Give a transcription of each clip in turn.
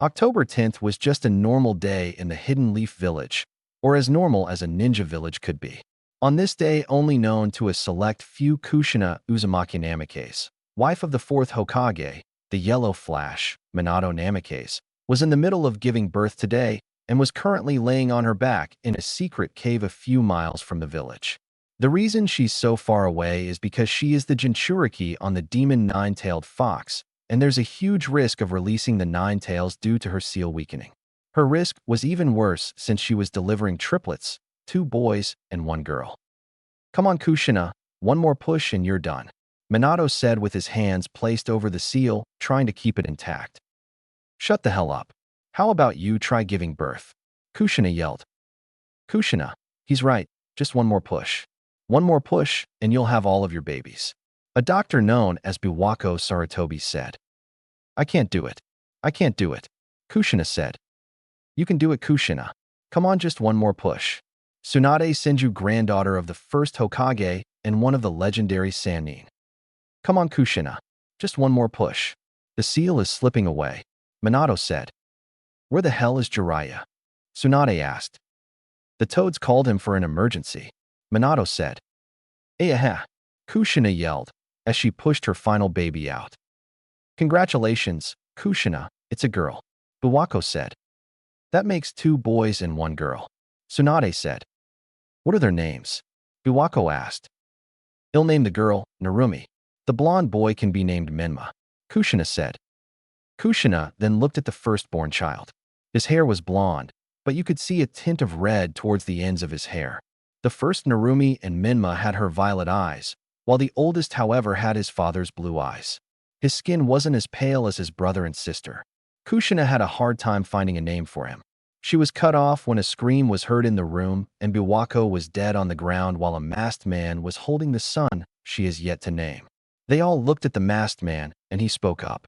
October 10th was just a normal day in the Hidden Leaf Village, or as normal as a ninja village could be. On this day, only known to a select few, Kushina Uzumaki Namikaze, wife of the fourth Hokage, the Yellow Flash, Minato Namikaze, was in the middle of giving birth today and was currently laying on her back in a secret cave a few miles from the village. The reason she's so far away is because she is the Jinchuriki on the demon nine-tailed fox, and there's a huge risk of releasing the nine tails due to her seal weakening. Her risk was even worse since she was delivering triplets, 2 boys and 1 girl. "Come on, Kushina, one more push and you're done," Minato said with his hands placed over the seal, trying to keep it intact. "Shut the hell up. How about you try giving birth?" Kushina yelled. "Kushina, he's right, just one more push. One more push and you'll have all of your babies," a doctor known as Biwako Sarutobi said. "I can't do it. I can't do it," Kushina said. "You can do it, Kushina. Come on, just one more push." Tsunade Senju, granddaughter of the first Hokage and one of the legendary Sannin. "Come on, Kushina. Just one more push. The seal is slipping away," Minato said. "Where the hell is Jiraiya?" Tsunade asked. "The toads called him for an emergency," Minato said. "Eh, Kushina yelled as she pushed her final baby out. "Congratulations, Kushina, it's a girl," Biwako said. "That makes 2 boys and 1 girl," Tsunade said. "What are their names?" Biwako asked. "He'll name the girl Narumi. The blonde boy can be named Menma," Kushina said. Kushina then looked at the firstborn child. His hair was blonde, but you could see a tint of red towards the ends of his hair. The first Narumi and Menma had her violet eyes, while the oldest, however, had his father's blue eyes. His skin wasn't as pale as his brother and sister. Kushina had a hard time finding a name for him. She was cut off when a scream was heard in the room and Biwako was dead on the ground while a masked man was holding the son she has yet to name. They all looked at the masked man and he spoke up.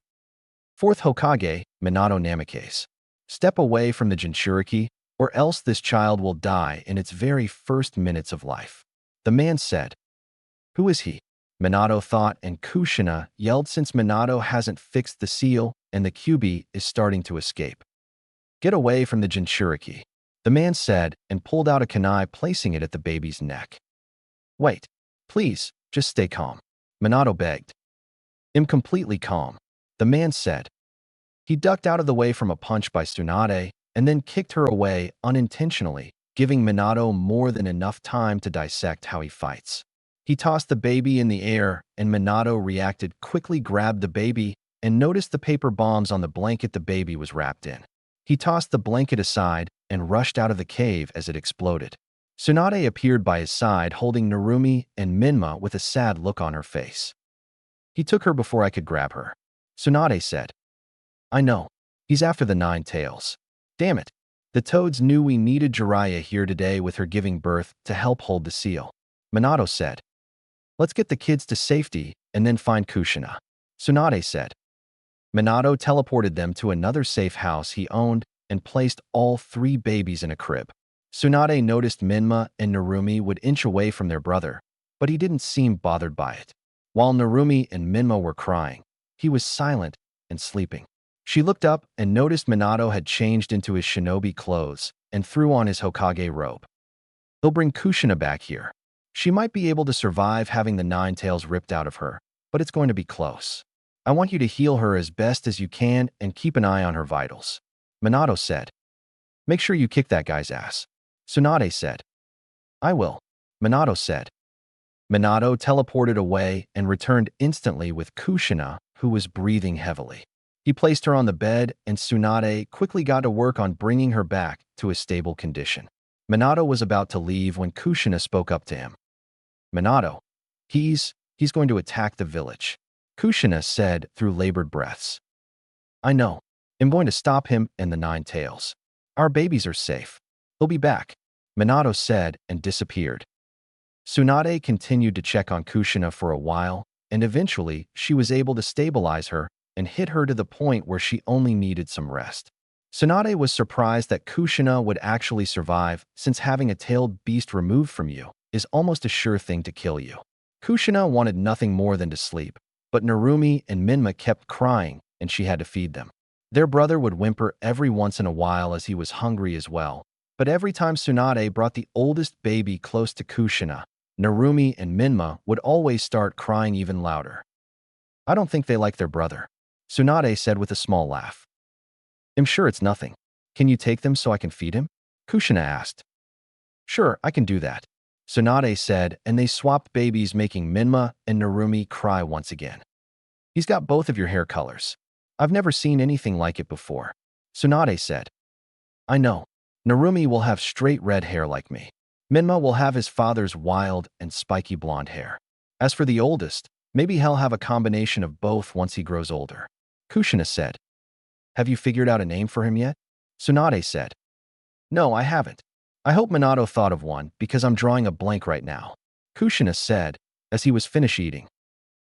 "Fourth Hokage, Minato Namikaze. Step away from the Jinchuriki, or else this child will die in its very first minutes of life," the man said. "Who is he?" Minato thought, and Kushina yelled since Minato hasn't fixed the seal and the QB is starting to escape. "Get away from the Jinchuriki," the man said and pulled out a kunai, placing it at the baby's neck. "Wait. Please, just stay calm," Minato begged. "I'm completely calm," the man said. He ducked out of the way from a punch by Tsunade and then kicked her away unintentionally, giving Minato more than enough time to dissect how he fights. He tossed the baby in the air, and Minato reacted quickly, grabbed the baby, and noticed the paper bombs on the blanket the baby was wrapped in. He tossed the blanket aside and rushed out of the cave as it exploded. Tsunade appeared by his side holding Narumi and Menma with a sad look on her face. "He took her before I could grab her," Tsunade said. "I know. He's after the 9 tails. Damn it. The toads knew we needed Jiraiya here today with her giving birth to help hold the seal," Minato said. "Let's get the kids to safety and then find Kushina," Tsunade said. Minato teleported them to another safe house he owned and placed all 3 babies in a crib. Tsunade noticed Menma and Narumi would inch away from their brother, but he didn't seem bothered by it. While Narumi and Menma were crying, he was silent and sleeping. She looked up and noticed Minato had changed into his shinobi clothes and threw on his Hokage robe. "He'll bring Kushina back here. She might be able to survive having the 9 tails ripped out of her, but it's going to be close. I want you to heal her as best as you can and keep an eye on her vitals," Minato said. "Make sure you kick that guy's ass," Tsunade said. "I will," Minato said. Minato teleported away and returned instantly with Kushina, who was breathing heavily. He placed her on the bed, and Tsunade quickly got to work on bringing her back to a stable condition. Minato was about to leave when Kushina spoke up to him. "Minato, he's going to attack the village," Kushina said through labored breaths. "I know. I'm going to stop him and the 9 tails. Our babies are safe. He'll be back," Minato said and disappeared. Tsunade continued to check on Kushina for a while, and eventually she was able to stabilize her and hit her to the point where she only needed some rest. Tsunade was surprised that Kushina would actually survive, since having a tailed beast removed from you is almost a sure thing to kill you. Kushina wanted nothing more than to sleep, but Narumi and Menma kept crying and she had to feed them. Their brother would whimper every once in a while as he was hungry as well, but every time Tsunade brought the oldest baby close to Kushina, Narumi and Minma would always start crying even louder. I don't think they like their brother, Tsunade said with a small laugh. I'm sure it's nothing. Can you take them so I can feed him? Kushina asked. Sure, I can do that, Tsunade said, and they swapped babies, making Minma and Narumi cry once again. He's got both of your hair colors. I've never seen anything like it before, Tsunade said. I know. Narumi will have straight red hair like me. Minma will have his father's wild and spiky blonde hair. As for the oldest, maybe he'll have a combination of both once he grows older, Kushina said. Have you figured out a name for him yet? Tsunade said. No, I haven't. I hope Minato thought of one because I'm drawing a blank right now, Kushina said as he was finished eating.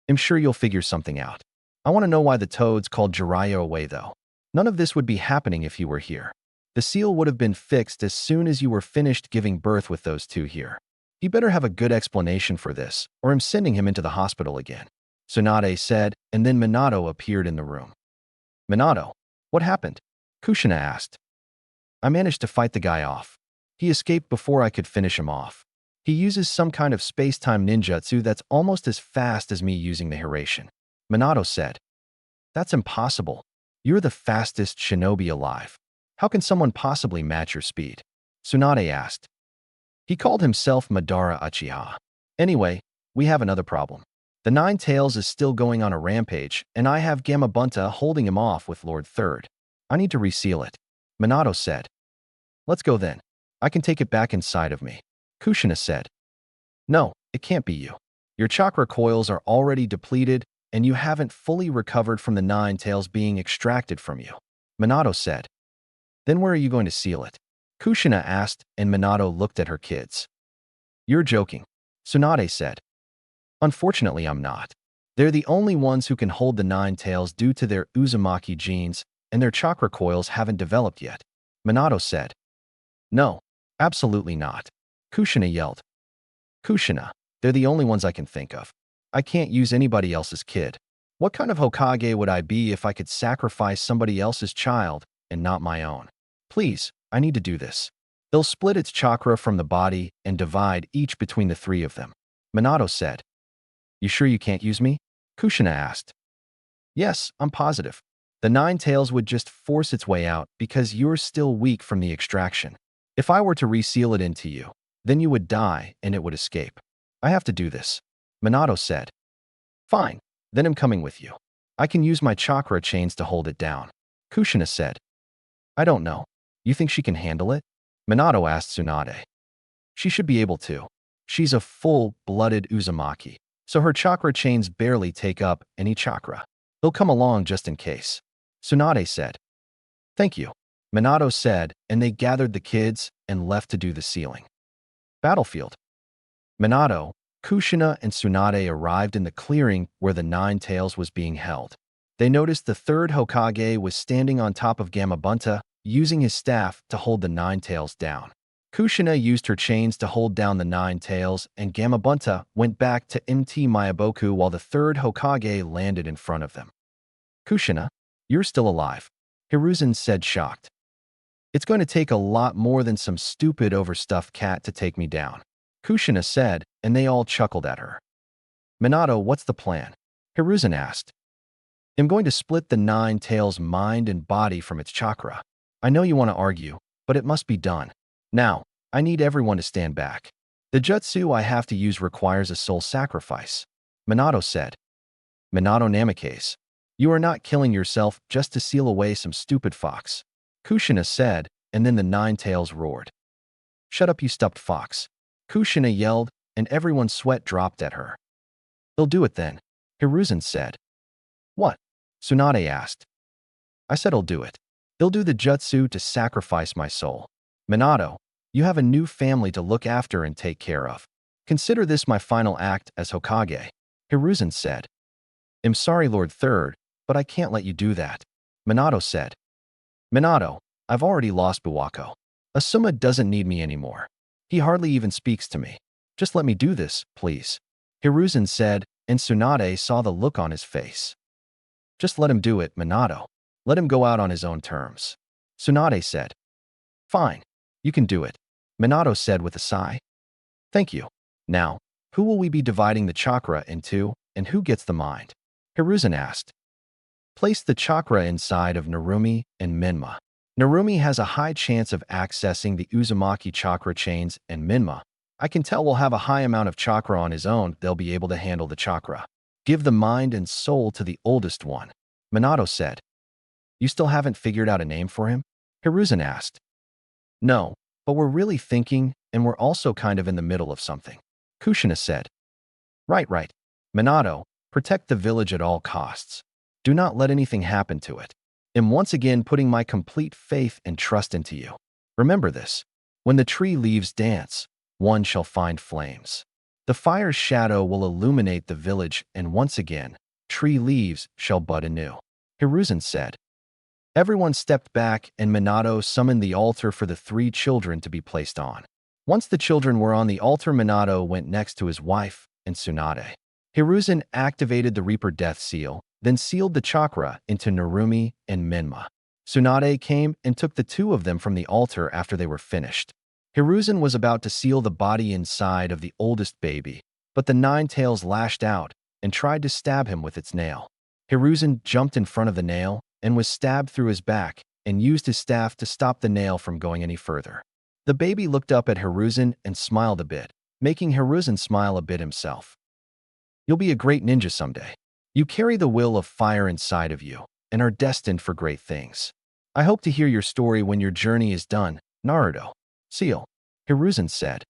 I'm sure you'll figure something out. I want to know why the toads called Jiraiya away though. None of this would be happening if you were here. The seal would have been fixed as soon as you were finished giving birth with those two here. You better have a good explanation for this, or I'm sending him into the hospital again, Tsunade said, and then Minato appeared in the room. Minato, what happened? Kushina asked. I managed to fight the guy off. He escaped before I could finish him off. He uses some kind of space-time ninjutsu that's almost as fast as me using the Hiraishin, Minato said. That's impossible. You're the fastest shinobi alive. How can someone possibly match your speed? Tsunade asked. He called himself Madara Uchiha. Anyway, we have another problem. The Nine Tails is still going on a rampage, and I have Gamabunta holding him off with Lord Third. I need to reseal it, Minato said. Let's go then. I can take it back inside of me, Kushina said. No, it can't be you. Your chakra coils are already depleted, and you haven't fully recovered from the Nine Tails being extracted from you, Minato said. Then where are you going to seal it? Kushina asked, and Minato looked at her kids. You're joking, Tsunade said. Unfortunately, I'm not. They're the only ones who can hold the Nine Tails due to their Uzumaki genes, and their chakra coils haven't developed yet, Minato said. No, absolutely not, Kushina yelled. Kushina, they're the only ones I can think of. I can't use anybody else's kid. What kind of Hokage would I be if I could sacrifice somebody else's child and not my own? Please, I need to do this. They'll split its chakra from the body and divide each between the three of them, Minato said. You sure you can't use me? Kushina asked. Yes, I'm positive. The Nine Tails would just force its way out because you're still weak from the extraction. If I were to reseal it into you, then you would die and it would escape. I have to do this, Minato said. Fine, then I'm coming with you. I can use my chakra chains to hold it down, Kushina said. I don't know. You think she can handle it? Minato asked Tsunade. She should be able to. She's a full-blooded Uzumaki, so her chakra chains barely take up any chakra. They'll come along just in case, Tsunade said. Thank you, Minato said, and they gathered the kids and left to do the sealing. Battlefield. Minato, Kushina, and Tsunade arrived in the clearing where the Nine Tails was being held. They noticed the third Hokage was standing on top of Gamabunta, using his staff to hold the Nine Tails down. Kushina used her chains to hold down the Nine Tails, and Gamabunta went back to MT Miyaboku while the third Hokage landed in front of them. Kushina, you're still alive, Hiruzen said, shocked. It's going to take a lot more than some stupid overstuffed cat to take me down, Kushina said, and they all chuckled at her. Minato, what's the plan? Hiruzen asked. I'm going to split the Nine Tails' mind and body from its chakra. I know you want to argue, but it must be done. Now, I need everyone to stand back. The jutsu I have to use requires a soul sacrifice, Minato said. Minato Namikaze, you are not killing yourself just to seal away some stupid fox, Kushina said, and then the Nine Tails roared. Shut up, you stuffed fox, Kushina yelled, and everyone's sweat dropped at her. They'll do it then, Hiruzen said. What? Tsunade asked. I said I'll do it. They'll do the jutsu to sacrifice my soul. Minato, you have a new family to look after and take care of. Consider this my final act as Hokage, Hiruzen said. I'm sorry, Lord Third, but I can't let you do that, Minato said. Minato, I've already lost Buwako. Asuma doesn't need me anymore. He hardly even speaks to me. Just let me do this, please, Hiruzen said, and Tsunade saw the look on his face. Just let him do it, Minato, Let him go out on his own terms. Tsunade said. Fine. You can do it, Minato said with a sigh. Thank you. Now, who will we be dividing the chakra into, and who gets the mind? Hiruzen asked. Place the chakra inside of Narumi and Minma. Narumi has a high chance of accessing the Uzumaki chakra chains, and Minma, I can tell, will have a high amount of chakra on his own. They'll be able to handle the chakra. Give the mind and soul to the oldest one, Minato said. You still haven't figured out a name for him? Hiruzen asked. No, but we're really thinking, and we're also kind of in the middle of something, Kushina said. Right. Minato, protect the village at all costs. Do not let anything happen to it. I'm once again putting my complete faith and trust into you. Remember this. When the tree leaves dance, one shall find flames. The fire's shadow will illuminate the village, and once again, tree leaves shall bud anew, Hiruzen said. Everyone stepped back, and Minato summoned the altar for the 3 children to be placed on. Once the children were on the altar, Minato went next to his wife and Tsunade. Hiruzen activated the Reaper Death Seal, then sealed the chakra into Narumi and Minma. Tsunade came and took the 2 of them from the altar after they were finished. Hiruzen was about to seal the body inside of the oldest baby, but the 9 tails lashed out and tried to stab him with its nail. Hiruzen jumped in front of the nail and was stabbed through his back and used his staff to stop the nail from going any further. The baby looked up at Hiruzen and smiled a bit, making Hiruzen smile a bit himself. You'll be a great ninja someday. You carry the will of fire inside of you and are destined for great things. I hope to hear your story when your journey is done, Naruto. Seal, Hiruzen said.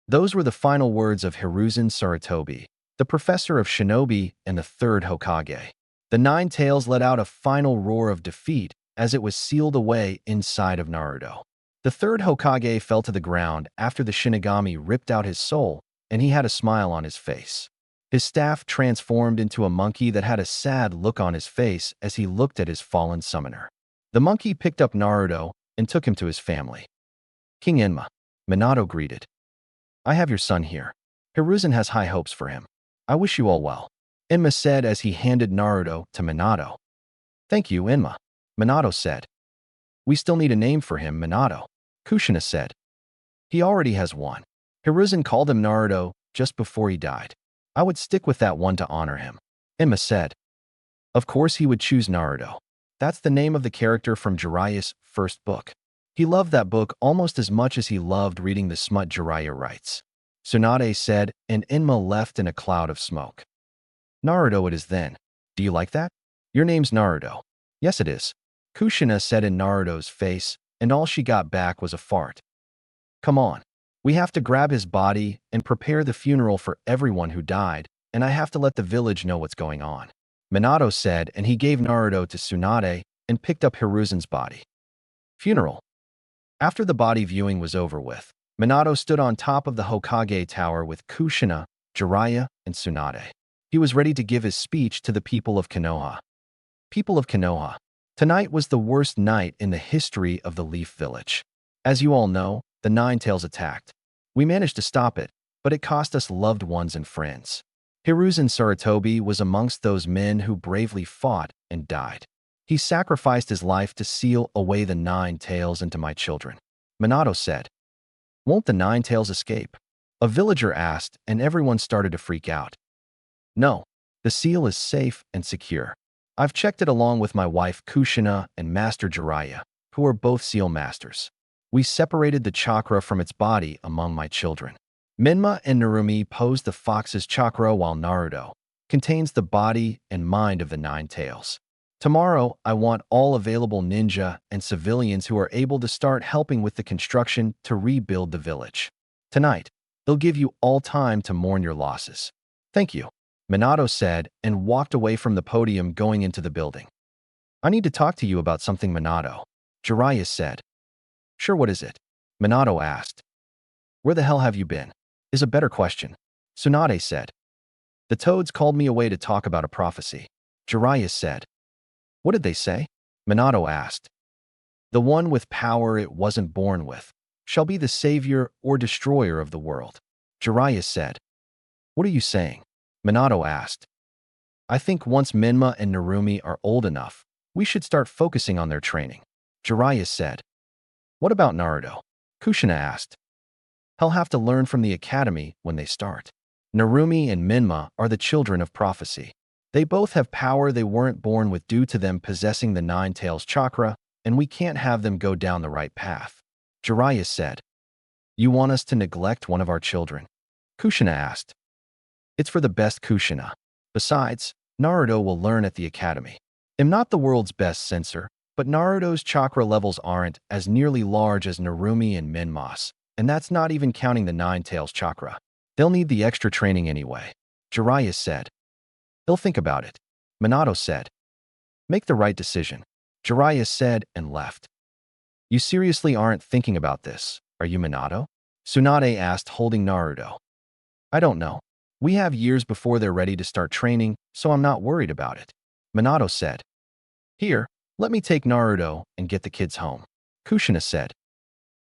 Those were the final words of Hiruzen Sarutobi, the professor of shinobi and the 3rd Hokage. The 9 tails let out a final roar of defeat as it was sealed away inside of Naruto. The 3rd Hokage fell to the ground after the Shinigami ripped out his soul, and he had a smile on his face. His staff transformed into a monkey that had a sad look on his face as he looked at his fallen summoner. The monkey picked up Naruto and took him to his family. King Enma, Minato greeted. I have your son here. Hiruzen has high hopes for him. I wish you all well, Enma said as he handed Naruto to Minato. Thank you, Enma, Minato said. We still need a name for him, Minato, Kushina said. He already has one. Hiruzen called him Naruto just before he died. I would stick with that one to honor him, Enma said. Of course he would choose Naruto. That's the name of the character from Jiraiya's first book. He loved that book almost as much as he loved reading the smut Jiraiya writes. Tsunade said, and Enma left in a cloud of smoke. Naruto it is then. Do you like that? Your name's Naruto. Yes it is, Kushina said in Naruto's face, and all she got back was a fart. Come on. We have to grab his body and prepare the funeral for everyone who died, and I have to let the village know what's going on, Minato said, and he gave Naruto to Tsunade and picked up Hiruzen's body. Funeral. After the body viewing was over with, Minato stood on top of the Hokage Tower with Kushina, Jiraiya, and Tsunade. He was ready to give his speech to the people of Konoha. People of Konoha. Tonight was the worst night in the history of the Leaf Village. As you all know, the 9 tails attacked. We managed to stop it, but it cost us loved ones and friends. Hiruzen Sarutobi was amongst those men who bravely fought and died. He sacrificed his life to seal away the 9 tails into my children, Minato said. Won't the 9 tails escape? A villager asked, and everyone started to freak out. No, the seal is safe and secure. I've checked it along with my wife Kushina and Master Jiraiya, who are both seal masters. We separated the chakra from its body among my children. Minma and Narumi posed the fox's chakra while Naruto contains the body and mind of the 9 tails. Tomorrow, I want all available ninja and civilians who are able to start helping with the construction to rebuild the village. Tonight, they'll give you all time to mourn your losses. Thank you, Minato said and walked away from the podium going into the building. I need to talk to you about something, Minato, Jiraiya said. Sure, what is it? Minato asked. Where the hell have you been? Is a better question, Tsunade said. The toads called me away to talk about a prophecy, Jiraiya said. What did they say? Minato asked. The one with power it wasn't born with shall be the savior or destroyer of the world, Jiraiya said. What are you saying? Minato asked. I think once Minma and Narumi are old enough, We should start focusing on their training. Jiraiya said. What about Naruto? Kushina asked. He'll have to learn from the academy when they start. Narumi and Minma are the children of prophecy. They both have power they weren't born with due to them possessing the Nine Tails chakra, and we can't have them go down the right path. Jiraiya said. You want us to neglect one of our children? Kushina asked. It's for the best Kushina. Besides, Naruto will learn at the academy. I'm not the world's best censor, but Naruto's chakra levels aren't as nearly large as Narumi and Minma's, and that's not even counting the Nine Tails chakra. They'll need the extra training anyway. Jiraiya said. He'll think about it. Minato said. Make the right decision. Jiraiya said and left. You seriously aren't thinking about this, are you, Minato? Tsunade asked, holding Naruto. I don't know. We have years before they're ready to start training, so I'm not worried about it. Minato said. Here, let me take Naruto and get the kids home. Kushina said.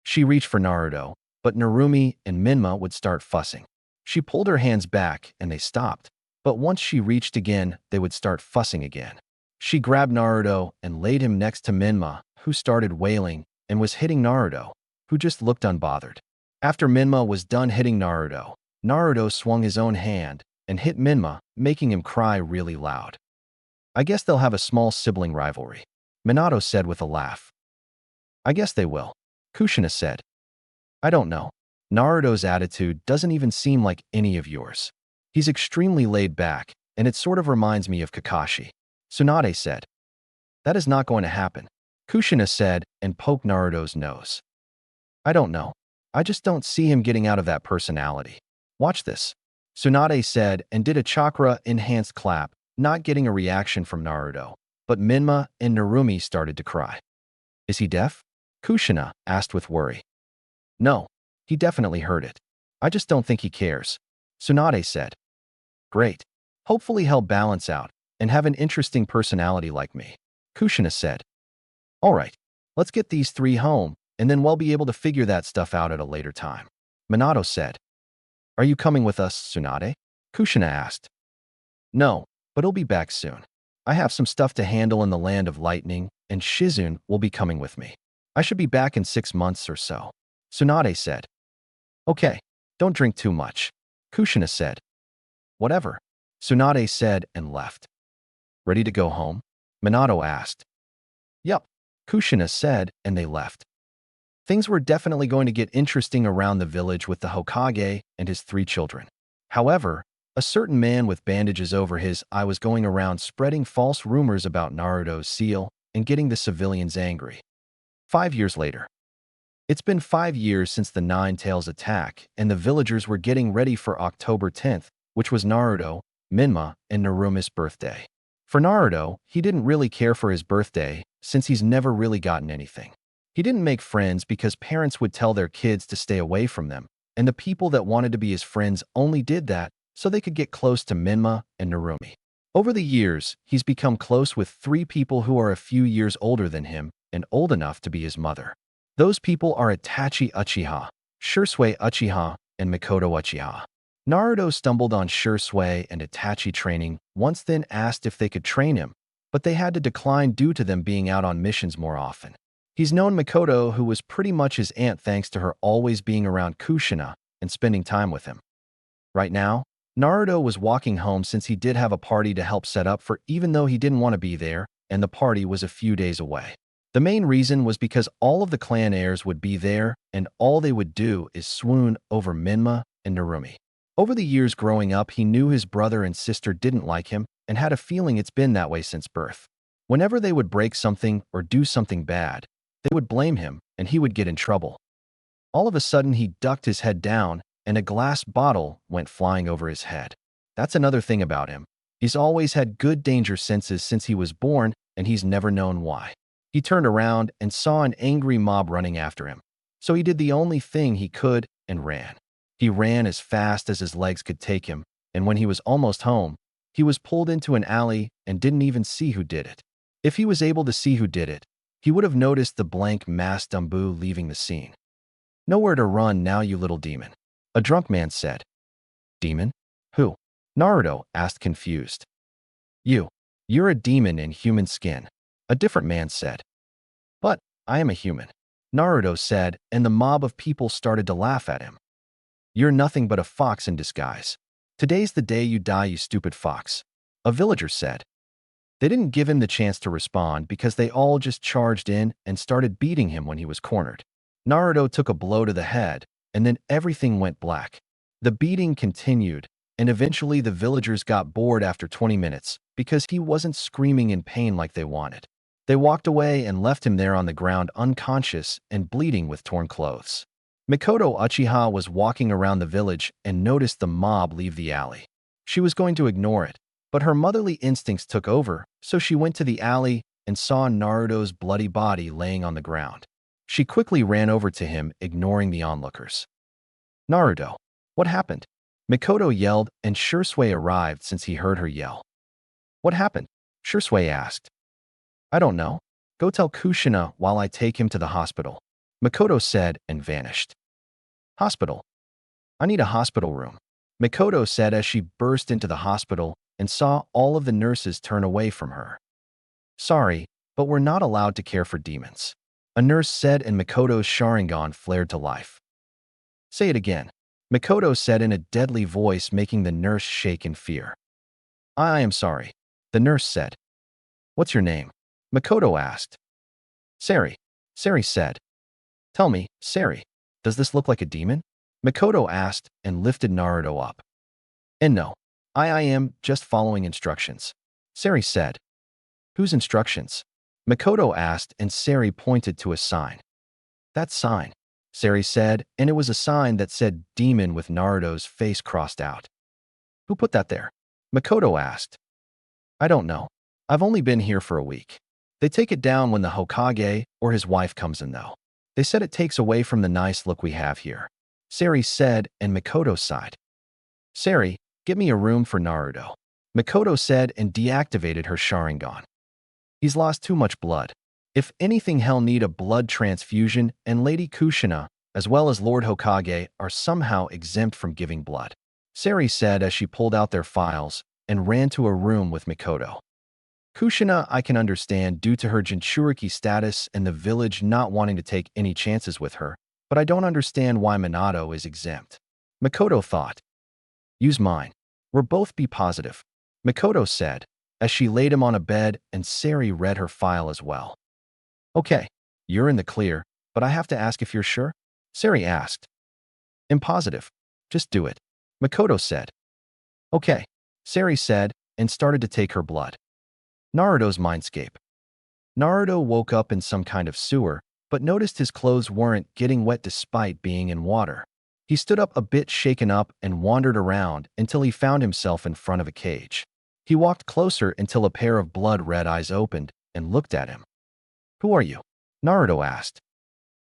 She reached for Naruto, but Narumi and Minma would start fussing. She pulled her hands back and they stopped, but once she reached again, they would start fussing again. She grabbed Naruto and laid him next to Minma, who started wailing and was hitting Naruto, who just looked unbothered. After Minma was done hitting Naruto, Naruto swung his own hand and hit Minma, making him cry really loud. I guess they'll have a small sibling rivalry, Minato said with a laugh. I guess they will, Kushina said. I don't know. Naruto's attitude doesn't even seem like any of yours. He's extremely laid back, and it sort of reminds me of Kakashi. Tsunade said. That is not going to happen, Kushina said and poked Naruto's nose. I don't know. I just don't see him getting out of that personality. Watch this, Tsunade said and did a chakra-enhanced clap, not getting a reaction from Naruto, but Minma and Narumi started to cry. Is he deaf? Kushina asked with worry. No, he definitely heard it. I just don't think he cares, Tsunade said. Great. Hopefully he'll balance out and have an interesting personality like me, Kushina said. All right, let's get these three home, and then we'll be able to figure that stuff out at a later time, Minato said. Are you coming with us, Tsunade? Kushina asked. No, but he'll be back soon. I have some stuff to handle in the land of lightning, and Shizune will be coming with me. I should be back in 6 months or so, Tsunade said. Okay, don't drink too much, Kushina said. Whatever, Tsunade said and left. Ready to go home? Minato asked. Yup, Kushina said and they left. Things were definitely going to get interesting around the village with the Hokage and his 3 children. However, a certain man with bandages over his eye was going around spreading false rumors about Naruto's seal and getting the civilians angry. 5 years later. It's been 5 years since the Nine Tails attack, and the villagers were getting ready for October 10th, which was Naruto, Minma, and Narumi's birthday. For Naruto, he didn't really care for his birthday, since he's never really gotten anything. He didn't make friends because parents would tell their kids to stay away from them, and the people that wanted to be his friends only did that so they could get close to Minma and Narumi. Over the years, he's become close with 3 people who are a few years older than him and old enough to be his mother. Those people are Itachi Uchiha, Shisui Uchiha, and Mikoto Uchiha. Naruto stumbled on Shisui and Itachi training once, then asked if they could train him, but they had to decline due to them being out on missions more often. He's known Mikoto, who was pretty much his aunt thanks to her always being around Kushina and spending time with him. Right now, Naruto was walking home since he did have a party to help set up for, even though he didn't want to be there, and the party was a few days away. The main reason was because all of the clan heirs would be there, and all they would do is swoon over Minma and Narumi. Over the years growing up, he knew his brother and sister didn't like him and had a feeling it's been that way since birth. Whenever they would break something or do something bad, they would blame him and he would get in trouble. All of a sudden, he ducked his head down and a glass bottle went flying over his head. That's another thing about him. He's always had good danger senses since he was born, and he's never known why. He turned around and saw an angry mob running after him. So he did the only thing he could and ran. He ran as fast as his legs could take him, and when he was almost home, he was pulled into an alley and didn't even see who did it. If he was able to see who did it, he would have noticed the blank masked Dumbu leaving the scene. Nowhere to run now, you little demon, a drunk man said. Demon? Who? Naruto asked, confused. You're a demon in human skin. A different man said. But I am a human, Naruto said, and the mob of people started to laugh at him. You're nothing but a fox in disguise. Today's the day you die, you stupid fox, a villager said. They didn't give him the chance to respond because they all just charged in and started beating him when he was cornered. Naruto took a blow to the head, and then everything went black. The beating continued, and eventually the villagers got bored after 20 minutes because he wasn't screaming in pain like they wanted. They walked away and left him there on the ground unconscious and bleeding with torn clothes. Mikoto Uchiha was walking around the village and noticed the mob leave the alley. She was going to ignore it, but her motherly instincts took over, so she went to the alley and saw Naruto's bloody body laying on the ground. She quickly ran over to him, ignoring the onlookers. Naruto, what happened? Mikoto yelled, and Shursui arrived since he heard her yell. What happened? Shursui asked. I don't know. Go tell Kushina while I take him to the hospital, Mikoto said and vanished. Hospital? I need a hospital room, Mikoto said as she burst into the hospital and saw all of the nurses turn away from her. Sorry, but we're not allowed to care for demons, a nurse said, and Mikoto's Sharingan flared to life. Say it again, Mikoto said in a deadly voice, making the nurse shake in fear. I am sorry, the nurse said. What's your name? Mikoto asked. Sari, Sari said. Tell me, Sari, does this look like a demon? Mikoto asked and lifted Naruto up. And no, I am just following instructions, Sari said. Whose instructions? Mikoto asked, and Sari pointed to a sign. That sign, Sari said, and it was a sign that said demon with Naruto's face crossed out. Who put that there? Mikoto asked. I don't know. I've only been here for a week. They take it down when the Hokage or his wife comes in, though. They said it takes away from the nice look we have here, Sari said, and Mikoto sighed. Sari, get me a room for Naruto, Mikoto said and deactivated her Sharingan. He's lost too much blood. If anything, he'll need a blood transfusion, and Lady Kushina, as well as Lord Hokage, are somehow exempt from giving blood, Sari said as she pulled out their files and ran to a room with Mikoto. Kushina I can understand due to her Jinchuriki status and the village not wanting to take any chances with her, but I don't understand why Minato is exempt, Mikoto thought. Use mine. We'll both be positive, Mikoto said, as she laid him on a bed and Sari read her file as well. Okay, you're in the clear, but I have to ask if you're sure? Sari asked. I'm positive. Just do it, Mikoto said. Okay, Sari said and started to take her blood. Naruto's mindscape. Naruto woke up in some kind of sewer, but noticed his clothes weren't getting wet despite being in water. He stood up a bit shaken up and wandered around until he found himself in front of a cage. He walked closer until a pair of blood-red eyes opened and looked at him. Who are you? Naruto asked.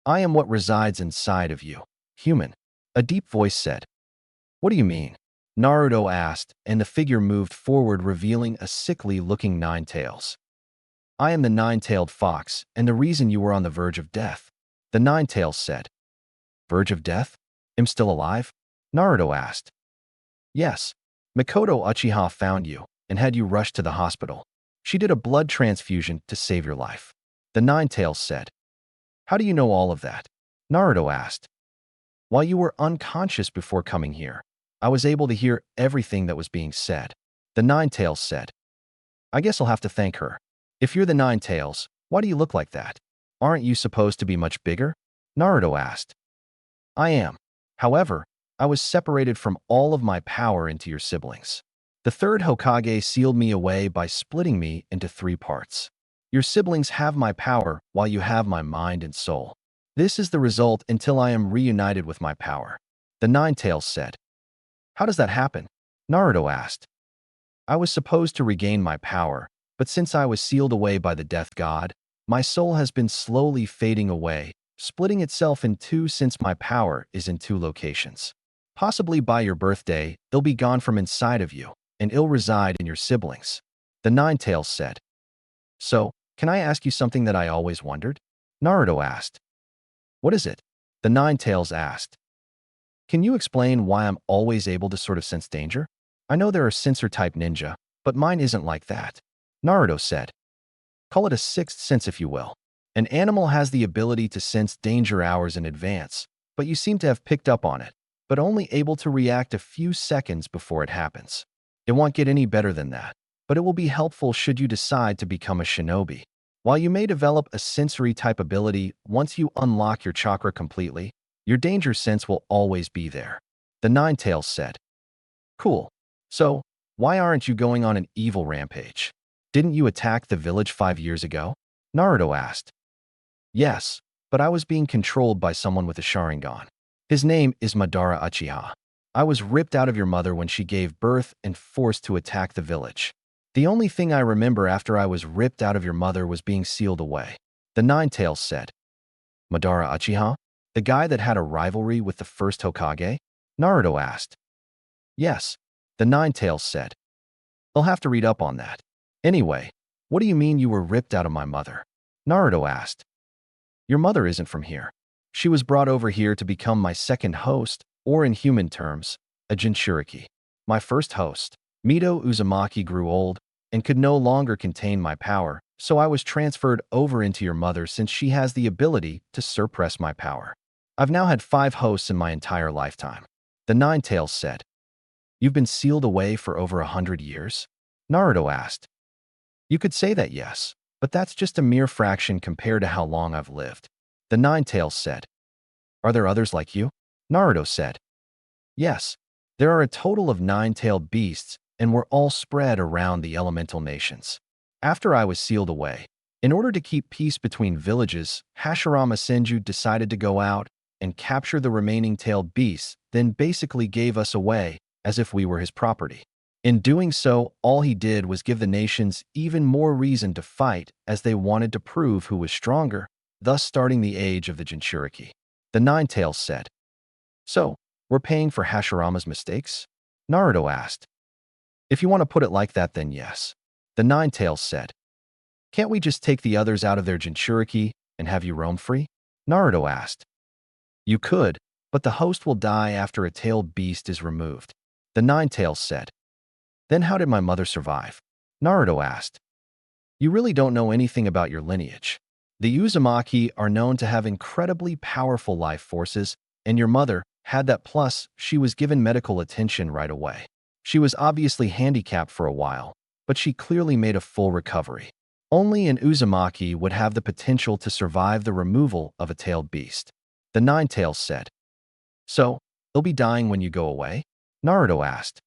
I am what resides inside of you, human, a deep voice said. What do you mean? Naruto asked, and the figure moved forward, revealing a sickly-looking nine-tails. I am the nine-tailed fox, and the reason you were on the verge of death, the nine-tails said. Verge of death? Am still alive? Naruto asked. Yes. Mikoto Uchiha found you and had you rushed to the hospital. She did a blood transfusion to save your life, the nine-tails said. How do you know all of that? Naruto asked. While you were unconscious before coming here, I was able to hear everything that was being said, the nine-tails said. I guess I'll have to thank her. If you're the nine-tails, why do you look like that? Aren't you supposed to be much bigger? Naruto asked. I am. However, I was separated from all of my power into your siblings. The third Hokage sealed me away by splitting me into 3 parts. Your siblings have my power while you have my mind and soul. This is the result until I am reunited with my power, the nine-tails said. How does that happen? Naruto asked. I was supposed to regain my power, but since I was sealed away by the death god, my soul has been slowly fading away, splitting itself in 2 since my power is in 2 locations. Possibly by your birthday, it'll be gone from inside of you, and it'll reside in your siblings, the nine-tails said. So, can I ask you something that I always wondered? Naruto asked. What is it? The nine-tails asked. Can you explain why I'm always able to sort of sense danger? I know there are sensor-type ninja, but mine isn't like that, Naruto said. Call it a sixth sense if you will. An animal has the ability to sense danger hours in advance, but you seem to have picked up on it, but only able to react a few seconds before it happens. It won't get any better than that, but it will be helpful should you decide to become a shinobi. While you may develop a sensory type ability once you unlock your chakra completely, your danger sense will always be there. The Ninetales said. Cool. So, why aren't you going on an evil rampage? Didn't you attack the village 5 years ago? Naruto asked. Yes, but I was being controlled by someone with a Sharingan. His name is Madara Uchiha. I was ripped out of your mother when she gave birth and forced to attack the village. The only thing I remember after I was ripped out of your mother was being sealed away. The Ninetales said. Madara Uchiha? The guy that had a rivalry with the first Hokage? Naruto asked. Yes, the Ninetales said. I'll have to read up on that. Anyway, what do you mean you were ripped out of my mother? Naruto asked. Your mother isn't from here. She was brought over here to become my second host, or in human terms, a Jinchuriki. My first host, Mito Uzumaki, grew old and could no longer contain my power, so I was transferred over into your mother since she has the ability to suppress my power. I've now had 5 hosts in my entire lifetime. The Ninetales said. You've been sealed away for over 100 years? Naruto asked. You could say that, yes, but that's just a mere fraction compared to how long I've lived. The Ninetales said. Are there others like you? Naruto said. Yes, there are a total of 9-tailed beasts, and we're all spread around the elemental nations. After I was sealed away, in order to keep peace between villages, Hashirama Senju decided to go out and capture the remaining tailed beasts, then basically gave us away as if we were his property. In doing so, all he did was give the nations even more reason to fight as they wanted to prove who was stronger, thus starting the age of the Jinchuriki. The Ninetales said. So, we're paying for Hashirama's mistakes? Naruto asked. If you want to put it like that, then yes. The Ninetales said. Can't we just take the others out of their Jinchuriki and have you roam free? Naruto asked. You could, but the host will die after a tailed beast is removed. The Ninetales said. Then how did my mother survive? Naruto asked. You really don't know anything about your lineage. The Uzumaki are known to have incredibly powerful life forces, and your mother had that, plus she was given medical attention right away. She was obviously handicapped for a while, but she clearly made a full recovery. Only an Uzumaki would have the potential to survive the removal of a tailed beast. The Ninetales said. So, they'll be dying when you go away? Naruto asked.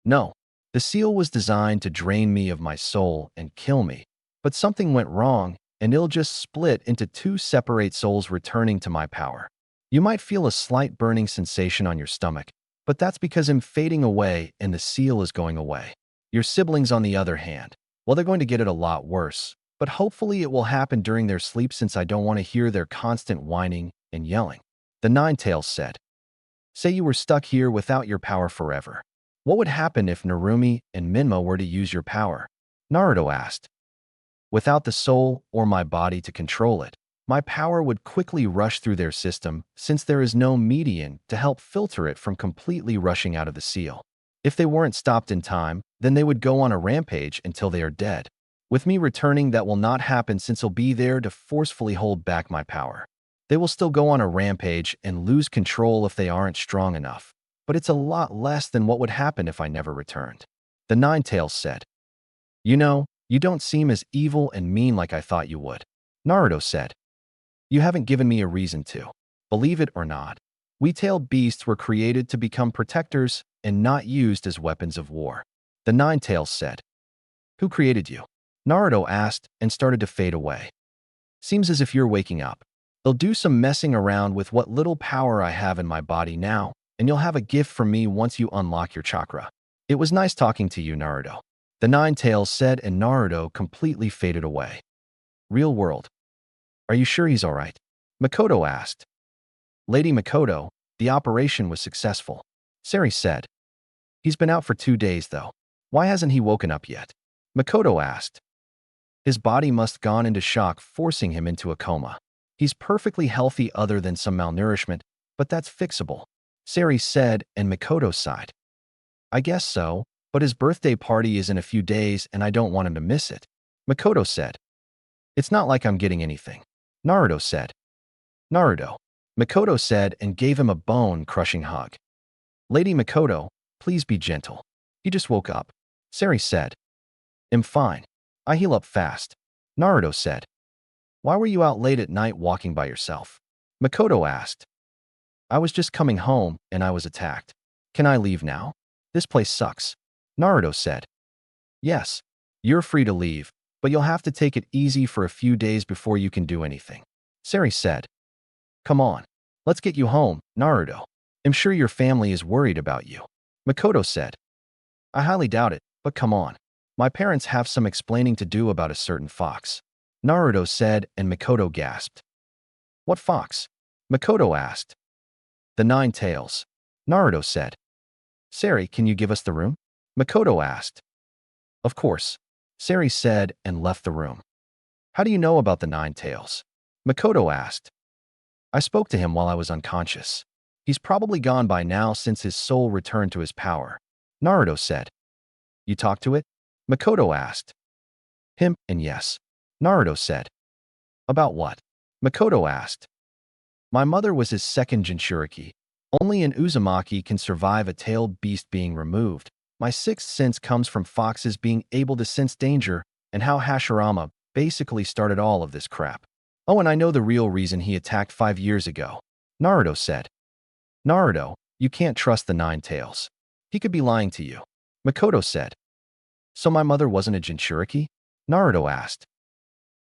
No. The seal was designed to drain me of my soul and kill me, but something went wrong, and it'll just split into 2 separate souls returning to my power. You might feel a slight burning sensation on your stomach, but that's because I'm fading away and the seal is going away. Your siblings, on the other hand, well, they're going to get it a lot worse, but hopefully it will happen during their sleep since I don't want to hear their constant whining and yelling. The Ninetales said. Say you were stuck here without your power forever. What would happen if Narumi and Minmo were to use your power? Naruto asked. Without the soul or my body to control it, my power would quickly rush through their system since there is no median to help filter it from completely rushing out of the seal. If they weren't stopped in time, then they would go on a rampage until they are dead. With me returning, that will not happen since I'll be there to forcefully hold back my power. They will still go on a rampage and lose control if they aren't strong enough, but it's a lot less than what would happen if I never returned. The Ninetales said. You know, you don't seem as evil and mean like I thought you would. Naruto said. You haven't given me a reason to. Believe it or not, we tailed beasts were created to become protectors and not used as weapons of war. The Ninetales said. Who created you? Naruto asked and started to fade away. Seems as if you're waking up. They'll do some messing around with what little power I have in my body now, and you'll have a gift from me once you unlock your chakra. It was nice talking to you, Naruto. The Ninetales said, and Naruto completely faded away. Real world. Are you sure he's all right? Makoto asked. Lady Makoto, the operation was successful. Sari said. He's been out for 2 days, though. Why hasn't he woken up yet? Makoto asked. His body must have gone into shock, forcing him into a coma. He's perfectly healthy other than some malnourishment, but that's fixable. Sari said, and Makoto sighed. I guess so, but his birthday party is in a few days and I don't want him to miss it. Makoto said. It's not like I'm getting anything, Naruto said. Naruto, Makoto said and gave him a bone-crushing hug. Lady Makoto, please be gentle. He just woke up. Sari said. I'm fine. I heal up fast. Naruto said. Why were you out late at night walking by yourself? Makoto asked. I was just coming home and I was attacked. Can I leave now? This place sucks. Naruto said. Yes, you're free to leave, but you'll have to take it easy for a few days before you can do anything. Sari said. Come on, let's get you home, Naruto. I'm sure your family is worried about you. Makoto said. I highly doubt it, but come on. My parents have some explaining to do about a certain fox. Naruto said and Makoto gasped. What fox? Makoto asked. The Nine Tails. Naruto said. Sari, can you give us the room? Makoto asked. Of course, Sari said and left the room. How do you know about the Nine Tails? Makoto asked. I spoke to him while I was unconscious. He's probably gone by now since his soul returned to his power. Naruto said. You talked to it? Makoto asked. Him, and yes. Naruto said. About what? Makoto asked. My mother was his second Jinchuriki. Only an Uzumaki can survive a tailed beast being removed. My sixth sense comes from foxes being able to sense danger and how Hashirama basically started all of this crap. Oh, and I know the real reason he attacked 5 years ago. Naruto said. Naruto, you can't trust the Nine Tails. He could be lying to you. Makoto said. So my mother wasn't a Jinchuriki? Naruto asked.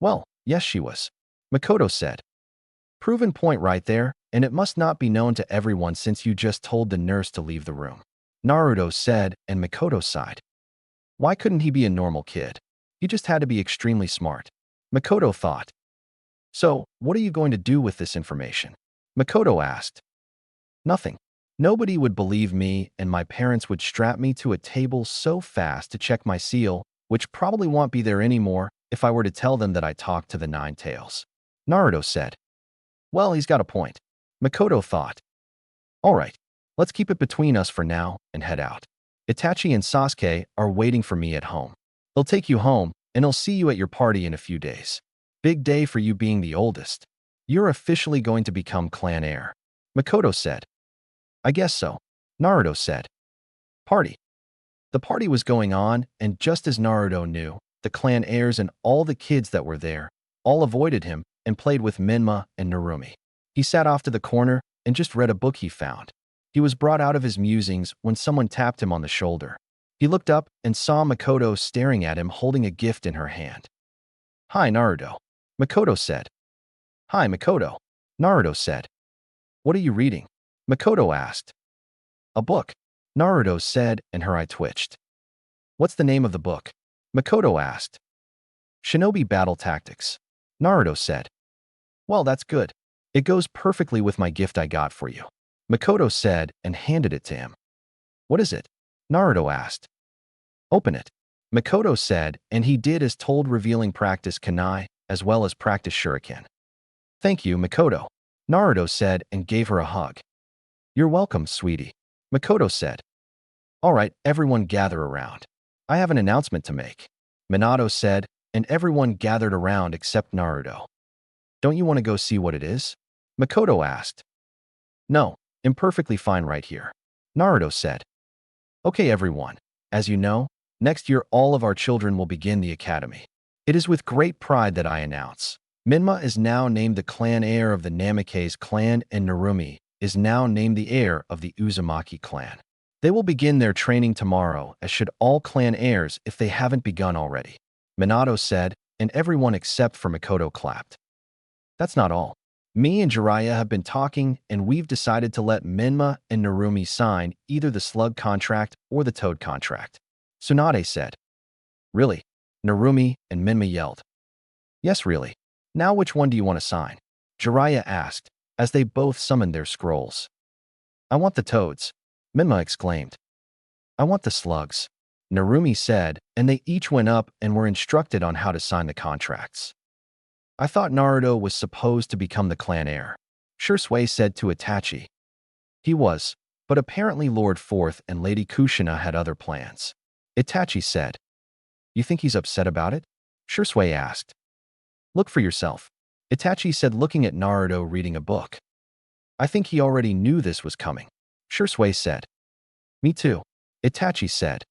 Well, yes she was. Makoto said. Proven point right there, and it must not be known to everyone since you just told the nurse to leave the room. Naruto said, and Makoto sighed. Why couldn't he be a normal kid? He just had to be extremely smart. Makoto thought. So, what are you going to do with this information? Makoto asked. Nothing. Nobody would believe me, and my parents would strap me to a table so fast to check my seal, which probably won't be there anymore if I were to tell them that I talked to the Nine Tails. Naruto said. Well, he's got a point. Makoto thought. All right, let's keep it between us for now and head out. Itachi and Sasuke are waiting for me at home. They'll take you home, and I'll see you at your party in a few days. Big day for you being the oldest. You're officially going to become clan heir. Makoto said. I guess so. Naruto said. Party. The party was going on, and just as Naruto knew, the clan heirs and all the kids that were there all avoided him and played with Minma and Narumi. He sat off to the corner and just read a book he found. He was brought out of his musings when someone tapped him on the shoulder. He looked up and saw Makoto staring at him holding a gift in her hand. Hi, Naruto. Makoto said. Hi, Makoto. Naruto said. What are you reading? Makoto asked. A book, Naruto said, and her eye twitched. What's the name of the book? Makoto asked. Shinobi Battle Tactics, Naruto said. Well, that's good. It goes perfectly with my gift I got for you. Makoto said and handed it to him. What is it? Naruto asked. Open it. Makoto said, and he did as told, revealing practice kunai as well as practice shuriken. Thank you, Makoto, Naruto said and gave her a hug. You're welcome, sweetie, Makoto said. All right, everyone gather around. I have an announcement to make, Minato said, and everyone gathered around except Naruto. Don't you want to go see what it is? Makoto asked. No, I'm perfectly fine right here, Naruto said. Okay, everyone. As you know, next year all of our children will begin the academy. It is with great pride that I announce. Minma is now named the clan heir of the Namikaze clan and Narumi is now named the heir of the Uzumaki clan. They will begin their training tomorrow, as should all clan heirs if they haven't begun already, Minato said, and everyone except for Makoto clapped. That's not all. Me and Jiraiya have been talking, and we've decided to let Minma and Narumi sign either the slug contract or the toad contract, Tsunade said. Really? Narumi and Minma yelled. Yes, really. Now which one do you want to sign? Jiraiya asked, as they both summoned their scrolls. I want the toads, Minma exclaimed. I want the slugs, Narumi said, and they each went up and were instructed on how to sign the contracts. I thought Naruto was supposed to become the clan heir, Shursui said to Itachi. He was, but apparently Lord Fourth and Lady Kushina had other plans. Itachi said. You think he's upset about it? Shursui asked. Look for yourself, Itachi said, looking at Naruto reading a book. I think he already knew this was coming, Shursui said. Me too, Itachi said.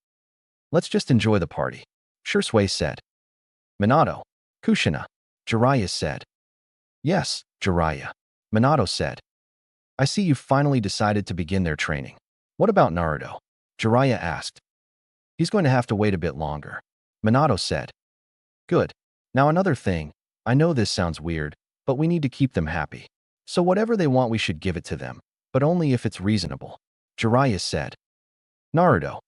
Let's just enjoy the party, Shursui said. Minato, Kushina, Jiraiya said. Yes, Jiraiya, Minato said. I see you finally decided to begin their training. What about Naruto? Jiraiya asked. He's going to have to wait a bit longer, Minato said. Good. Now another thing, I know this sounds weird, but we need to keep them happy. So whatever they want we should give it to them, but only if it's reasonable, Jiraiya said. Naruto.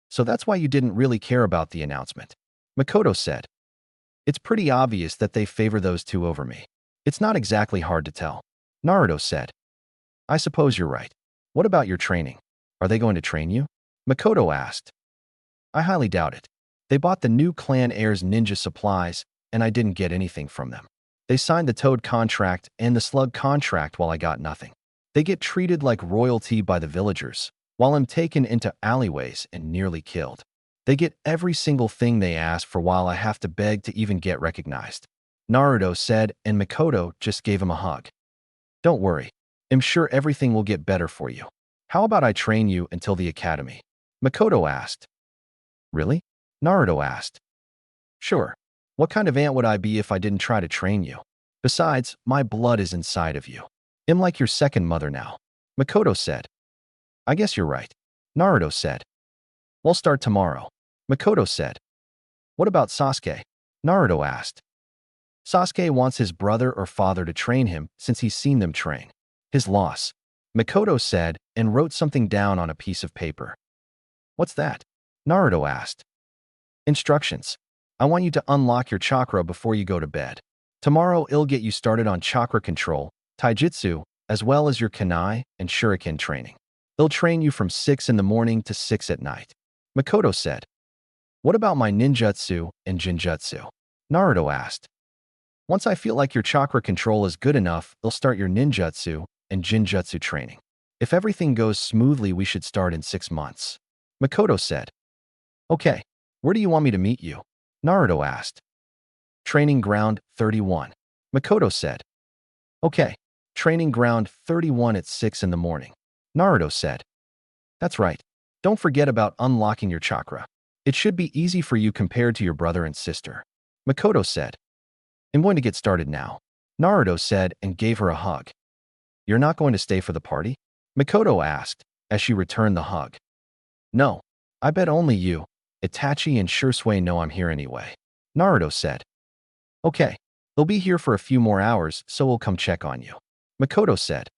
So that's why you didn't really care about the announcement, Makoto said. It's pretty obvious that they favor those two over me. It's not exactly hard to tell, Naruto said. I suppose you're right. What about your training? Are they going to train you? Makoto asked. I highly doubt it. They bought the new clan heir's ninja supplies, and I didn't get anything from them. They signed the Toad contract and the Slug contract while I got nothing. They get treated like royalty by the villagers, while I'm taken into alleyways and nearly killed. They get every single thing they ask for while I have to beg to even get recognized, Naruto said, and Makoto just gave him a hug. Don't worry. I'm sure everything will get better for you. How about I train you until the academy? Makoto asked. Really? Naruto asked. Sure. What kind of aunt would I be if I didn't try to train you? Besides, my blood is inside of you. I'm like your second mother now, Makoto said. I guess you're right, Naruto said. We'll start tomorrow, Makoto said. What about Sasuke? Naruto asked. Sasuke wants his brother or father to train him since he's seen them train. His loss, Makoto said, and wrote something down on a piece of paper. What's that? Naruto asked. Instructions. I want you to unlock your chakra before you go to bed. Tomorrow I'll get you started on chakra control, taijutsu, as well as your kunai and shuriken training. They'll train you from 6 in the morning to 6 at night, Makoto said. What about my ninjutsu and jinjutsu? Naruto asked. Once I feel like your chakra control is good enough, I'll start your ninjutsu and jinjutsu training. If everything goes smoothly, we should start in 6 months, Makoto said. Okay, where do you want me to meet you? Naruto asked. Training Ground 31, Makoto said. Okay, Training Ground 31 at 6 in the morning, Naruto said. That's right. Don't forget about unlocking your chakra. It should be easy for you compared to your brother and sister, Makoto said. I'm going to get started now, Naruto said and gave her a hug. You're not going to stay for the party? Makoto asked as she returned the hug. No, I bet only you, Itachi and Shursui know I'm here anyway, Naruto said. Okay, they'll be here for a few more hours, so we'll come check on you, Makoto said.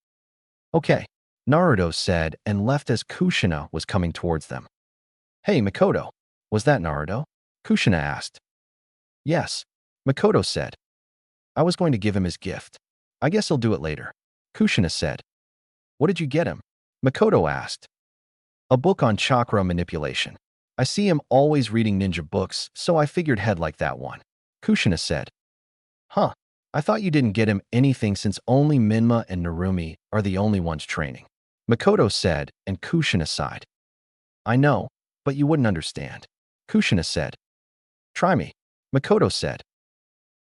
Okay, Naruto said and left as Kushina was coming towards them. Hey, Makoto, was that Naruto? Kushina asked. Yes, Makoto said. I was going to give him his gift. I guess I'll do it later, Kushina said. What did you get him? Makoto asked. A book on chakra manipulation. I see him always reading ninja books, so I figured he'd like that one, Kushina said. Huh, I thought you didn't get him anything since only Minma and Narumi are the only ones training, Makoto said, and Kushina sighed. I know, but you wouldn't understand, Kushina said. Try me, Makoto said.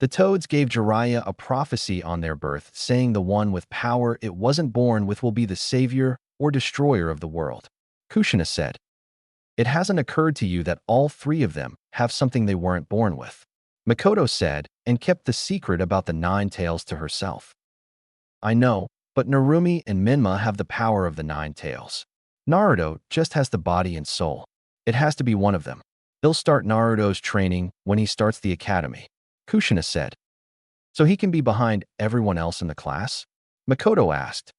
The Toads gave Jiraiya a prophecy on their birth, saying the one with power it wasn't born with will be the savior or destroyer of the world, Kushina said. It hasn't occurred to you that all 3 of them have something they weren't born with, Makoto said, and kept the secret about the 9 tails to herself. I know, but Narumi and Minma have the power of the 9 tails. Naruto just has the body and soul. It has to be one of them. They'll start Naruto's training when he starts the academy, Kushina said. So he can be behind everyone else in the class? Makoto asked.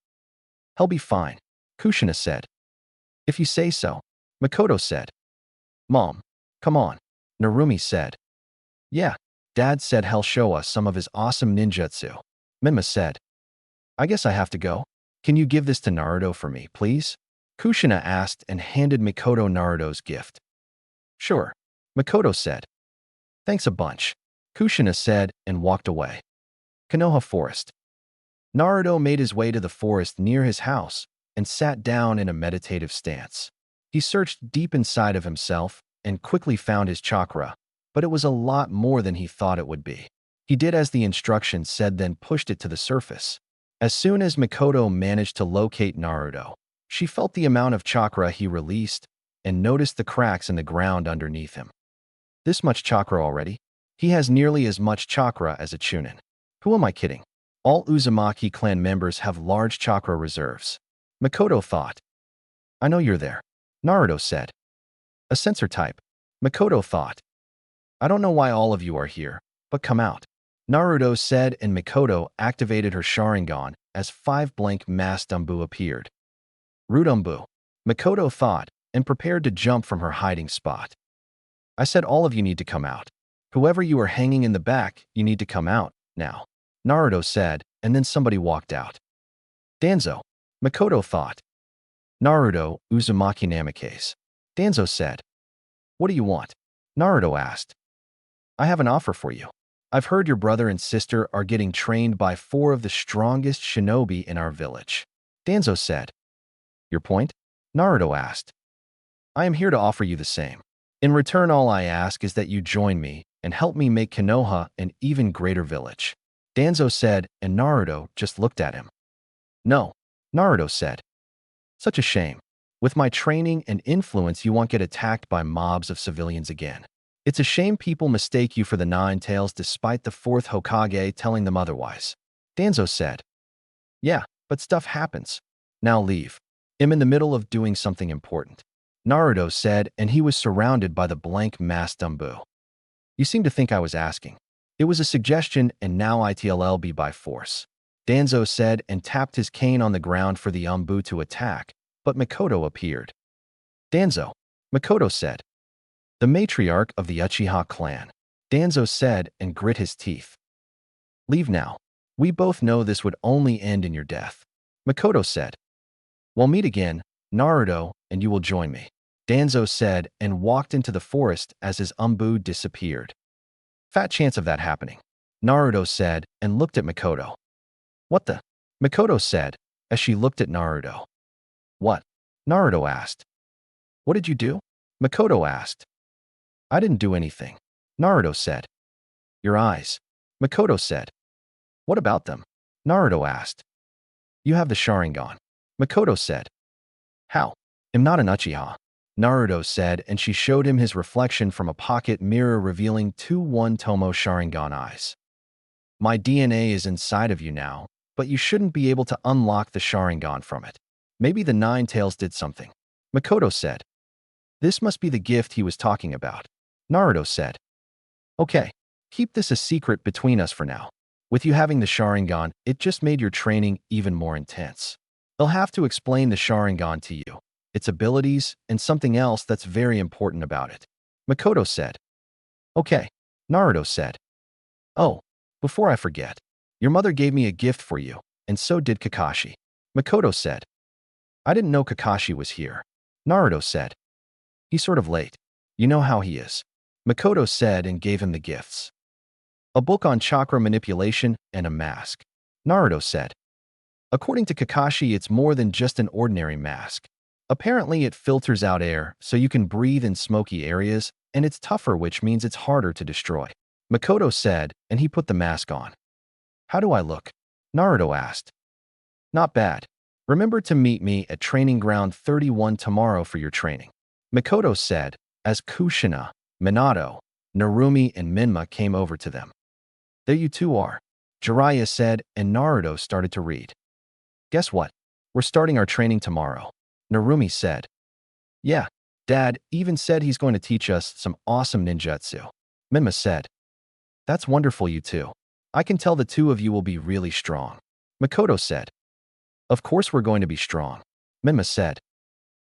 He'll be fine, Kushina said. If you say so, Makoto said. Mom, come on, Narumi said. Yeah, Dad said he'll show us some of his awesome ninjutsu, Minma said. I guess I have to go. Can you give this to Naruto for me, please? Kushina asked and handed Makoto Naruto's gift. Sure, Makoto said. Thanks a bunch, Kushina said and walked away. Konoha Forest. Naruto made his way to the forest near his house and sat down in a meditative stance. He searched deep inside of himself and quickly found his chakra, but it was a lot more than he thought it would be. He did as the instructions said, then pushed it to the surface. As soon as Mikoto managed to locate Naruto, she felt the amount of chakra he released and noticed the cracks in the ground underneath him. This much chakra already? He has nearly as much chakra as a Chunin. Who am I kidding? All Uzumaki clan members have large chakra reserves. Mikoto thought. I know you're there, Naruto said. A sensor type. Mikoto thought. I don't know why all of you are here, but come out. Naruto said, and Mikoto activated her Sharingan as 5 blank mass Dumbu appeared. Rudumbu. Mikoto thought and prepared to jump from her hiding spot. I said all of you need to come out. Whoever you are hanging in the back, you need to come out, now. Naruto said, and then somebody walked out. Danzo. Mikoto thought. Naruto, Uzumaki Namikaze. Danzo said. What do you want? Naruto asked. I have an offer for you. I've heard your brother and sister are getting trained by 4 of the strongest shinobi in our village. Danzo said. Your point? Naruto asked. I am here to offer you the same. In return, all I ask is that you join me and help me make Konoha an even greater village. Danzo said, and Naruto just looked at him. No, Naruto said. Such a shame. With my training and influence, you won't get attacked by mobs of civilians again. It's a shame people mistake you for the Nine Tails despite the 4th Hokage telling them otherwise. Danzo said. Yeah, but stuff happens. Now leave. I'm in the middle of doing something important. Naruto said, and he was surrounded by the blank mass Dumbu. You seem to think I was asking. It was a suggestion, and now it'll be by force. Danzo said and tapped his cane on the ground for the Umbu to attack, but Mikoto appeared. Danzo. Mikoto said. The matriarch of the Uchiha clan. Danzo said and grit his teeth. Leave now. We both know this would only end in your death. Mikoto said. We'll meet again, Naruto, and you will join me. Danzo said and walked into the forest as his Umbu disappeared. Fat chance of that happening. Naruto said and looked at Mikoto. What the? Mikoto said as she looked at Naruto. What? Naruto asked. What did you do? Mikoto asked. I didn't do anything. Naruto said. Your eyes. Mikoto said. What about them? Naruto asked. You have the Sharingan. Mikoto said. How? I'm not an Uchiha. Naruto said, and she showed him his reflection from a pocket mirror revealing 2 One-Tomo Sharingan eyes. My DNA is inside of you now, but you shouldn't be able to unlock the Sharingan from it. Maybe the Nine Tails did something. Mikoto said. This must be the gift he was talking about. Naruto said. Okay, keep this a secret between us for now. With you having the Sharingan, it just made your training even more intense. They'll have to explain the Sharingan to you, its abilities, and something else that's very important about it. Mikoto said. Okay, Naruto said. Oh, before I forget, your mother gave me a gift for you, and so did Kakashi. Mikoto said. I didn't know Kakashi was here. Naruto said. He's sort of late. You know how he is. Mikoto said and gave him the gifts. A book on chakra manipulation and a mask. Naruto said. According to Kakashi, it's more than just an ordinary mask. Apparently, it filters out air so you can breathe in smoky areas, and it's tougher, which means it's harder to destroy. Mikoto said, and he put the mask on. How do I look? Naruto asked. Not bad. Remember to meet me at Training Ground 31 tomorrow for your training. Mikoto said, as Kushina, Minato, Narumi, and Minma came over to them. There you two are, Jiraiya said, and Naruto started to read. Guess what? We're starting our training tomorrow. Narumi said. Yeah, Dad even said he's going to teach us some awesome ninjutsu. Minma said. That's wonderful, you two. I can tell the two of you will be really strong. Mikoto said. Of course we're going to be strong. Minma said.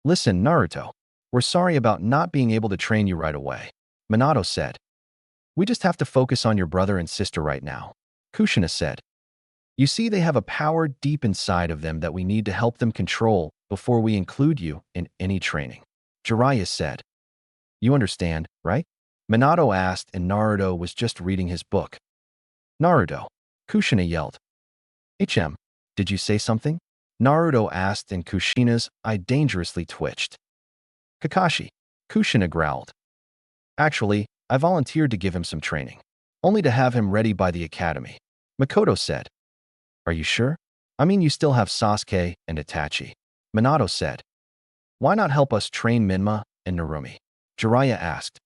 Listen, Naruto. We're sorry about not being able to train you right away. Minato said. We just have to focus on your brother and sister right now. Kushina said. You see, they have a power deep inside of them that we need to help them control before we include you in any training. Jiraiya said. You understand, right? Minato asked, and Naruto was just reading his book. Naruto. Kushina yelled. Did you say something? Naruto asked, and Kushina's eye dangerously twitched. Kakashi. Kushina growled. Actually, I volunteered to give him some training. only to have him ready by the academy. Makoto said, "Are you sure? I mean, you still have Sasuke and Itachi." Minato said, "Why not help us train Minma and Narumi?" Jiraiya asked.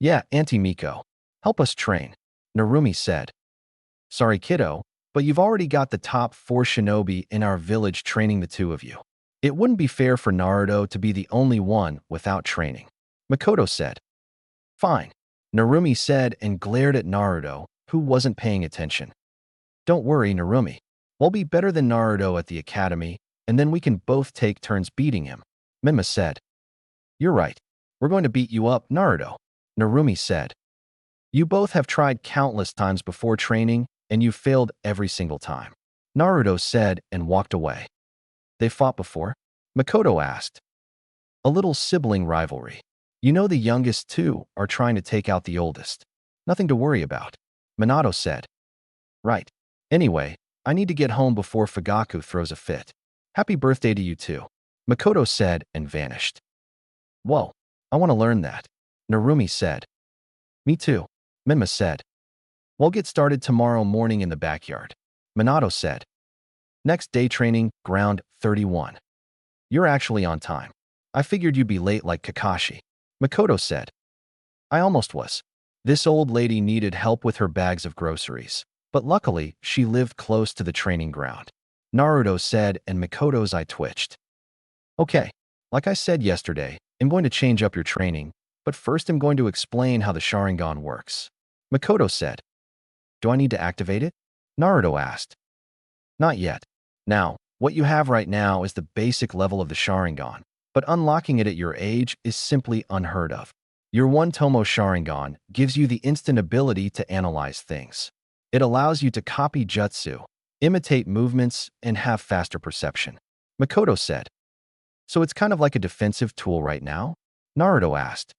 "Yeah, Auntie Miko. Help us train." Narumi said, "Sorry, kiddo, but you've already got the top 4 shinobi in our village training the two of you. It wouldn't be fair for Naruto to be the only one without training." Makoto said. "Fine," Narumi said and glared at Naruto, who wasn't paying attention. "Don't worry, Narumi. We'll be better than Naruto at the academy, and then we can both take turns beating him." Minma said. "You're right. We're going to beat you up, Naruto." Narumi said. "You both have tried countless times before training, and you've failed every single time." Naruto said and walked away. "They fought before?" Makoto asked. "A little sibling rivalry. You know the youngest two are trying to take out the oldest. Nothing to worry about." Minato said. "Right. Anyway, I need to get home before Fugaku throws a fit. Happy birthday to you too." Makoto said and vanished. "Whoa, I want to learn that," Narumi said. "Me too," Minma said. "We'll get started tomorrow morning in the backyard," Minato said. "Next day training, ground 31. You're actually on time. I figured you'd be late like Kakashi," Makoto said. "I almost was. This old lady needed help with her bags of groceries, but luckily she lived close to the training ground," Naruto said, and Makoto's eye twitched. "Okay, like I said yesterday, I'm going to change up your training, but first I'm going to explain how the Sharingan works," Makoto said. "Do I need to activate it?" Naruto asked. "Not yet. Now, what you have right now is the basic level of the Sharingan, but unlocking it at your age is simply unheard of. Your One Tomo Sharingan gives you the instant ability to analyze things. It allows you to copy jutsu, imitate movements, and have faster perception," Makoto said. "So it's kind of like a defensive tool right now?" Naruto asked.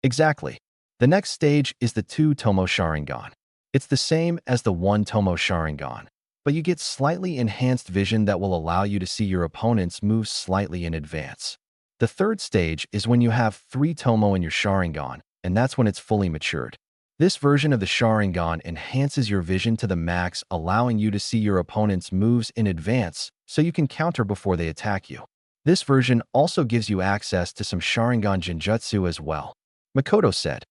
"Exactly. The next stage is the Two Tomo Sharingan. It's the same as the One Tomo Sharingan, but you get slightly enhanced vision that will allow you to see your opponent's moves slightly in advance. The third stage is when you have 3 Tomo in your Sharingan, and that's when it's fully matured. This version of the Sharingan enhances your vision to the max, allowing you to see your opponent's moves in advance so you can counter before they attack you. This version also gives you access to some Sharingan Genjutsu as well," Makoto said.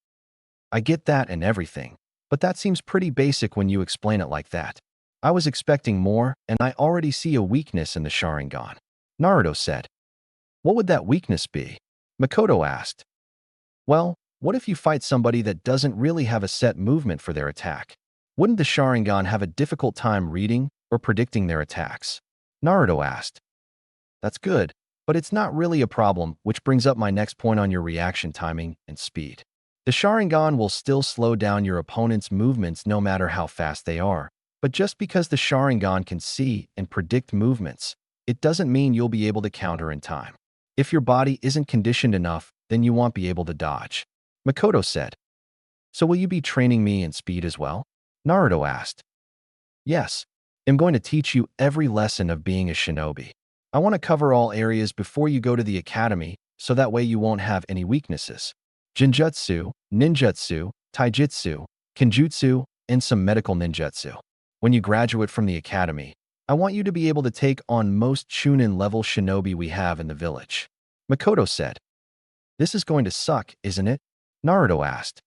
"I get that and everything, but that seems pretty basic when you explain it like that. I was expecting more, and I already see a weakness in the Sharingan," Naruto said. "What would that weakness be?" Makoto asked. "Well, what if you fight somebody that doesn't really have a set movement for their attack? Wouldn't the Sharingan have a difficult time reading or predicting their attacks?" Naruto asked. "That's good, but it's not really a problem, which brings up my next point on your reaction timing and speed. The Sharingan will still slow down your opponent's movements no matter how fast they are, but just because the Sharingan can see and predict movements, it doesn't mean you'll be able to counter in time. If your body isn't conditioned enough, then you won't be able to dodge," Makoto said. "So will you be training me in speed as well?" Naruto asked. "Yes. I'm going to teach you every lesson of being a shinobi. I want to cover all areas before you go to the academy, so that way you won't have any weaknesses. Genjutsu, ninjutsu, taijutsu, kenjutsu, and some medical ninjutsu. When you graduate from the academy, I want you to be able to take on most Chunin-level shinobi we have in the village," Makoto said. "This is going to suck, isn't it?" Naruto asked.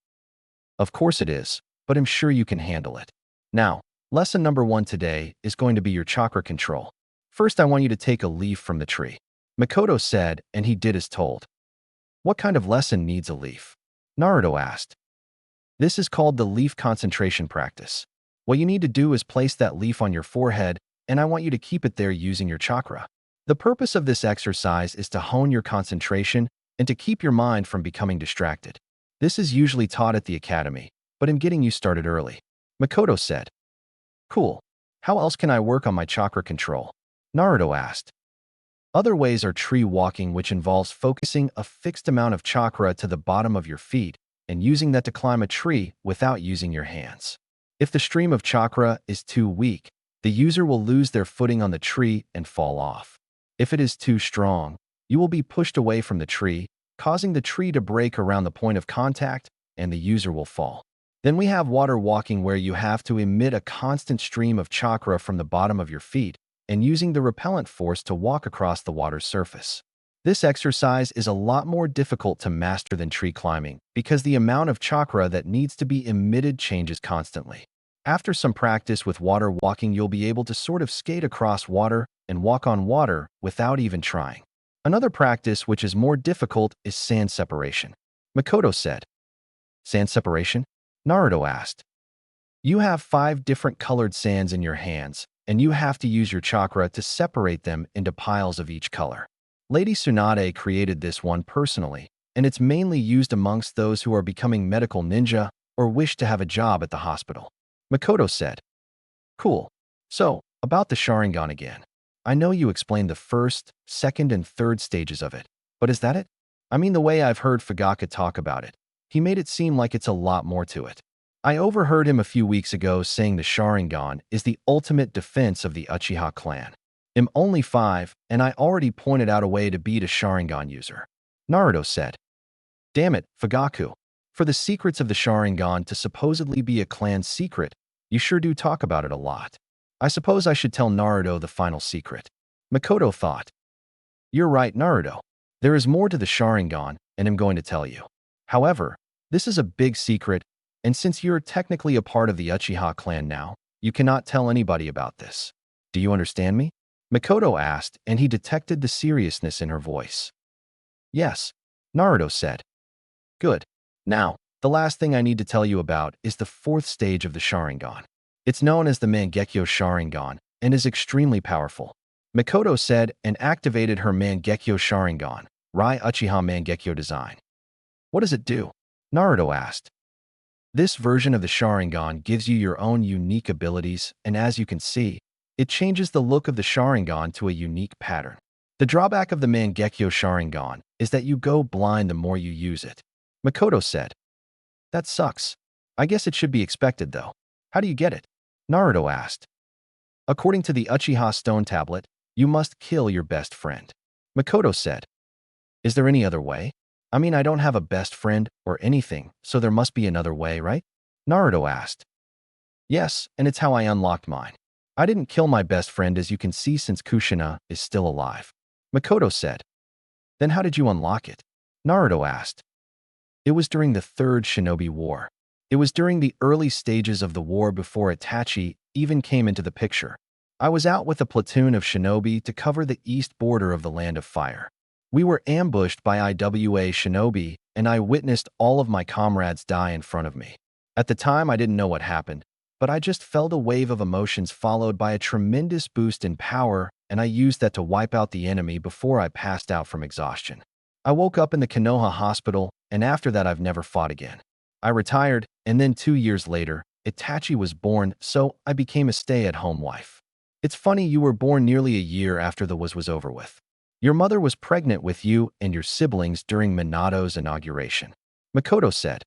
"Of course it is, but I'm sure you can handle it. Now, lesson number 1 today is going to be your chakra control. First, I want you to take a leaf from the tree," Makoto said, and he did as told. "What kind of lesson needs a leaf?" Naruto asked. "This is called the leaf concentration practice. What you need to do is place that leaf on your forehead, and I want you to keep it there using your chakra. The purpose of this exercise is to hone your concentration and to keep your mind from becoming distracted. This is usually taught at the academy, but I'm getting you started early," Makoto said. "Cool. How else can I work on my chakra control?" Naruto asked. "Other ways are tree walking, which involves focusing a fixed amount of chakra to the bottom of your feet and using that to climb a tree without using your hands. If the stream of chakra is too weak, the user will lose their footing on the tree and fall off. If it is too strong, you will be pushed away from the tree, causing the tree to break around the point of contact, and the user will fall. Then we have water walking, where you have to emit a constant stream of chakra from the bottom of your feet and using the repellent force to walk across the water's surface. This exercise is a lot more difficult to master than tree climbing because the amount of chakra that needs to be emitted changes constantly. After some practice with water walking, you'll be able to sort of skate across water and walk on water without even trying. Another practice which is more difficult is sand separation. Makoto said. Sand separation? Naruto asked. You have 5 different colored sands in your hands, and you have to use your chakra to separate them into piles of each color. Lady Tsunade created this one personally, and it's mainly used amongst those who are becoming medical ninja or wish to have a job at the hospital. Makoto said. Cool. So, about the Sharingan again. I know you explained the first, second, and third stages of it, but is that it? I mean, the way I've heard Fugaka talk about it, he made it seem like it's a lot more to it. I overheard him a few weeks ago saying the Sharingan is the ultimate defense of the Uchiha clan. I'm only 5, and I already pointed out a way to beat a Sharingan user. Naruto said. Damn it, Fugaku. For the secrets of the Sharingan to supposedly be a clan secret, you sure do talk about it a lot. I suppose I should tell Naruto the final secret. Makoto thought. You're right, Naruto. There is more to the Sharingan, and I'm going to tell you. However, this is a big secret, and since you're technically a part of the Uchiha clan now, you cannot tell anybody about this. Do you understand me? Makoto asked, and he detected the seriousness in her voice. Yes, Naruto said. Good. Now, the last thing I need to tell you about is the 4th stage of the Sharingan. It's known as the Mangekyo Sharingan and is extremely powerful. Makoto said and activated her Mangekyo Sharingan, Rai Uchiha Mangekyo design. What does it do? Naruto asked. This version of the Sharingan gives you your own unique abilities, and as you can see, it changes the look of the Sharingan to a unique pattern. The drawback of the Mangekyo Sharingan is that you go blind the more you use it. Makoto said. That sucks. I guess it should be expected though. How do you get it? Naruto asked. According to the Uchiha Stone Tablet, you must kill your best friend. Makoto said. Is there any other way? I mean, I don't have a best friend or anything, so there must be another way, right? Naruto asked. Yes, and it's how I unlocked mine. I didn't kill my best friend, as you can see, since Kushina is still alive. Makoto said. Then how did you unlock it? Naruto asked. It was during the 3rd Shinobi War. It was during the early stages of the war before Itachi even came into the picture. I was out with a platoon of shinobi to cover the east border of the Land of Fire. We were ambushed by IWA shinobi, and I witnessed all of my comrades die in front of me. At the time, I didn't know what happened, but I just felt a wave of emotions followed by a tremendous boost in power, and I used that to wipe out the enemy before I passed out from exhaustion. I woke up in the Konoha hospital, and after that I've never fought again. I retired, and then 2 years later, Itachi was born, so I became a stay-at-home wife. It's funny, you were born nearly a year after the war was over with. Your mother was pregnant with you and your siblings during Minato's inauguration. Makoto said.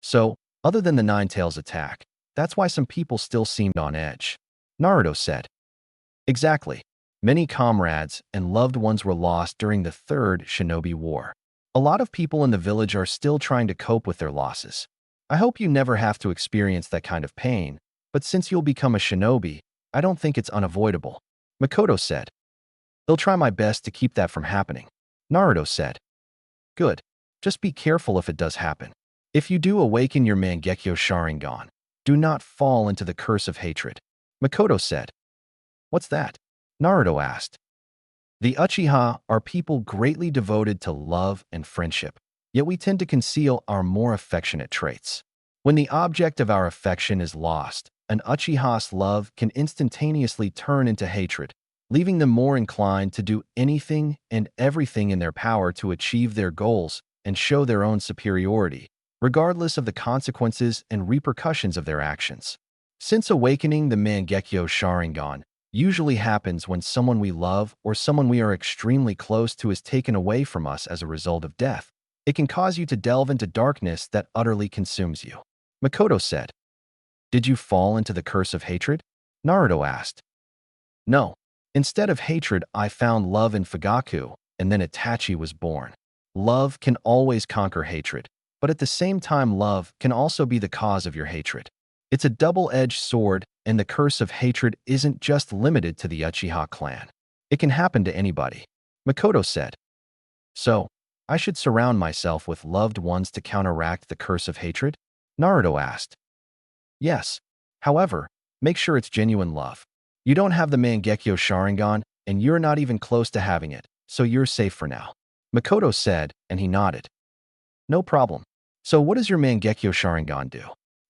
So, other than the Nine Tails attack, that's why some people still seemed on edge. Naruto said. Exactly. Many comrades and loved ones were lost during the 3rd Shinobi War. A lot of people in the village are still trying to cope with their losses. I hope you never have to experience that kind of pain, but since you'll become a shinobi, I don't think it's unavoidable. Makoto said. They'll try my best to keep that from happening. Naruto said. Good. Just be careful if it does happen. If you do awaken your Mangekyo Sharingan, do not fall into the curse of hatred. Makoto said. What's that? Naruto asked. The Uchiha are people greatly devoted to love and friendship, yet we tend to conceal our more affectionate traits. When the object of our affection is lost, an Uchiha's love can instantaneously turn into hatred, leaving them more inclined to do anything and everything in their power to achieve their goals and show their own superiority, regardless of the consequences and repercussions of their actions. Since awakening the Mangekyo Sharingan usually happens when someone we love or someone we are extremely close to is taken away from us as a result of death, it can cause you to delve into darkness that utterly consumes you. Makoto said. Did you fall into the curse of hatred? Naruto asked. No. Instead of hatred, I found love in Fugaku, and then Itachi was born. Love can always conquer hatred. But at the same time, love can also be the cause of your hatred. It's a double-edged sword, and the curse of hatred isn't just limited to the Uchiha clan. It can happen to anybody. Makoto said. So, I should surround myself with loved ones to counteract the curse of hatred? Naruto asked. Yes. However, make sure it's genuine love. You don't have the Mangekyo Sharingan, and you're not even close to having it, so you're safe for now. Makoto said, and he nodded. No problem. So what does your Mangekyo Sharingan do?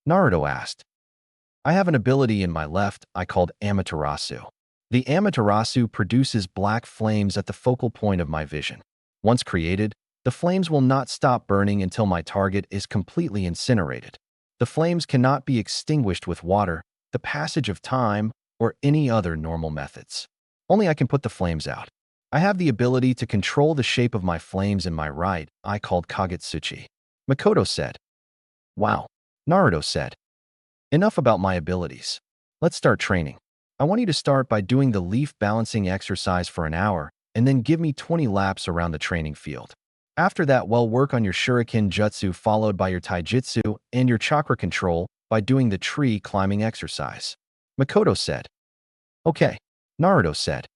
Naruto asked. I have an ability in my left eye called Amaterasu. The Amaterasu produces black flames at the focal point of my vision. Once created, the flames will not stop burning until my target is completely incinerated. The flames cannot be extinguished with water, the passage of time, or any other normal methods. Only I can put the flames out. I have the ability to control the shape of my flames in my right eye called Kagetsuchi. Makoto said. Wow. Naruto said. Enough about my abilities. Let's start training. I want you to start by doing the leaf balancing exercise for an hour, and then give me 20 laps around the training field. After that, work on your Shuriken Jutsu followed by your Taijutsu and your chakra control by doing the tree climbing exercise. Makoto said. Okay, Naruto said.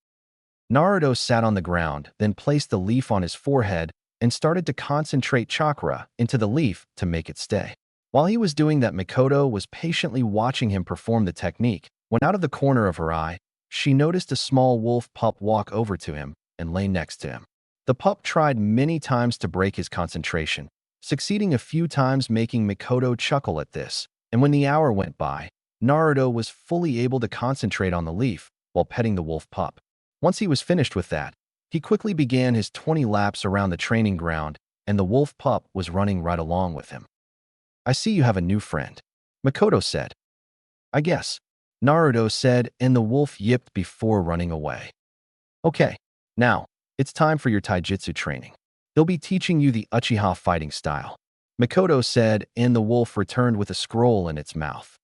Naruto sat on the ground, then placed the leaf on his forehead and started to concentrate chakra into the leaf to make it stay. While he was doing that, Makoto was patiently watching him perform the technique. When out of the corner of her eye, she noticed a small wolf pup walk over to him and lay next to him. The pup tried many times to break his concentration, succeeding a few times, making Makoto chuckle at this. And when the hour went by, Naruto was fully able to concentrate on the leaf while petting the wolf pup. Once he was finished with that, he quickly began his 20 laps around the training ground, and the wolf pup was running right along with him. I see you have a new friend, Makoto said. I guess, Naruto said, and the wolf yipped before running away. Okay, now, it's time for your taijutsu training. They'll be teaching you the Uchiha fighting style, Makoto said, and the wolf returned with a scroll in its mouth.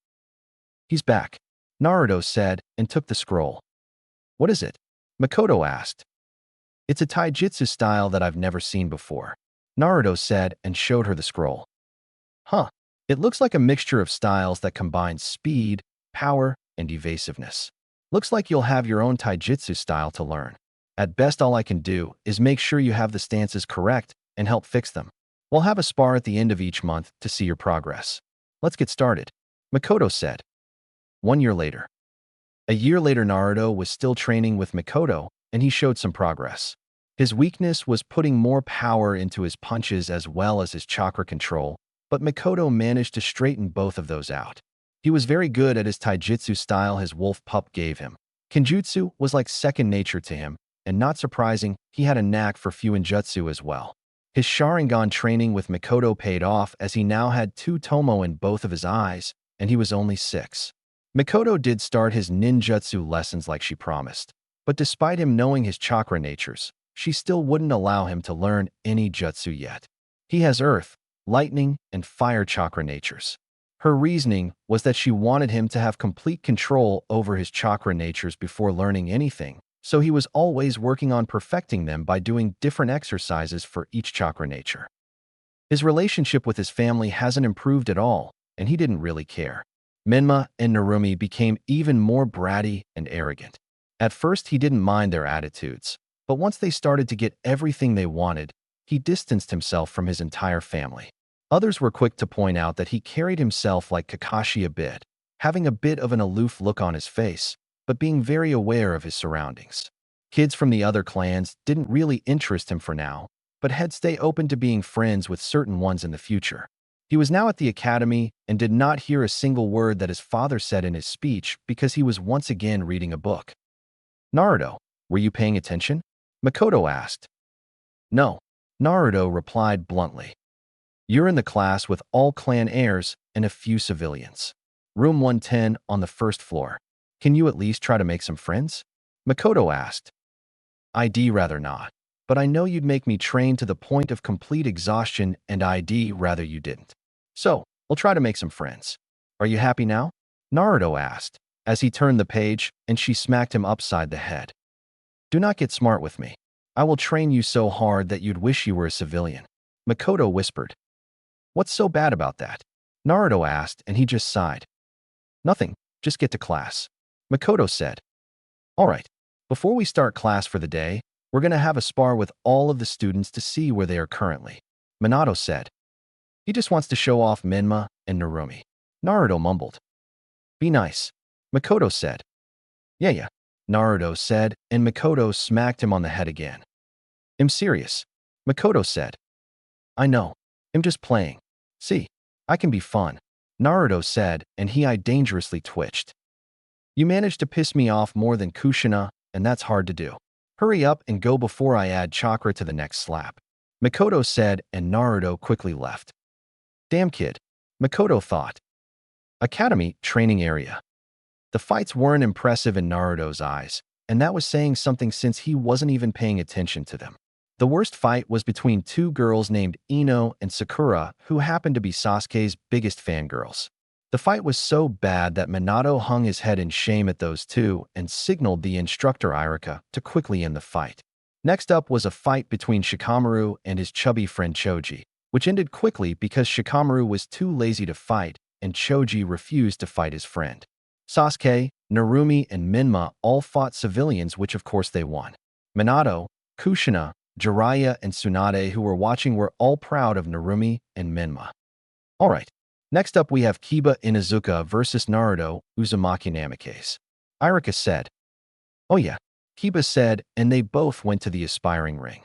He's back, Naruto said, and took the scroll. What is it? Makoto asked. It's a taijutsu style that I've never seen before, Naruto said, and showed her the scroll. Huh, it looks like a mixture of styles that combines speed, power, and evasiveness. Looks like you'll have your own taijutsu style to learn. At best, all I can do is make sure you have the stances correct and help fix them. We'll have a spar at the end of each month to see your progress. Let's get started, Makoto said. 1 year later. A year later, Naruto was still training with Makoto, and he showed some progress. His weakness was putting more power into his punches as well as his chakra control, but Makoto managed to straighten both of those out. He was very good at his taijutsu style his wolf pup gave him. Kenjutsu was like second nature to him, and not surprising, he had a knack for Fuinjutsu as well. His Sharingan training with Makoto paid off as he now had 2 tomo in both of his eyes, and he was only 6. Makoto did start his ninjutsu lessons like she promised, but despite him knowing his chakra natures, she still wouldn't allow him to learn any jutsu yet. He has earth, lightning, and fire chakra natures. Her reasoning was that she wanted him to have complete control over his chakra natures before learning anything, so he was always working on perfecting them by doing different exercises for each chakra nature. His relationship with his family hasn't improved at all, and he didn't really care. Minma and Narumi became even more bratty and arrogant. At first, he didn't mind their attitudes, but once they started to get everything they wanted, he distanced himself from his entire family. Others were quick to point out that he carried himself like Kakashi a bit, having a bit of an aloof look on his face, but being very aware of his surroundings. Kids from the other clans didn't really interest him for now, but had stay open to being friends with certain ones in the future. He was now at the academy and did not hear a single word that his father said in his speech because he was once again reading a book. Naruto, were you paying attention? Makoto asked. No, Naruto replied bluntly. You're in the class with all clan heirs and a few civilians. Room 110 on the first floor. Can you at least try to make some friends? Makoto asked. I'd rather not, but I know you'd make me train to the point of complete exhaustion, and I'd rather you didn't. So, we'll try to make some friends. Are you happy now? Naruto asked, as he turned the page and she smacked him upside the head. Do not get smart with me. I will train you so hard that you'd wish you were a civilian, Makoto whispered. What's so bad about that? Naruto asked, and he just sighed. Nothing, just get to class. Makoto said. All right, before we start class for the day, we're going to have a spar with all of the students to see where they are currently. Minato said. He just wants to show off Minma and Narumi. Naruto mumbled. Be nice. Makoto said. Yeah. Naruto said, and Makoto smacked him on the head again. I'm serious. Makoto said. I know. I'm just playing. See, I can be fun. Naruto said, and he eyed dangerously twitched. You managed to piss me off more than Kushina, and that's hard to do. Hurry up and go before I add chakra to the next slap. Makoto said, and Naruto quickly left. Damn kid, Makoto thought. Academy training area. The fights weren't impressive in Naruto's eyes, and that was saying something since he wasn't even paying attention to them. The worst fight was between two girls named Ino and Sakura, who happened to be Sasuke's biggest fangirls. The fight was so bad that Minato hung his head in shame at those two and signaled the instructor Irika to quickly end the fight. Next up was a fight between Shikamaru and his chubby friend Choji, which ended quickly because Shikamaru was too lazy to fight and Choji refused to fight his friend. Sasuke, Narumi, and Minma all fought civilians, which of course they won. Minato, Kushina, Jiraiya, and Tsunade, who were watching, were all proud of Narumi and Minma. Alright, next up we have Kiba Inuzuka versus Naruto Uzumaki Namikaze. Irika said. Oh yeah, Kiba said, and they both went to the aspiring ring.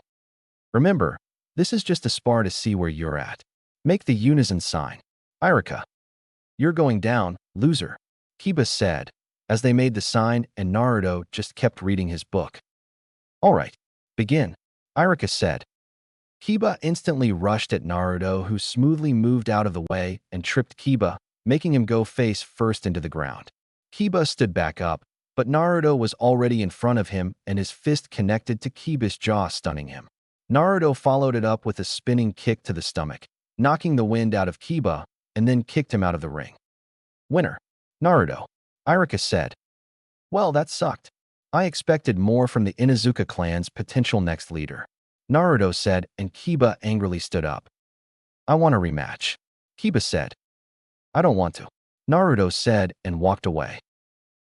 Remember, this is just a spar to see where you're at. Make the unison sign. Irika. You're going down, loser. Kiba said, as they made the sign and Naruto just kept reading his book. Alright, begin. Irika said. Kiba instantly rushed at Naruto, who smoothly moved out of the way and tripped Kiba, making him go face first into the ground. Kiba stood back up, but Naruto was already in front of him and his fist connected to Kiba's jaw, stunning him. Naruto followed it up with a spinning kick to the stomach, knocking the wind out of Kiba, and then kicked him out of the ring. Winner. Naruto. Irika said. Well, that sucked. I expected more from the Inuzuka clan's potential next leader. Naruto said, and Kiba angrily stood up. I want a rematch. Kiba said. I don't want to. Naruto said and walked away.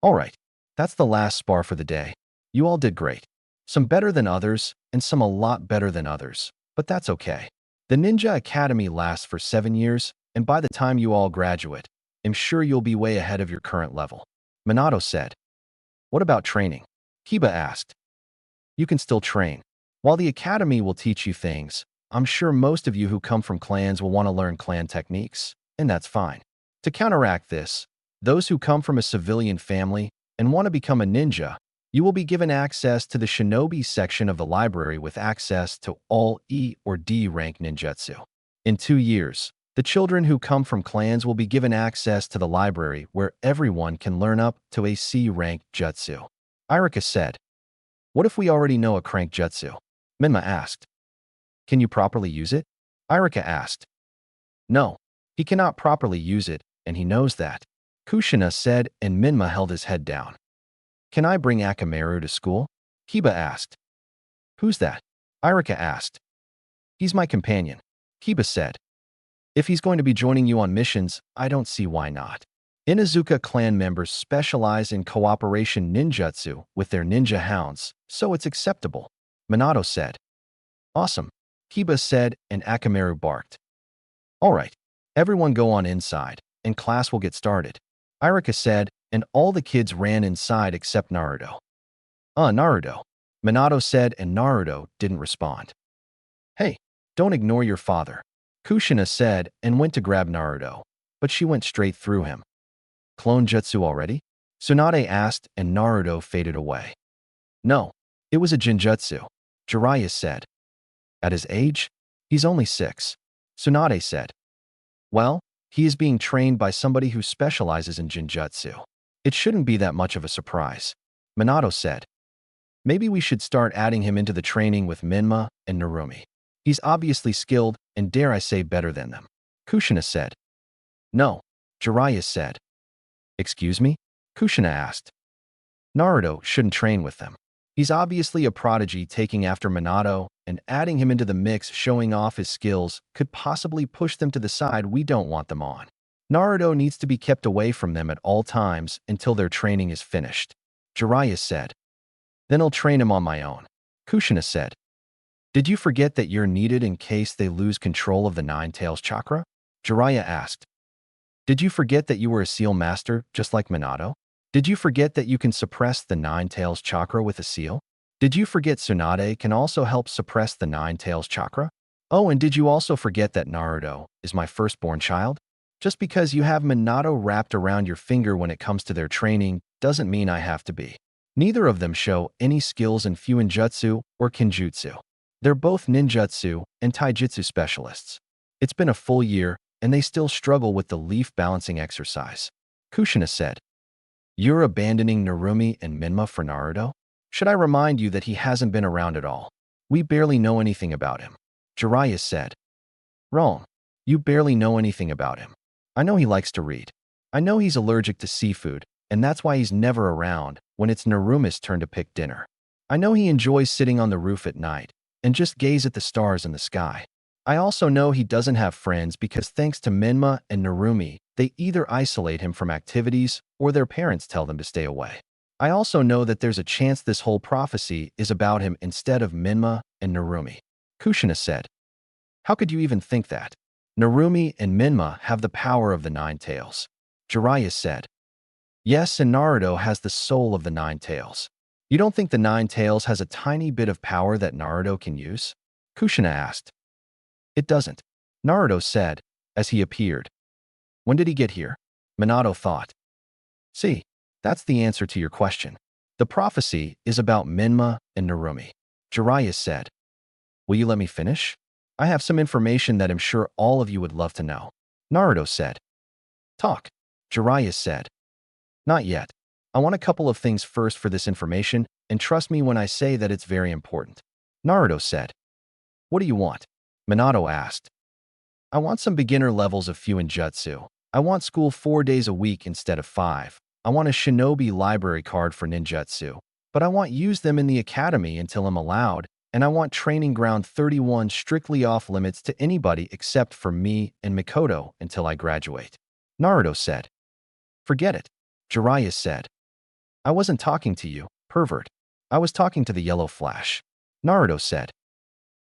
Alright, that's the last spar for the day. You all did great. Some better than others, and some a lot better than others, but that's okay. The Ninja Academy lasts for 7 years, and by the time you all graduate, I'm sure you'll be way ahead of your current level. Minato said. What about training? Kiba asked. You can still train. While the academy will teach you things, I'm sure most of you who come from clans will want to learn clan techniques, and that's fine. To counteract this, those who come from a civilian family and want to become a ninja, you will be given access to the shinobi section of the library with access to all E or D rank ninjutsu. In 2 years, the children who come from clans will be given access to the library where everyone can learn up to a C rank jutsu. Irika said. What if we already know a crank jutsu? Minma asked. Can you properly use it? Irika asked. No, he cannot properly use it, and he knows that. Kushina said, and Minma held his head down. Can I bring Akamaru to school? Kiba asked. Who's that? Irika asked. He's my companion, Kiba said. If he's going to be joining you on missions, I don't see why not. Inuzuka clan members specialize in cooperation ninjutsu with their ninja hounds, so it's acceptable. Minato said. Awesome, Kiba said, and Akamaru barked. Alright, everyone go on inside, and class will get started. Irika said, and all the kids ran inside except Naruto. Naruto. Minato said, and Naruto didn't respond. Hey, don't ignore your father. Kushina said and went to grab Naruto, but she went straight through him. Clone jutsu already? Tsunade asked, and Naruto faded away. No, it was a jinjutsu, Jiraiya said. At his age? He's only 6, Tsunade said. Well, he is being trained by somebody who specializes in jinjutsu. It shouldn't be that much of a surprise, Minato said. Maybe we should start adding him into the training with Minma and Narumi. He's obviously skilled and, dare I say, better than them. Kushina said. No, Jiraiya said. Excuse me? Kushina asked. Naruto shouldn't train with them. He's obviously a prodigy taking after Minato and adding him into the mix showing off his skills could possibly push them to the side we don't want them on. Naruto needs to be kept away from them at all times until their training is finished, Jiraiya said. Then I'll train him on my own, Kushina said. Did you forget that you're needed in case they lose control of the Nine Tails chakra? Jiraiya asked. Did you forget that you were a seal master, just like Minato? Did you forget that you can suppress the Nine Tails chakra with a seal? Did you forget Tsunade can also help suppress the Nine Tails chakra? Oh, and did you also forget that Naruto is my firstborn child? Just because you have Minato wrapped around your finger when it comes to their training doesn't mean I have to be. Neither of them show any skills in Fuinjutsu or Kinjutsu. They're both ninjutsu and taijutsu specialists. It's been a full year, and they still struggle with the leaf balancing exercise, Kushina said. You're abandoning Narumi and Minma for Naruto? Should I remind you that he hasn't been around at all? We barely know anything about him, Jiraiya said. Wrong. You barely know anything about him. I know he likes to read. I know he's allergic to seafood, and that's why he's never around when it's Narumi's turn to pick dinner. I know he enjoys sitting on the roof at night and just gaze at the stars in the sky. I also know he doesn't have friends because thanks to Minma and Narumi, they either isolate him from activities or their parents tell them to stay away. I also know that there's a chance this whole prophecy is about him instead of Minma and Narumi, Kushina said. How could you even think that? Narumi and Minma have the power of the Nine Tails, Jiraiya said. Yes, and Naruto has the soul of the Nine Tails. You don't think the Nine Tails has a tiny bit of power that Naruto can use? Kushina asked. It doesn't, Naruto said, as he appeared. When did he get here? Minato thought. See, that's the answer to your question. The prophecy is about Minma and Narumi, Jiraiya said. Will you let me finish? I have some information that I'm sure all of you would love to know, Naruto said. Talk, Jiraiya said. Not yet. I want a couple of things first for this information, and trust me when I say that it's very important, Naruto said. What do you want? Minato asked. I want some beginner levels of Fuinjutsu. I want school 4 days a week instead of 5. I want a shinobi library card for ninjutsu, but I want use them in the academy until I'm allowed, and I want training ground 31 strictly off limits to anybody except for me and Mikoto until I graduate, Naruto said. Forget it, Jiraiya said. I wasn't talking to you, pervert. I was talking to the yellow flash, Naruto said.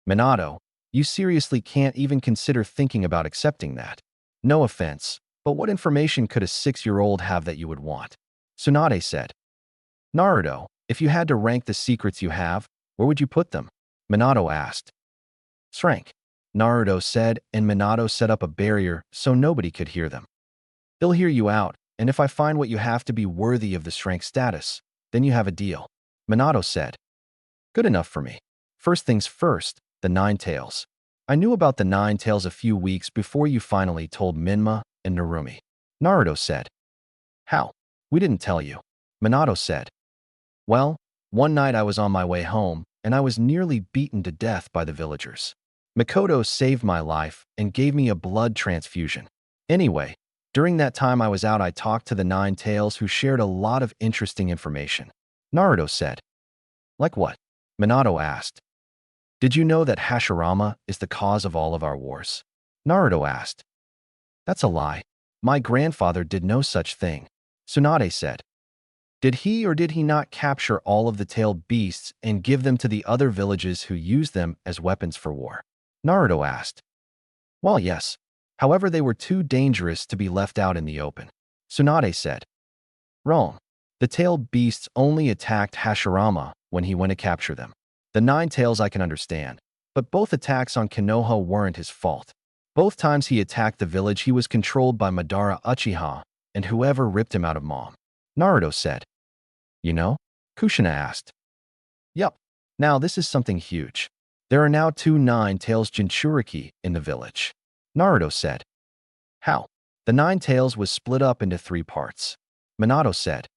Minato, you seriously can't even consider thinking about accepting that. No offense, but what information could a 6-year-old have that you would want? Tsunade said. Naruto, if you had to rank the secrets you have, where would you put them? Minato asked. Srank, Naruto said, and Minato set up a barrier so nobody could hear them. They'll hear you out, and if I find what you have to be worthy of the Srank status, then you have a deal, Minato said. Good enough for me. First things first, the Nine Tails. I knew about the Nine Tails a few weeks before you finally told Minma and Narumi, Naruto said. How? We didn't tell you, Minato said. Well, one night I was on my way home, and I was nearly beaten to death by the villagers. Mikoto saved my life and gave me a blood transfusion. Anyway, during that time I was out, I talked to the Nine Tails who shared a lot of interesting information, Naruto said. Like what? Minato asked. Did you know that Hashirama is the cause of all of our wars? Naruto asked. That's a lie. My grandfather did no such thing, Tsunade said. Did he or did he not capture all of the tailed beasts and give them to the other villages who used them as weapons for war? Naruto asked. Well, yes. However, they were too dangerous to be left out in the open, Tsunade said. Wrong. The tailed beasts only attacked Hashirama when he went to capture them. The Nine Tails I can understand, but both attacks on Konoha weren't his fault. Both times he attacked the village, he was controlled by Madara Uchiha and whoever ripped him out of Mom, Naruto said. You know? Kushina asked. Yup. Now this is something huge. There are now 2 Nine Tails Jinchuriki in the village, Naruto said. How? The Nine Tails was split up into 3 parts, Minato said.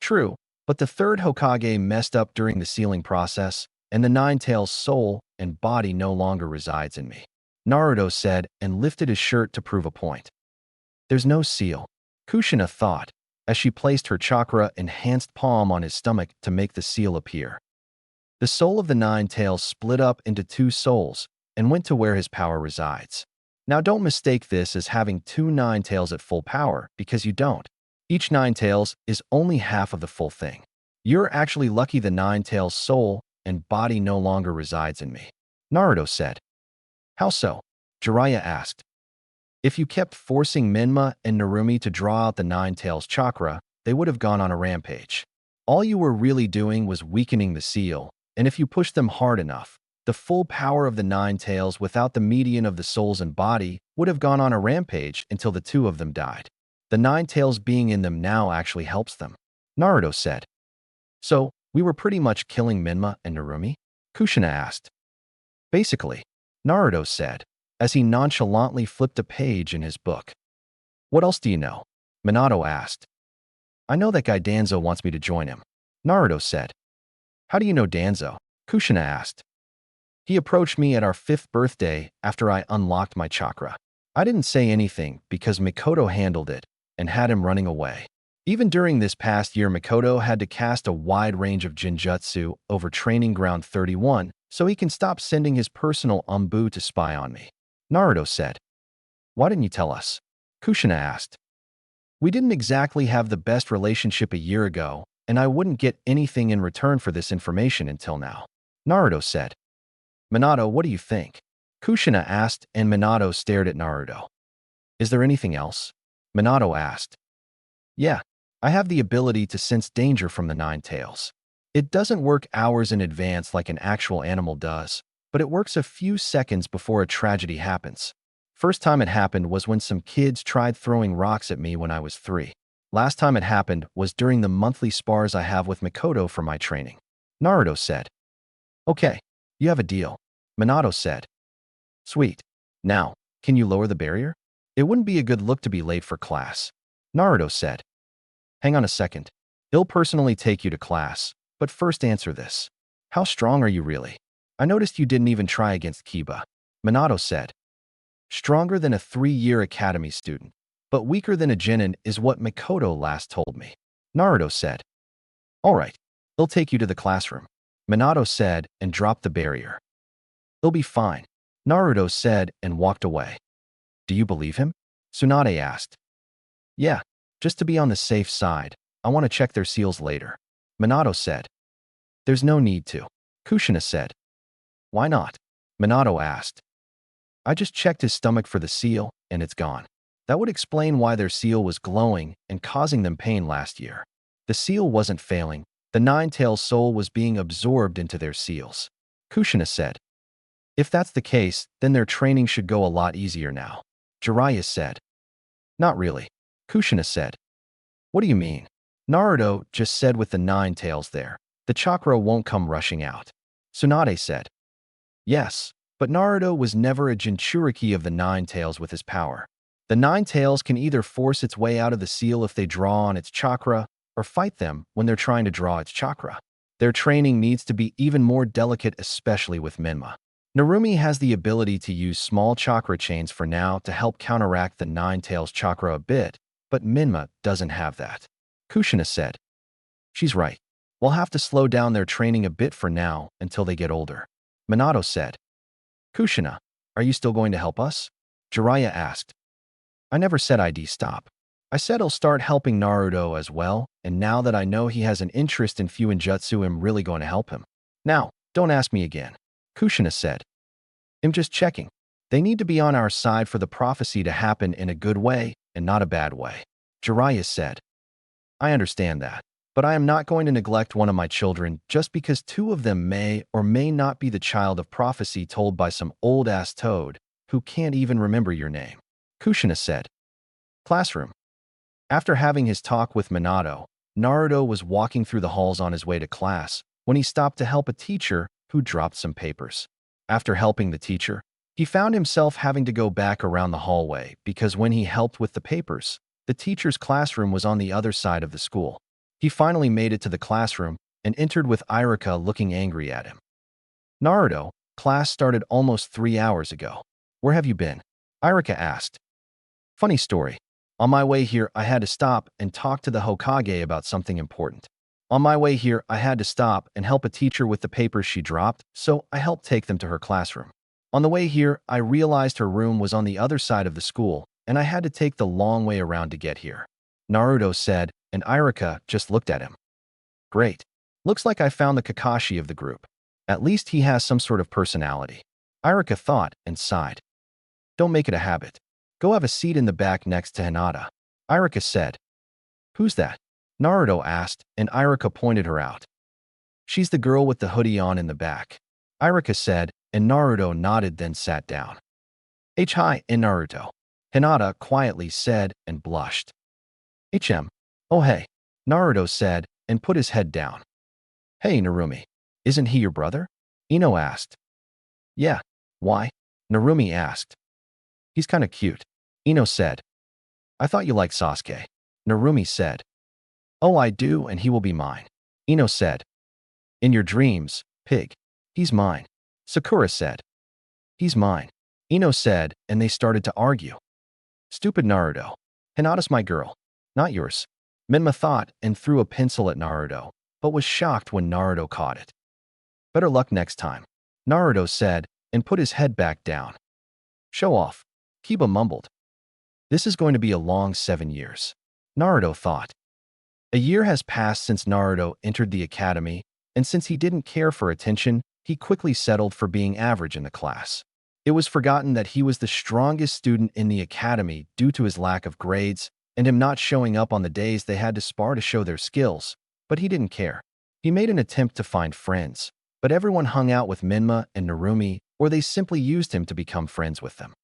True, but the 3rd Hokage messed up during the sealing process, and the Nine Tails' soul and body no longer resides in me, Naruto said and lifted his shirt to prove a point. There's no seal, Kushina thought, as she placed her chakra-enhanced palm on his stomach to make the seal appear. The soul of the Nine Tails split up into two souls and went to where his power resides. Now don't mistake this as having two Nine Tails at full power, because you don't. Each Nine Tails is only half of the full thing. You're actually lucky the Nine Tails soul and body no longer resides in me. Naruto said. How so? Jiraiya asked. If you kept forcing Minma and Narumi to draw out the Nine Tails chakra, they would have gone on a rampage. All you were really doing was weakening the seal, and if you pushed them hard enough, the full power of the Nine Tails without the median of the souls and body would have gone on a rampage until the two of them died. The Nine Tails being in them now actually helps them. Naruto said. So, we were pretty much killing Minma and Narumi? Kushina asked. Basically, Naruto said, as he nonchalantly flipped a page in his book. What else do you know? Minato asked. I know that guy Danzo wants me to join him. Naruto said. How do you know Danzo? Kushina asked. He approached me at our 5th birthday after I unlocked my chakra. I didn't say anything because Mikoto handled it and had him running away. Even during this past year, Mikoto had to cast a wide range of Jinjutsu over Training Ground 31 so he can stop sending his personal Umbu to spy on me. Naruto said. Why didn't you tell us? Kushina asked. We didn't exactly have the best relationship a year ago, and I wouldn't get anything in return for this information until now. Naruto said. Minato, what do you think? Kushina asked, and Minato stared at Naruto. Is there anything else? Minato asked. Yeah, I have the ability to sense danger from the Nine Tails. It doesn't work hours in advance like an actual animal does, but it works a few seconds before a tragedy happens. First time it happened was when some kids tried throwing rocks at me when I was 3. Last time it happened was during the monthly spars I have with Mikoto for my training. Naruto said. Okay, you have a deal. Minato said. Sweet. Now, can you lower the barrier? It wouldn't be a good look to be late for class. Naruto said. Hang on a second. I'll personally take you to class, but first answer this. How strong are you really? I noticed you didn't even try against Kiba. Minato said. Stronger than a 3-year academy student, but weaker than a genin is what Mikoto last told me. Naruto said. All right, I'll take you to the classroom. Minato said and dropped the barrier. It'll be fine, Naruto said and walked away. Do you believe him? Tsunade asked. Yeah, just to be on the safe side. I want to check their seals later. Minato said. There's no need to. Kushina said. Why not? Minato asked. I just checked his stomach for the seal, and it's gone. That would explain why their seal was glowing and causing them pain last year. The seal wasn't failing. The Nine-Tails soul was being absorbed into their seals. Kushina said. If that's the case, then their training should go a lot easier now. Jiraiya said. Not really. Kushina said. What do you mean? Naruto just said with the Nine Tails there. The chakra won't come rushing out. Tsunade said. Yes, but Naruto was never a Jinchuriki of the Nine Tails with his power. The Nine Tails can either force its way out of the seal if they draw on its chakra, or fight them when they're trying to draw its chakra. Their training needs to be even more delicate, especially with Minma. Narumi has the ability to use small chakra chains for now to help counteract the Nine Tails chakra a bit, but Minma doesn't have that. Kushina said. She's right. We'll have to slow down their training a bit for now until they get older. Minato said. Kushina, are you still going to help us? Jiraiya asked. I never said I'd stop. I said I'll start helping Naruto as well, and now that I know he has an interest in Fuinjutsu, I'm really going to help him. Now, don't ask me again. Kushina said. I'm just checking. They need to be on our side for the prophecy to happen in a good way and not a bad way. Jiraiya said. I understand that, but I am not going to neglect one of my children just because 2 of them may or may not be the child of prophecy told by some old-ass toad who can't even remember your name. Kushina said. Classroom. After having his talk with Minato, Naruto was walking through the halls on his way to class when he stopped to help a teacher who dropped some papers. After helping the teacher, he found himself having to go back around the hallway because when he helped with the papers, the teacher's classroom was on the other side of the school. He finally made it to the classroom and entered with Irika looking angry at him. Naruto, class started almost 3 hours ago. Where have you been? Irika asked. Funny story. On my way here, I had to stop and talk to the Hokage about something important. On my way here, I had to stop and help a teacher with the papers she dropped, so I helped take them to her classroom. On the way here, I realized her room was on the other side of the school, and I had to take the long way around to get here. Naruto said, and Irika just looked at him. Great. Looks like I found the Kakashi of the group. At least he has some sort of personality. Irika thought and sighed. Don't make it a habit. Go have a seat in the back next to Hinata. Irika said. Who's that? Naruto asked, and Irika pointed her out. She's the girl with the hoodie on in the back. Irika said, and Naruto nodded then sat down. Hi, in Naruto. Hinata quietly said and blushed. HM. Oh hey. Naruto said, and put his head down. Hey, Narumi. Isn't he your brother? Ino asked. Yeah. Why? Narumi asked. He's kinda cute. Ino said. I thought you liked Sasuke. Narumi said. Oh, I do, and he will be mine. Ino said. In your dreams, pig. He's mine. Sakura said. He's mine. Ino said, and they started to argue. Stupid Naruto. Hinata's my girl, not yours. Minma thought and threw a pencil at Naruto, but was shocked when Naruto caught it. Better luck next time, Naruto said, and put his head back down. Show off. Kiba mumbled. This is going to be a long 7 years, Naruto thought. A year has passed since Naruto entered the academy, and since he didn't care for attention, he quickly settled for being average in the class. It was forgotten that he was the strongest student in the academy due to his lack of grades and him not showing up on the days they had to spar to show their skills, but he didn't care. He made an attempt to find friends, but everyone hung out with Minma and Narumi, or they simply used him to become friends with them.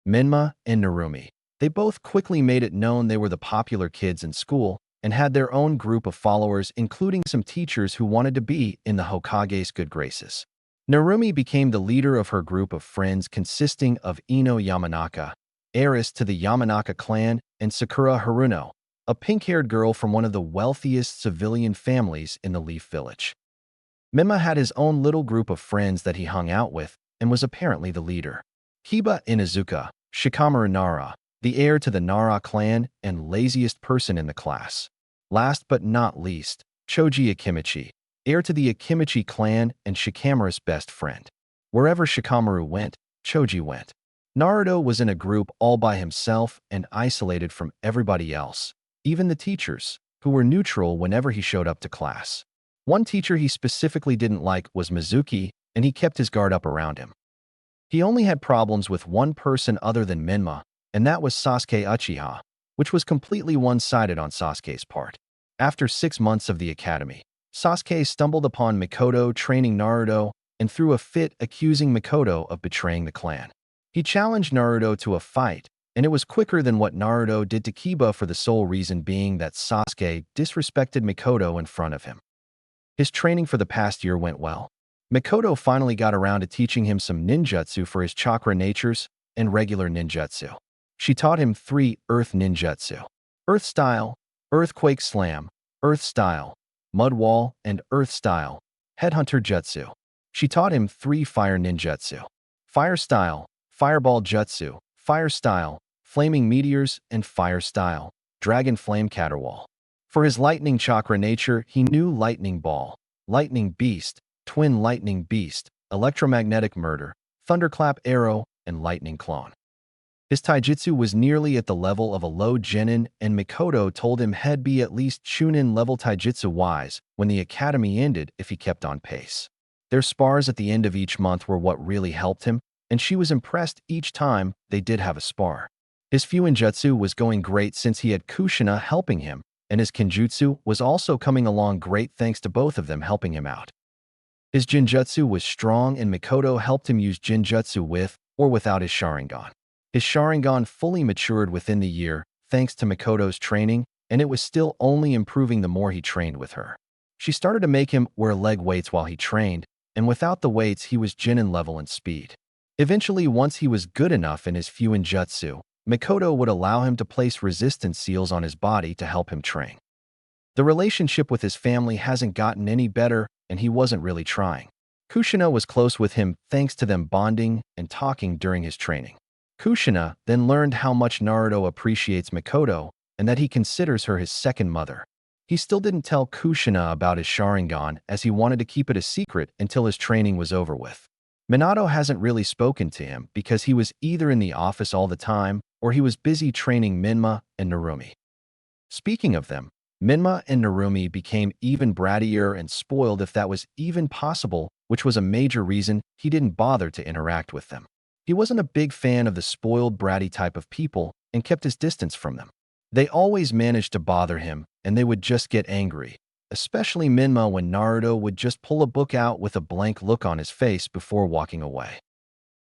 Minma and Narumi. They both quickly made it known they were the popular kids in school and had their own group of followers, including some teachers who wanted to be in the Hokage's good graces. Narumi became the leader of her group of friends consisting of Ino Yamanaka, heiress to the Yamanaka clan, and Sakura Haruno, a pink-haired girl from one of the wealthiest civilian families in the Leaf Village. Minma had his own little group of friends that he hung out with and was apparently the leader. Kiba Inuzuka, Shikamaru Nara, the heir to the Nara clan and laziest person in the class. Last but not least, Choji Akimichi, heir to the Akimichi clan and Shikamaru's best friend. Wherever Shikamaru went, Choji went. Naruto was in a group all by himself and isolated from everybody else, even the teachers, who were neutral whenever he showed up to class. One teacher he specifically didn't like was Mizuki, and he kept his guard up around him. He only had problems with one person other than Minma, and that was Sasuke Uchiha, which was completely one-sided on Sasuke's part. After 6 months of the academy, Sasuke stumbled upon Mikoto training Naruto and threw a fit accusing Mikoto of betraying the clan. He challenged Naruto to a fight, and it was quicker than what Naruto did to Kiba for the sole reason being that Sasuke disrespected Mikoto in front of him. His training for the past year went well. Mikoto finally got around to teaching him some ninjutsu for his chakra natures and regular ninjutsu. She taught him 3 earth ninjutsu: earth style, earthquake slam, earth style, mud wall, and earth style, headhunter jutsu. She taught him 3 fire ninjutsu: fire style, fireball jutsu, fire style, flaming meteors, and fire style, dragon flame caterwall. For his lightning chakra nature, he knew lightning ball, lightning beast, twin lightning beast, electromagnetic murder, thunderclap arrow, and lightning clone. His taijutsu was nearly at the level of a low genin, and Mikoto told him he'd be at least chunin level taijutsu-wise when the academy ended if he kept on pace. Their spars at the end of each month were what really helped him, and she was impressed each time they did have a spar. His Fuinjutsu was going great since he had Kushina helping him, and his Kenjutsu was also coming along great thanks to both of them helping him out. His Jinjutsu was strong, and Mikoto helped him use Jinjutsu with or without his Sharingan. His Sharingan fully matured within the year thanks to Mikoto's training, and it was still only improving the more he trained with her. She started to make him wear leg weights while he trained, and without the weights he was Jinin level in speed. Eventually, once he was good enough in his Fuinjutsu, Mikoto would allow him to place resistance seals on his body to help him train. The relationship with his family hasn't gotten any better, and he wasn't really trying. Kushina was close with him thanks to them bonding and talking during his training. Kushina then learned how much Naruto appreciates Mikoto and that he considers her his second mother. He still didn't tell Kushina about his Sharingan as he wanted to keep it a secret until his training was over with. Minato hasn't really spoken to him because he was either in the office all the time or he was busy training Minma and Narumi. Speaking of them, Minma and Narumi became even brattier and spoiled if that was even possible, which was a major reason he didn't bother to interact with them. He wasn't a big fan of the spoiled bratty type of people and kept his distance from them. They always managed to bother him and they would just get angry, especially Minma when Naruto would just pull a book out with a blank look on his face before walking away.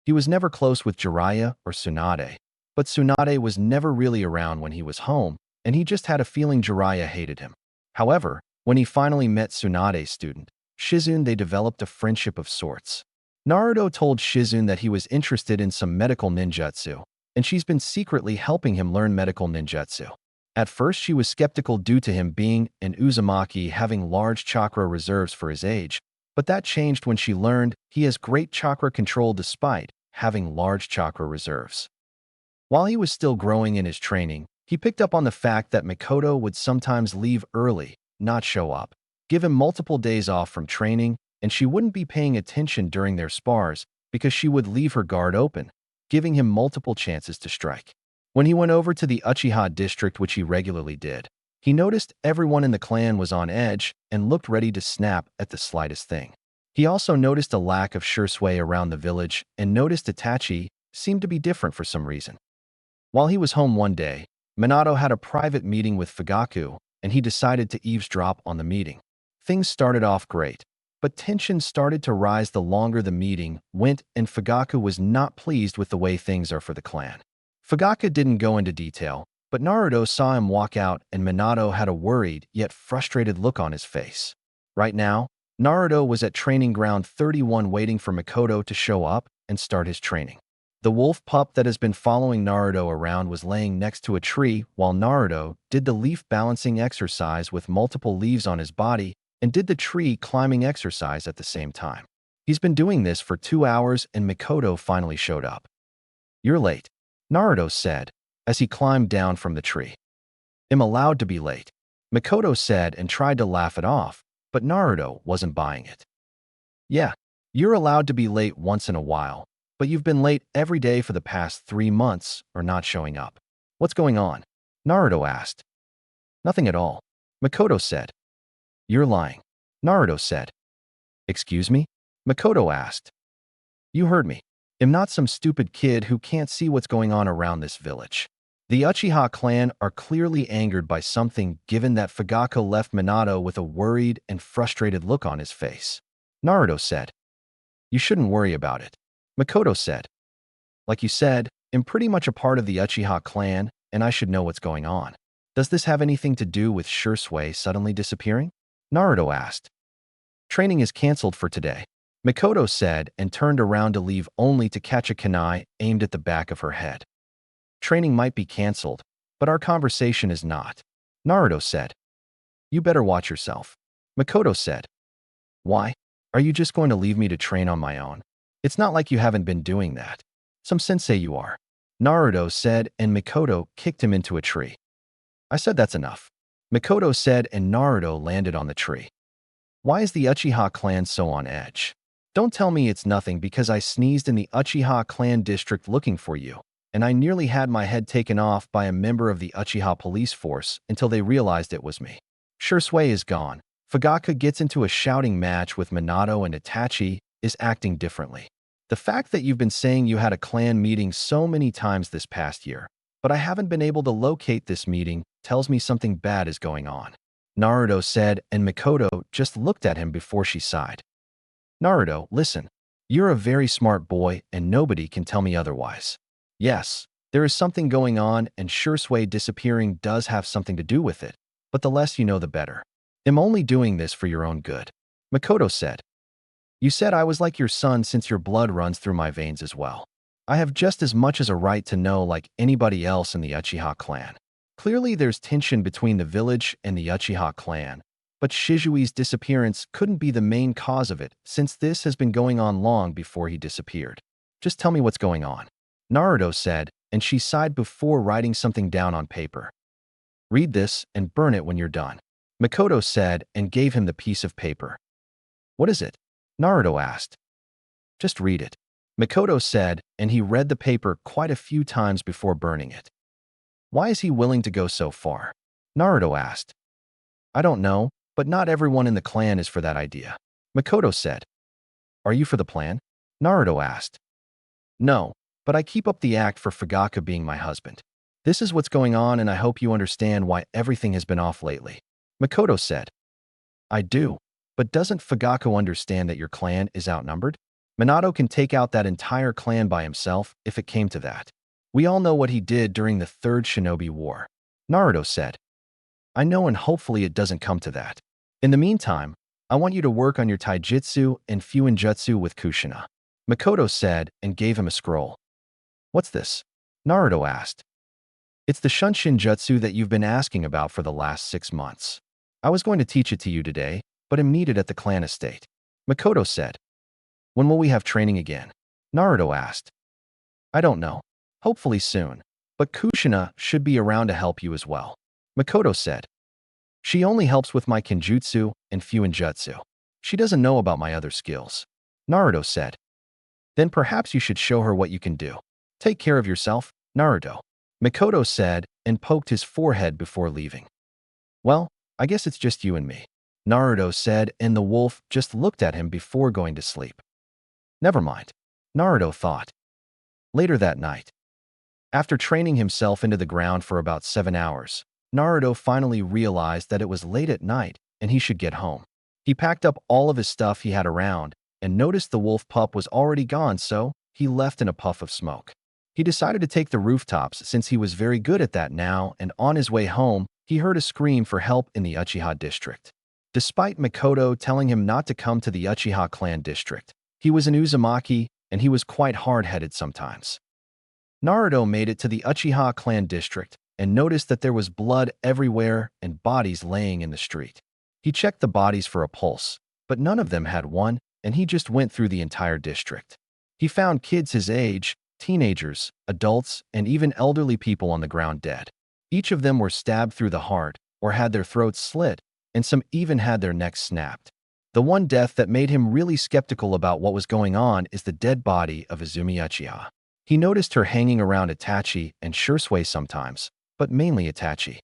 He was never close with Jiraiya or Tsunade, but Tsunade was never really around when he was home, and he just had a feeling Jiraiya hated him. However, when he finally met Tsunade's student, Shizune, they developed a friendship of sorts. Naruto told Shizune that he was interested in some medical ninjutsu, and she's been secretly helping him learn medical ninjutsu. At first, she was skeptical due to him being an Uzumaki having large chakra reserves for his age, but that changed when she learned he has great chakra control despite having large chakra reserves. While he was still growing in his training, he picked up on the fact that Mikoto would sometimes leave early, not show up, give him multiple days off from training, and she wouldn't be paying attention during their spars because she would leave her guard open, giving him multiple chances to strike. When he went over to the Uchiha district, which he regularly did, he noticed everyone in the clan was on edge and looked ready to snap at the slightest thing. He also noticed a lack of sursui around the village and noticed Itachi seemed to be different for some reason. While he was home one day, Minato had a private meeting with Fugaku, and he decided to eavesdrop on the meeting. Things started off great, but tension started to rise the longer the meeting went, and Fugaku was not pleased with the way things are for the clan. Fugaku didn't go into detail, but Naruto saw him walk out and Minato had a worried yet frustrated look on his face. Right now, Naruto was at training ground 31 waiting for Mikoto to show up and start his training. The wolf pup that has been following Naruto around was laying next to a tree while Naruto did the leaf balancing exercise with multiple leaves on his body and did the tree climbing exercise at the same time. He's been doing this for 2 hours and Mikoto finally showed up. "You're late," Naruto said as he climbed down from the tree. "I'm allowed to be late," Mikoto said and tried to laugh it off, but Naruto wasn't buying it. "Yeah, you're allowed to be late once in a while, but you've been late every day for the past 3 months or not showing up. What's going on?" Naruto asked. "Nothing at all," Mikoto said. "You're lying," Naruto said. "Excuse me?" Mikoto asked. "You heard me. I'm not some stupid kid who can't see what's going on around this village." The Uchiha clan are clearly angered by something given that Fugaku left Minato with a worried and frustrated look on his face. Naruto said, "You shouldn't worry about it," Mikoto said. "Like you said, I'm pretty much a part of the Uchiha clan, and I should know what's going on. Does this have anything to do with Shursui suddenly disappearing?" Naruto asked. "Training is canceled for today," Mikoto said and turned around to leave only to catch a kunai aimed at the back of her head. "Training might be canceled, but our conversation is not," Naruto said. "You better watch yourself," Mikoto said. "Why? Are you just going to leave me to train on my own? It's not like you haven't been doing that. Some sensei you are," Naruto said, and Mikoto kicked him into a tree. "I said that's enough," Mikoto said, and Naruto landed on the tree. "Why is the Uchiha clan so on edge? Don't tell me it's nothing because I sneezed in the Uchiha clan district looking for you, and I nearly had my head taken off by a member of the Uchiha police force until they realized it was me." Shursui is gone. Fugaku gets into a shouting match with Minato, and Itachi is acting differently. "The fact that you've been saying you had a clan meeting so many times this past year, but I haven't been able to locate this meeting tells me something bad is going on," Naruto said, and Mikoto just looked at him before she sighed. "Naruto, listen. You're a very smart boy, and nobody can tell me otherwise. Yes, there is something going on, and Shursui disappearing does have something to do with it, but the less you know, the better. I'm only doing this for your own good," Mikoto said. "You said I was like your son since your blood runs through my veins as well. I have just as much as a right to know like anybody else in the Uchiha clan. Clearly there's tension between the village and the Uchiha clan, but Shizui's disappearance couldn't be the main cause of it since this has been going on long before he disappeared. Just tell me what's going on," Naruto said, and she sighed before writing something down on paper. "Read this and burn it when you're done," Makoto said and gave him the piece of paper. What is it? Naruto asked. Just read it. Makoto said, and he read the paper quite a few times before burning it. Why is he willing to go so far? Naruto asked. I don't know, but not everyone in the clan is for that idea. Makoto said. Are you for the plan? Naruto asked. No, but I keep up the act for Fugaku being my husband. This is what's going on, and I hope you understand why everything has been off lately. Makoto said. I do, but doesn't Fugaku understand that your clan is outnumbered? Minato can take out that entire clan by himself if it came to that. We all know what he did during the Third Shinobi War. Naruto said. I know, and hopefully it doesn't come to that. In the meantime, I want you to work on your taijutsu and fuinjutsu with Kushina. Makoto said and gave him a scroll. What's this? Naruto asked. It's the Shunshin Jutsu that you've been asking about for the last 6 months. I was going to teach it to you today, but am needed at the clan estate. Makoto said. When will we have training again? Naruto asked. I don't know. Hopefully soon. But Kushina should be around to help you as well. Makoto said. She only helps with my kenjutsu and fuinjutsu. She doesn't know about my other skills. Naruto said. Then perhaps you should show her what you can do. Take care of yourself, Naruto. Makoto said and poked his forehead before leaving. Well, I guess it's just you and me. Naruto said, and the wolf just looked at him before going to sleep. Never mind, Naruto thought. Later that night, after training himself into the ground for about 7 hours, Naruto finally realized that it was late at night and he should get home. He packed up all of his stuff he had around and noticed the wolf pup was already gone, so he left in a puff of smoke. He decided to take the rooftops since he was very good at that now, and on his way home, he heard a scream for help in the Uchiha district. Despite Makoto telling him not to come to the Uchiha clan district, he was an Uzumaki and he was quite hard-headed sometimes. Naruto made it to the Uchiha clan district and noticed that there was blood everywhere and bodies laying in the street. He checked the bodies for a pulse, but none of them had one, and he just went through the entire district. He found kids his age, teenagers, adults, and even elderly people on the ground dead. Each of them were stabbed through the heart or had their throats slit, and some even had their necks snapped. The one death that made him really skeptical about what was going on is the dead body of Izumi Uchiha. He noticed her hanging around Itachi and Shursui sometimes, but mainly Itachi.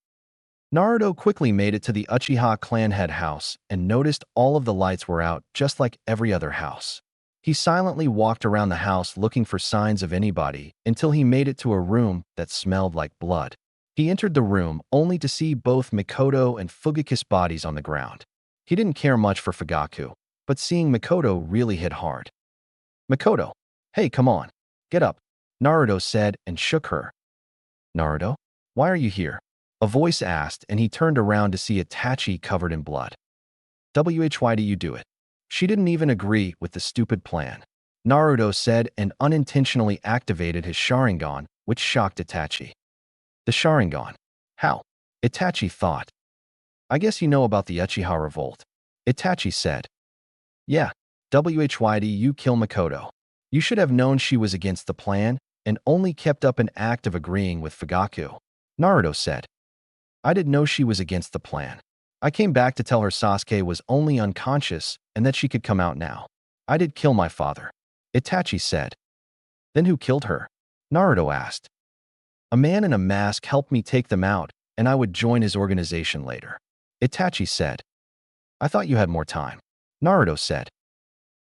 Naruto quickly made it to the Uchiha clan head house and noticed all of the lights were out just like every other house. He silently walked around the house looking for signs of anybody until he made it to a room that smelled like blood. He entered the room only to see both Makoto and Fugaku's bodies on the ground. He didn't care much for Fugaku, but seeing Makoto really hit hard. Makoto, hey, come on, get up, Naruto said and shook her. Naruto, why are you here? A voice asked, and he turned around to see Itachi covered in blood. Why do you do it? She didn't even agree with the stupid plan. Naruto said and unintentionally activated his Sharingan, which shocked Itachi. The Sharingan. How? Itachi thought. I guess you know about the Uchiha revolt. Itachi said. Yeah, why do you kill Makoto? You should have known she was against the plan and only kept up an act of agreeing with Fugaku. Naruto said. I didn't know she was against the plan. I came back to tell her Sasuke was only unconscious and that she could come out now. I did kill my father. Itachi said. Then who killed her? Naruto asked. A man in a mask helped me take them out, and I would join his organization later. Itachi said. I thought you had more time. Naruto said.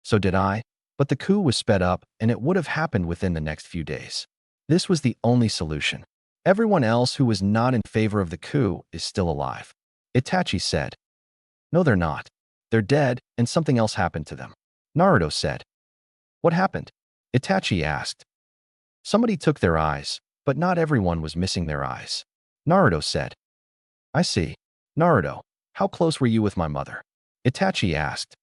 So did I, but the coup was sped up and it would have happened within the next few days. This was the only solution. Everyone else who was not in favor of the coup is still alive. Itachi said. No, they're not. They're dead, and something else happened to them. Naruto said. What happened? Itachi asked. Somebody took their eyes, but not everyone was missing their eyes. Naruto said. I see. Naruto, how close were you with my mother? Itachi asked.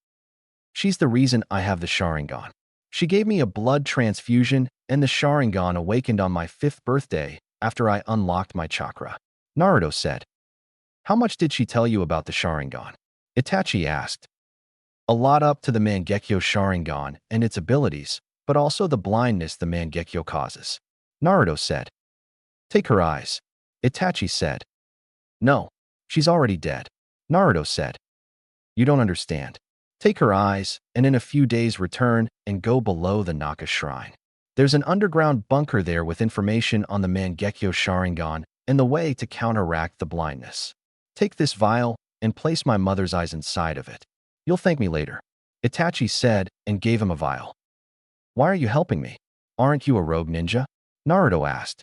She's the reason I have the Sharingan. She gave me a blood transfusion, and the Sharingan awakened on my 5th birthday after I unlocked my chakra. Naruto said. How much did she tell you about the Sharingan? Itachi asked. A lot, up to the Mangekyo Sharingan and its abilities, but also the blindness the Mangekyo causes. Naruto said. Take her eyes. Itachi said. No, she's already dead. Naruto said. You don't understand. Take her eyes, and in a few days return and go below the Naka Shrine. There's an underground bunker there with information on the Mangekyo Sharingan and the way to counteract the blindness. Take this vial and place my mother's eyes inside of it. You'll thank me later, Itachi said and gave him a vial. Why are you helping me? Aren't you a rogue ninja? Naruto asked.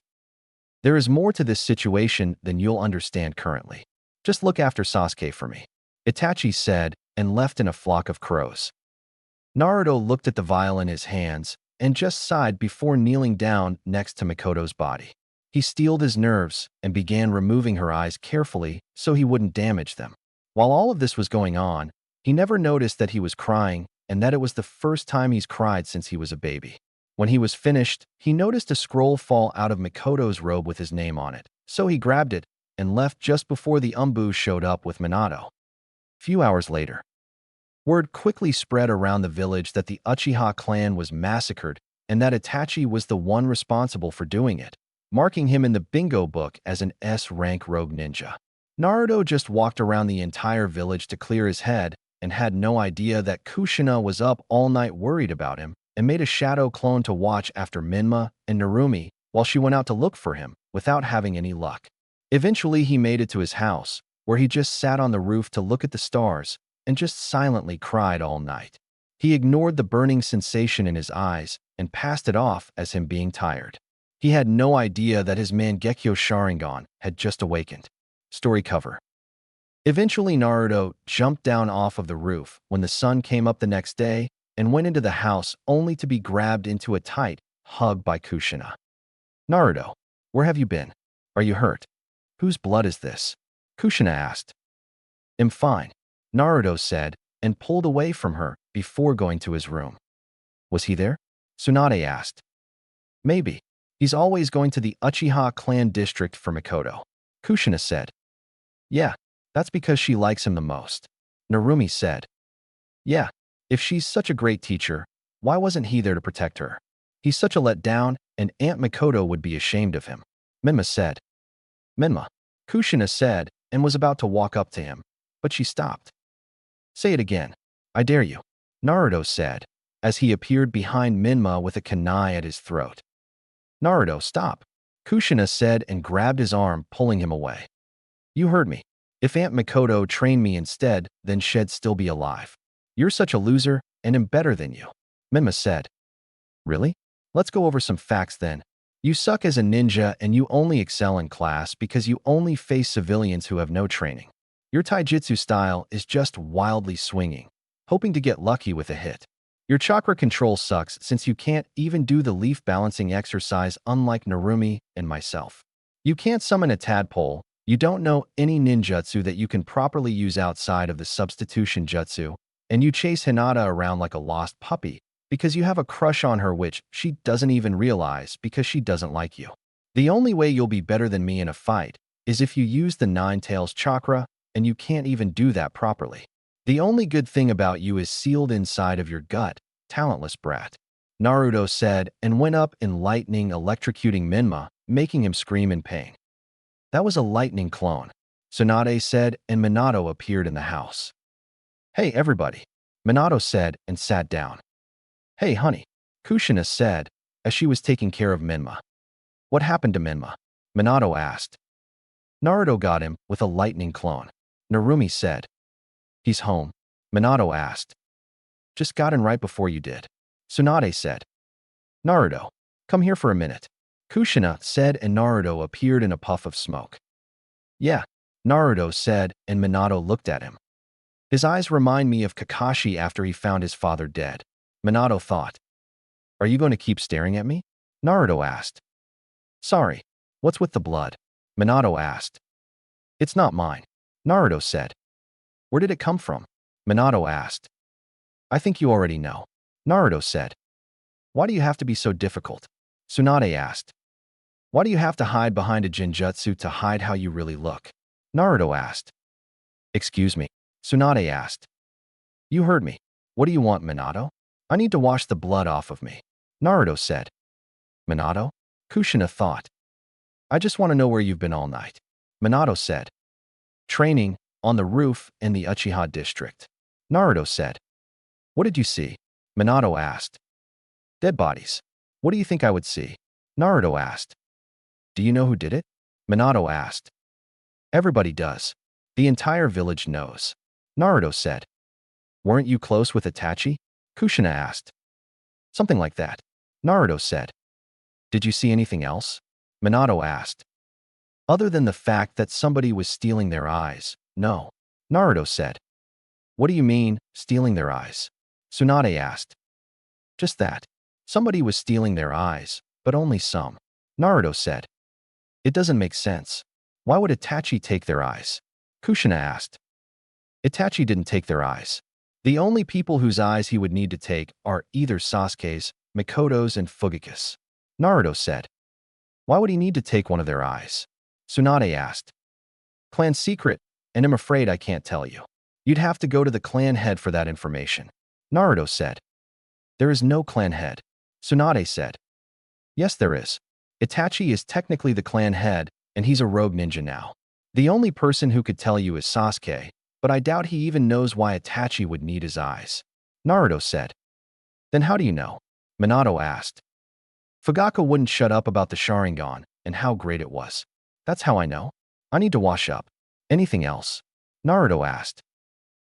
There is more to this situation than you'll understand currently. Just look after Sasuke for me, Itachi said and left in a flock of crows. Naruto looked at the vial in his hands and just sighed before kneeling down next to Mikoto's body. He steeled his nerves and began removing her eyes carefully so he wouldn't damage them. While all of this was going on, he never noticed that he was crying and that it was the first time he's cried since he was a baby. When he was finished, he noticed a scroll fall out of Mikoto's robe with his name on it, so he grabbed it and left just before the Umbu showed up with Minato. Few hours later, word quickly spread around the village that the Uchiha clan was massacred and that Itachi was the one responsible for doing it, marking him in the bingo book as an S-rank rogue ninja. Naruto just walked around the entire village to clear his head and had no idea that Kushina was up all night worried about him and made a shadow clone to watch after Minma and Narumi while she went out to look for him without having any luck. Eventually, he made it to his house, where he just sat on the roof to look at the stars and just silently cried all night. He ignored the burning sensation in his eyes and passed it off as him being tired. He had no idea that his Mangekyo Sharingan had just awakened. Story cover. Eventually, Naruto jumped down off of the roof when the sun came up the next day and went into the house only to be grabbed into a tight hug by Kushina. Naruto, where have you been? Are you hurt? Whose blood is this? Kushina asked. I'm fine, Naruto said and pulled away from her before going to his room. Was he there? Tsunade asked. Maybe. He's always going to the Uchiha clan district for Mikoto, Kushina said. Yeah, that's because she likes him the most, Narumi said. Yeah, if she's such a great teacher, why wasn't he there to protect her? He's such a letdown, and Aunt Mikoto would be ashamed of him, Minma said. Minma, Kushina said and was about to walk up to him, but she stopped. Say it again. I dare you, Naruto said, as he appeared behind Minma with a kunai at his throat. Naruto, stop, Kushina said and grabbed his arm, pulling him away. You heard me. If Aunt Mikoto trained me instead, then she'd still be alive. You're such a loser, and I'm better than you, Minma said. Really? Let's go over some facts then. You suck as a ninja and you only excel in class because you only face civilians who have no training. Your taijutsu style is just wildly swinging, hoping to get lucky with a hit. Your chakra control sucks since you can't even do the leaf balancing exercise unlike Narumi and myself. You can't summon a tadpole, you don't know any ninjutsu that you can properly use outside of the substitution jutsu, and you chase Hinata around like a lost puppy because you have a crush on her which she doesn't even realize because she doesn't like you. The only way you'll be better than me in a fight is if you use the Nine Tails chakra, and you can't even do that properly. The only good thing about you is sealed inside of your gut, talentless brat, Naruto said and went up in lightning electrocuting Minma, making him scream in pain. That was a lightning clone, Tsunade said and Minato appeared in the house. Hey everybody, Minato said and sat down. Hey honey, Kushina said as she was taking care of Minma. What happened to Minma? Minato asked. Naruto got him with a lightning clone, Narumi said. He's home, Minato asked. Just got in right before you did, Tsunade said. Naruto, come here for a minute, Kushina said and Naruto appeared in a puff of smoke. Yeah, Naruto said and Minato looked at him. His eyes remind me of Kakashi after he found his father dead, Minato thought. Are you going to keep staring at me? Naruto asked. Sorry, what's with the blood? Minato asked. It's not mine, Naruto said. Where did it come from? Minato asked. I think you already know, Naruto said. Why do you have to be so difficult? Tsunade asked. Why do you have to hide behind a genjutsu to hide how you really look? Naruto asked. Excuse me, Tsunade asked. You heard me. What do you want, Minato? I need to wash the blood off of me, Naruto said. Minato? Kushina thought. I just want to know where you've been all night, Minato said. Training, on the roof in the Uchiha district. Naruto said. What did you see? Minato asked. Dead bodies. What do you think I would see? Naruto asked. Do you know who did it? Minato asked. Everybody does. The entire village knows. Naruto said. Weren't you close with Itachi? Kushina asked. Something like that. Naruto said. Did you see anything else? Minato asked. Other than the fact that somebody was stealing their eyes, no. Naruto said. What do you mean, stealing their eyes? Tsunade asked. Just that. Somebody was stealing their eyes, but only some. Naruto said. It doesn't make sense. Why would Itachi take their eyes? Kushina asked. Itachi didn't take their eyes. The only people whose eyes he would need to take are either Sasuke's, Mikoto's, and Fugaku's. Naruto said. Why would he need to take one of their eyes? Tsunade asked. Clan secret, and I'm afraid I can't tell you. You'd have to go to the clan head for that information. Naruto said. There is no clan head. Tsunade said. Yes, there is. Itachi is technically the clan head, and he's a rogue ninja now. The only person who could tell you is Sasuke, but I doubt he even knows why Itachi would need his eyes. Naruto said. Then how do you know? Minato asked. Fugaku wouldn't shut up about the Sharingan and how great it was. That's how I know. I need to wash up. Anything else? Naruto asked.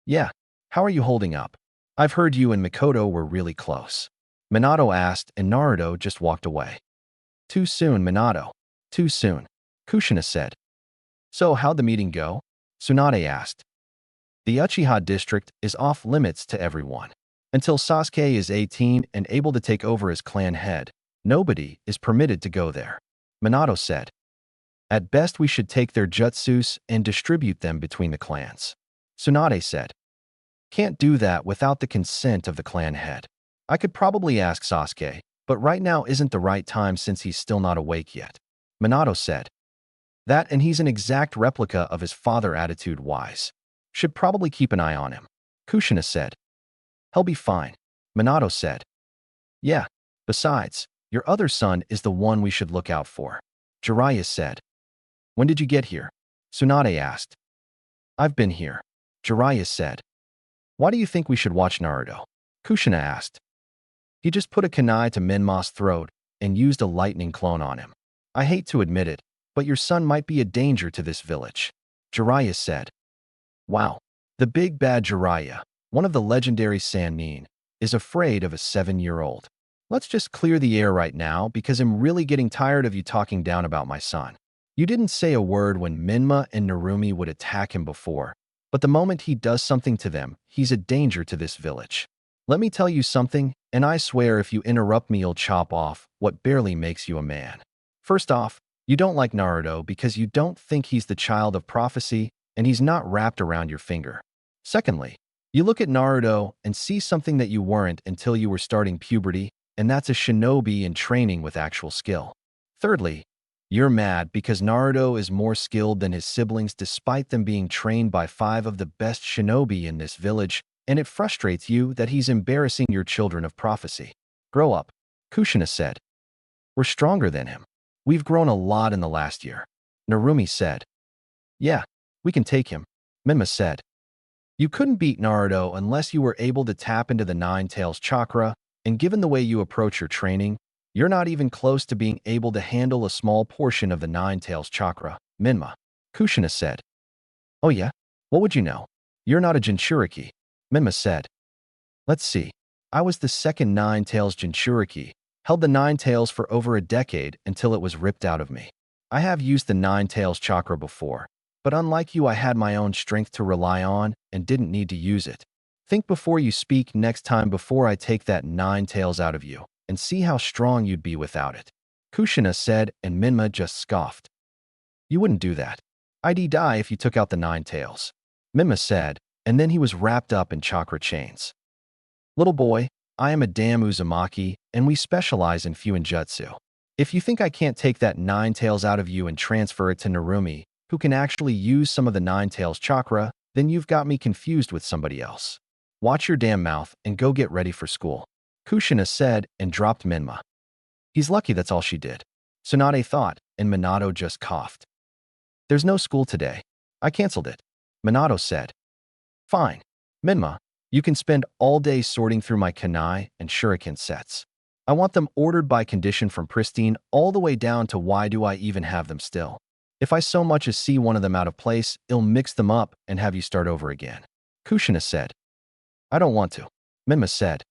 Yeah. How are you holding up? I've heard you and Mikoto were really close. Minato asked, and Naruto just walked away. Too soon, Minato. Too soon. Kushina said. So how'd the meeting go? Tsunade asked. The Uchiha district is off limits to everyone. Until Sasuke is 18 and able to take over as clan head, nobody is permitted to go there. Minato said. At best we should take their jutsus and distribute them between the clans. Tsunade said. Can't do that without the consent of the clan head. I could probably ask Sasuke, but right now isn't the right time since he's still not awake yet. Minato said. That and he's an exact replica of his father attitude-wise. Should probably keep an eye on him. Kushina said. He'll be fine. Minato said. Yeah. Besides, your other son is the one we should look out for. Jiraiya said. When did you get here? Tsunade asked. I've been here. Jiraiya said. Why do you think we should watch Naruto? Kushina asked. He just put a kunai to Minma's throat and used a lightning clone on him. I hate to admit it, but your son might be a danger to this village. Jiraiya said. Wow. The big bad Jiraiya, one of the legendary Sannin, is afraid of a 7-year-old. Let's just clear the air right now because I'm really getting tired of you talking down about my son. You didn't say a word when Minma and Narumi would attack him before, but the moment he does something to them, he's a danger to this village. Let me tell you something, and I swear if you interrupt me you'll chop off what barely makes you a man. First off, you don't like Naruto because you don't think he's the child of prophecy and he's not wrapped around your finger. Secondly, you look at Naruto and see something that you weren't until you were starting puberty, and that's a shinobi in training with actual skill. Thirdly, you're mad because Naruto is more skilled than his siblings despite them being trained by 5 of the best shinobi in this village, and it frustrates you that he's embarrassing your children of prophecy. Grow up, Kushina said. We're stronger than him. We've grown a lot in the last year. Narumi said. Yeah, we can take him, Minma said. You couldn't beat Naruto unless you were able to tap into the Nine Tails chakra, and given the way you approach your training, you're not even close to being able to handle a small portion of the Nine Tails chakra, Minma. Kushina said. Oh yeah? What would you know? You're not a Jinchuriki, Minma said. Let's see. I was the second Nine Tails Jinchuriki, held the Nine Tails for over a decade until it was ripped out of me. I have used the Nine Tails chakra before, but unlike you I had my own strength to rely on and didn't need to use it. Think before you speak next time before I take that Nine Tails out of you, and see how strong you'd be without it. Kushina said, and Minma just scoffed. You wouldn't do that. I'd die if you took out the Nine Tails. Minma said, and then he was wrapped up in chakra chains. Little boy, I am a damn Uzumaki, and we specialize in Fuinjutsu. If you think I can't take that Nine Tails out of you and transfer it to Narumi, who can actually use some of the Nine Tails chakra, then you've got me confused with somebody else. Watch your damn mouth and go get ready for school. Kushina said and dropped Minma. He's lucky that's all she did. Tsunade thought, and Minato just coughed. There's no school today. I canceled it. Minato said. Fine. Minma, you can spend all day sorting through my kunai and shuriken sets. I want them ordered by condition from pristine all the way down to why do I even have them still. If I so much as see one of them out of place, I'll mix them up and have you start over again. Kushina said. I don't want to. Minma said.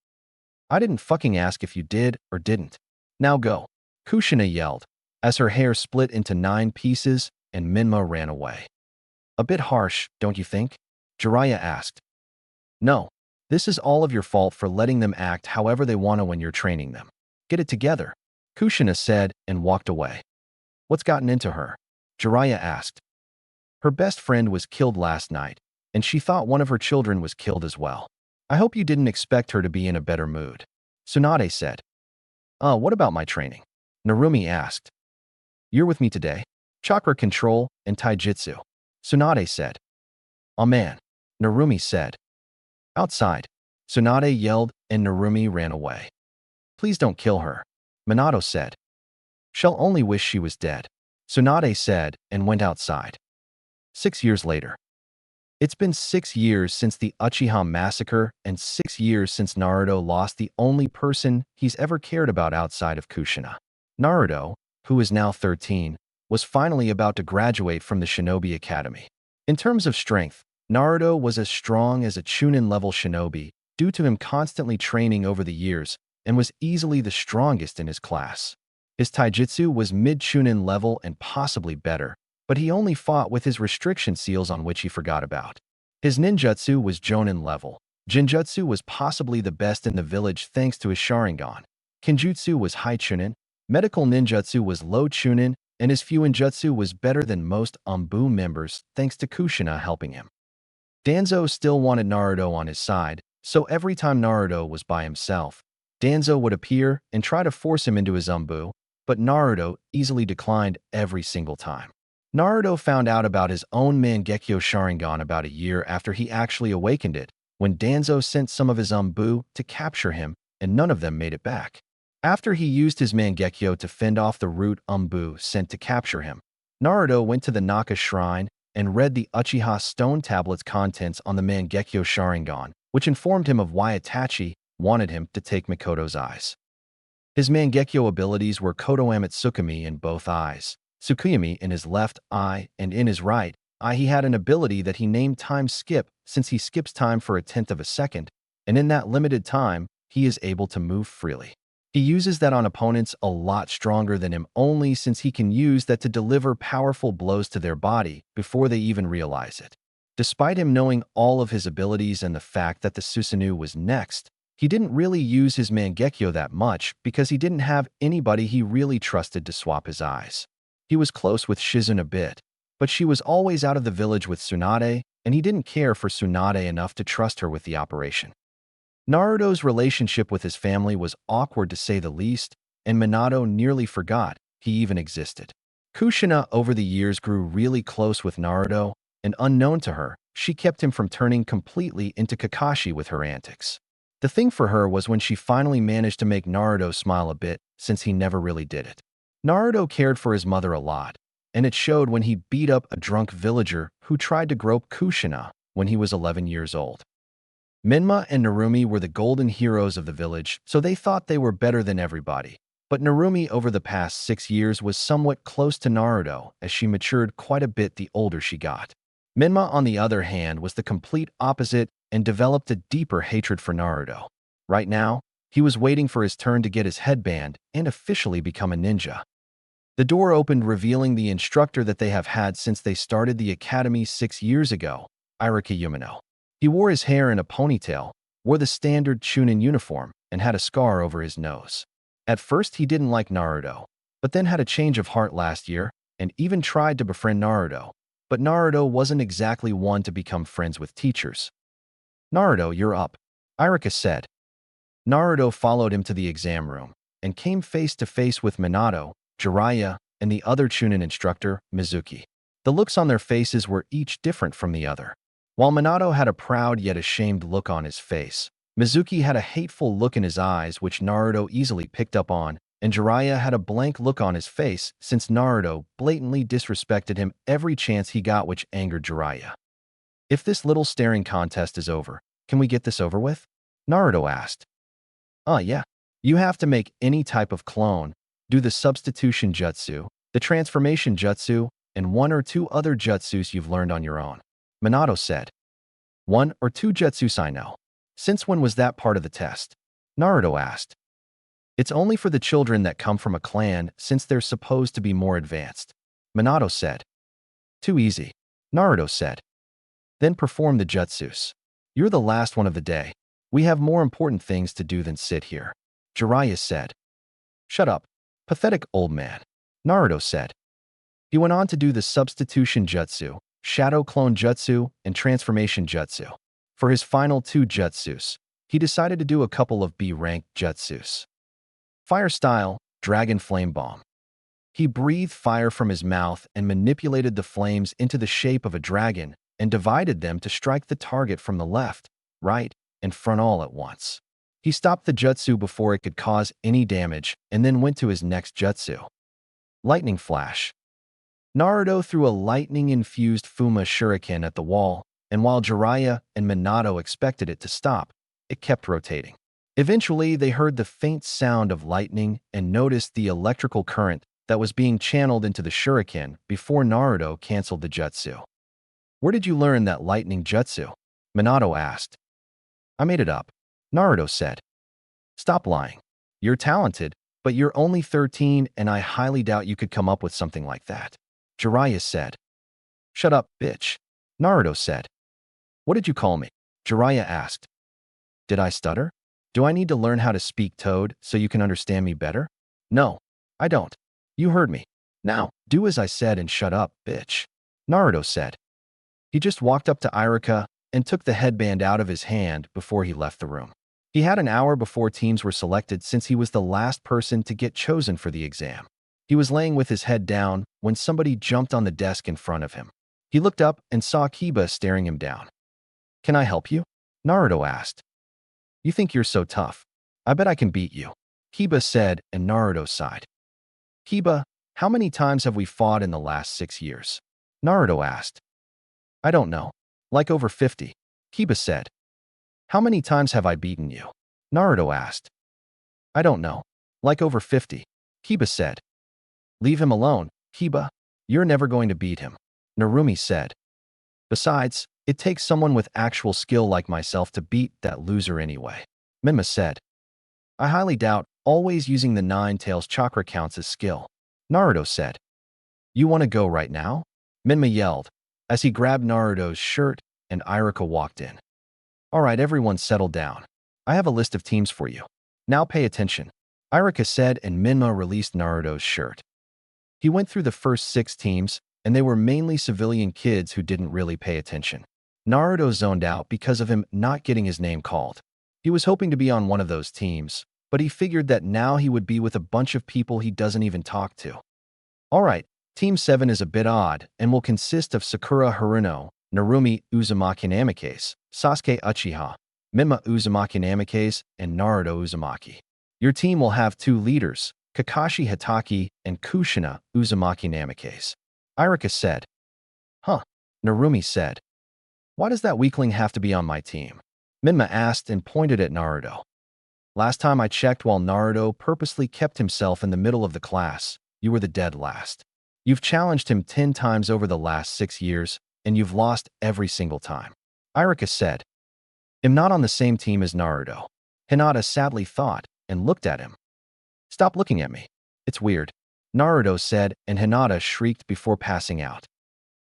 I didn't fucking ask if you did or didn't. Now go. Kushina yelled, as her hair split into 9 pieces and Minma ran away. A bit harsh, don't you think? Jiraiya asked. No. This is all of your fault for letting them act however they want to when you're training them. Get it together, Kushina said and walked away. What's gotten into her? Jiraiya asked. Her best friend was killed last night, and she thought one of her children was killed as well. I hope you didn't expect her to be in a better mood. Tsunade said. What about my training? Narumi asked. You're with me today. Chakra control and taijutsu. Tsunade said. Oh man, Narumi said. Outside, Tsunade yelled and Narumi ran away. Please don't kill her, Minato said. Shall only wish she was dead, Tsunade said and went outside. 6 years later. It's been 6 years since the Uchiha massacre and 6 years since Naruto lost the only person he's ever cared about outside of Kushina. Naruto, who is now 13, was finally about to graduate from the Shinobi Academy. In terms of strength, Naruto was as strong as a Chunin-level shinobi due to him constantly training over the years and was easily the strongest in his class. His taijutsu was mid-Chunin level and possibly better, but he only fought with his restriction seals on which he forgot about. His ninjutsu was Jonin level. Jinjutsu was possibly the best in the village thanks to his Sharingan. Kenjutsu was high Chunin, medical ninjutsu was low Chunin, and his Fuinjutsu was better than most Anbu members thanks to Kushina helping him. Danzo still wanted Naruto on his side, so every time Naruto was by himself, Danzo would appear and try to force him into his Anbu, but Naruto easily declined every single time. Naruto found out about his own Mangekyo Sharingan about a year after he actually awakened it, when Danzo sent some of his Anbu to capture him, and none of them made it back. After he used his Mangekyo to fend off the root Anbu sent to capture him, Naruto went to the Naka Shrine and read the Uchiha Stone Tablet's contents on the Mangekyo Sharingan, which informed him of why Itachi wanted him to take Mikoto's eyes. His Mangekyo abilities were Kotoame Tsukumi in both eyes, Tsukuyami in his left eye, and in his right eye he had an ability that he named Time Skip since he skips time for 1/10 of a second, and in that limited time, he is able to move freely. He uses that on opponents a lot stronger than him only since he can use that to deliver powerful blows to their body before they even realize it. Despite him knowing all of his abilities and the fact that the Susanoo was next, he didn't really use his Mangekyo that much because he didn't have anybody he really trusted to swap his eyes. He was close with Shizune a bit, but she was always out of the village with Tsunade, and he didn't care for Tsunade enough to trust her with the operation. Naruto's relationship with his family was awkward to say the least, and Minato nearly forgot he even existed. Kushina over the years grew really close with Naruto, and unknown to her, she kept him from turning completely into Kakashi with her antics. The thing for her was when she finally managed to make Naruto smile a bit, since he never really did it. Naruto cared for his mother a lot, and it showed when he beat up a drunk villager who tried to grope Kushina when he was 11 years old. Minma and Narumi were the golden heroes of the village, so they thought they were better than everybody. But Narumi over the past 6 years was somewhat close to Naruto as she matured quite a bit the older she got. Minma, on the other hand, was the complete opposite and developed a deeper hatred for Naruto. Right now, he was waiting for his turn to get his headband and officially become a ninja. The door opened, revealing the instructor that they have had since they started the academy 6 years ago, Irika Yumino. He wore his hair in a ponytail, wore the standard Chunin uniform, and had a scar over his nose. At first, he didn't like Naruto, but then had a change of heart last year and even tried to befriend Naruto. But Naruto wasn't exactly one to become friends with teachers. Naruto, you're up, Irika said. Naruto followed him to the exam room and came face to face with Minato, Jiraiya, and the other Chunin instructor, Mizuki. The looks on their faces were each different from the other. While Minato had a proud yet ashamed look on his face, Mizuki had a hateful look in his eyes which Naruto easily picked up on, and Jiraiya had a blank look on his face since Naruto blatantly disrespected him every chance he got, which angered Jiraiya. If this little staring contest is over, can we get this over with? Naruto asked. Yeah. You have to make any type of clone, do the substitution jutsu, the transformation jutsu, and one or two other jutsus you've learned on your own. Minato said. One or two jutsus I know. Since when was that part of the test? Naruto asked. It's only for the children that come from a clan since they're supposed to be more advanced. Minato said. Too easy. Naruto said. Then perform the jutsus. You're the last one of the day. We have more important things to do than sit here. Jiraiya said. Shut up, pathetic old man. Naruto said. He went on to do the substitution jutsu, shadow clone jutsu, and transformation jutsu. For his final two jutsus, he decided to do a couple of B-rank jutsus. Fire style, Dragon Flame Bomb. He breathed fire from his mouth and manipulated the flames into the shape of a dragon and divided them to strike the target from the left, right, and front all at once. He stopped the jutsu before it could cause any damage and then went to his next jutsu. Lightning Flash. Naruto threw a lightning-infused Fuma Shuriken at the wall, and while Jiraiya and Minato expected it to stop, it kept rotating. Eventually, they heard the faint sound of lightning and noticed the electrical current that was being channeled into the shuriken before Naruto canceled the jutsu. Where did you learn that lightning jutsu? Minato asked. I made it up. Naruto said. Stop lying. You're talented, but you're only 13 and I highly doubt you could come up with something like that. Jiraiya said. Shut up, bitch. Naruto said. What did you call me? Jiraiya asked. Did I stutter? Do I need to learn how to speak Toad so you can understand me better? No, I don't. You heard me. Now, do as I said and shut up, bitch. Naruto said. He just walked up to Iruka and took the headband out of his hand before he left the room. He had an hour before teams were selected since he was the last person to get chosen for the exam. He was laying with his head down when somebody jumped on the desk in front of him. He looked up and saw Kiba staring him down. Can I help you? Naruto asked. You think you're so tough. I bet I can beat you. Kiba said, and Naruto sighed. Kiba, how many times have we fought in the last 6 years? Naruto asked. I don't know. Like over 50. Kiba said. How many times have I beaten you? Naruto asked. I don't know. Like over 50. Kiba said. Leave him alone, Kiba. You're never going to beat him. Narumi said. Besides, it takes someone with actual skill like myself to beat that loser anyway. Minma said. I highly doubt always using the Nine Tails chakra counts as skill. Naruto said. You want to go right now? Minma yelled, as he grabbed Naruto's shirt and Iruka walked in. All right, everyone settle down. I have a list of teams for you. Now pay attention. Iruka said and Minma released Naruto's shirt. He went through the first 6 teams, and they were mainly civilian kids who didn't really pay attention. Naruto zoned out because of him not getting his name called. He was hoping to be on one of those teams, but he figured that now he would be with a bunch of people he doesn't even talk to. All right, Team 7 is a bit odd and will consist of Sakura Haruno, Narumi Uzumaki Namikaze, Sasuke Uchiha, Minma Uzumaki Namikaze, and Naruto Uzumaki. Your team will have 2 leaders, Kakashi Hatake and Kushina Uzumaki Namikaze. Iruka said. Huh, Narumi said. Why does that weakling have to be on my team? Minma asked and pointed at Naruto. Last time I checked while Naruto purposely kept himself in the middle of the class, you were the dead last. You've challenged him 10 times over the last 6 years, and you've lost every single time. Iruka said. I'm not on the same team as Naruto. Hinata sadly thought and looked at him. Stop looking at me. It's weird. Naruto said, and Hinata shrieked before passing out.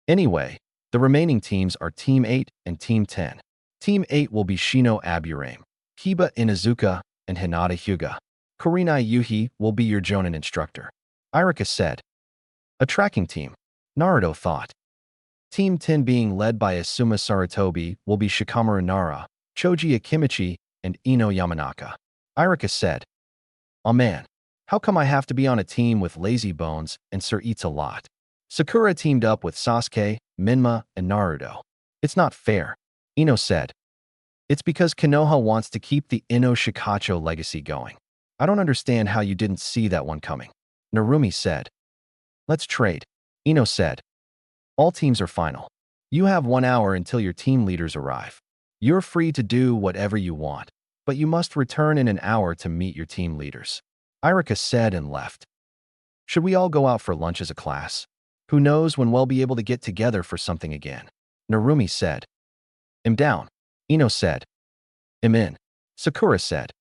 Anyway, the remaining teams are Team 8 and Team 10. Team 8 will be Shino Aburame, Kiba Inuzuka, and Hinata Hyuga. Kurenai Yuhi will be your Jonin instructor. Iruka said. A tracking team, Naruto thought. Team 10 being led by Asuma Sarutobi will be Shikamaru Nara, Choji Akimichi, and Ino Yamanaka. Iruka said. Oh man, how come I have to be on a team with Lazy Bones and Sir Eats a Lot? Sakura teamed up with Sasuke, Minma, and Naruto. It's not fair, Ino said. It's because Konoha wants to keep the Ino Shikacho legacy going. I don't understand how you didn't see that one coming. Narumi said. Let's trade, Ino said. All teams are final. You have 1 hour until your team leaders arrive. You're free to do whatever you want, but you must return in an hour to meet your team leaders. Irika said and left. Should we all go out for lunch as a class? Who knows when we'll be able to get together for something again? Narumi said. I'm down. Ino said. I'm in. Sakura said.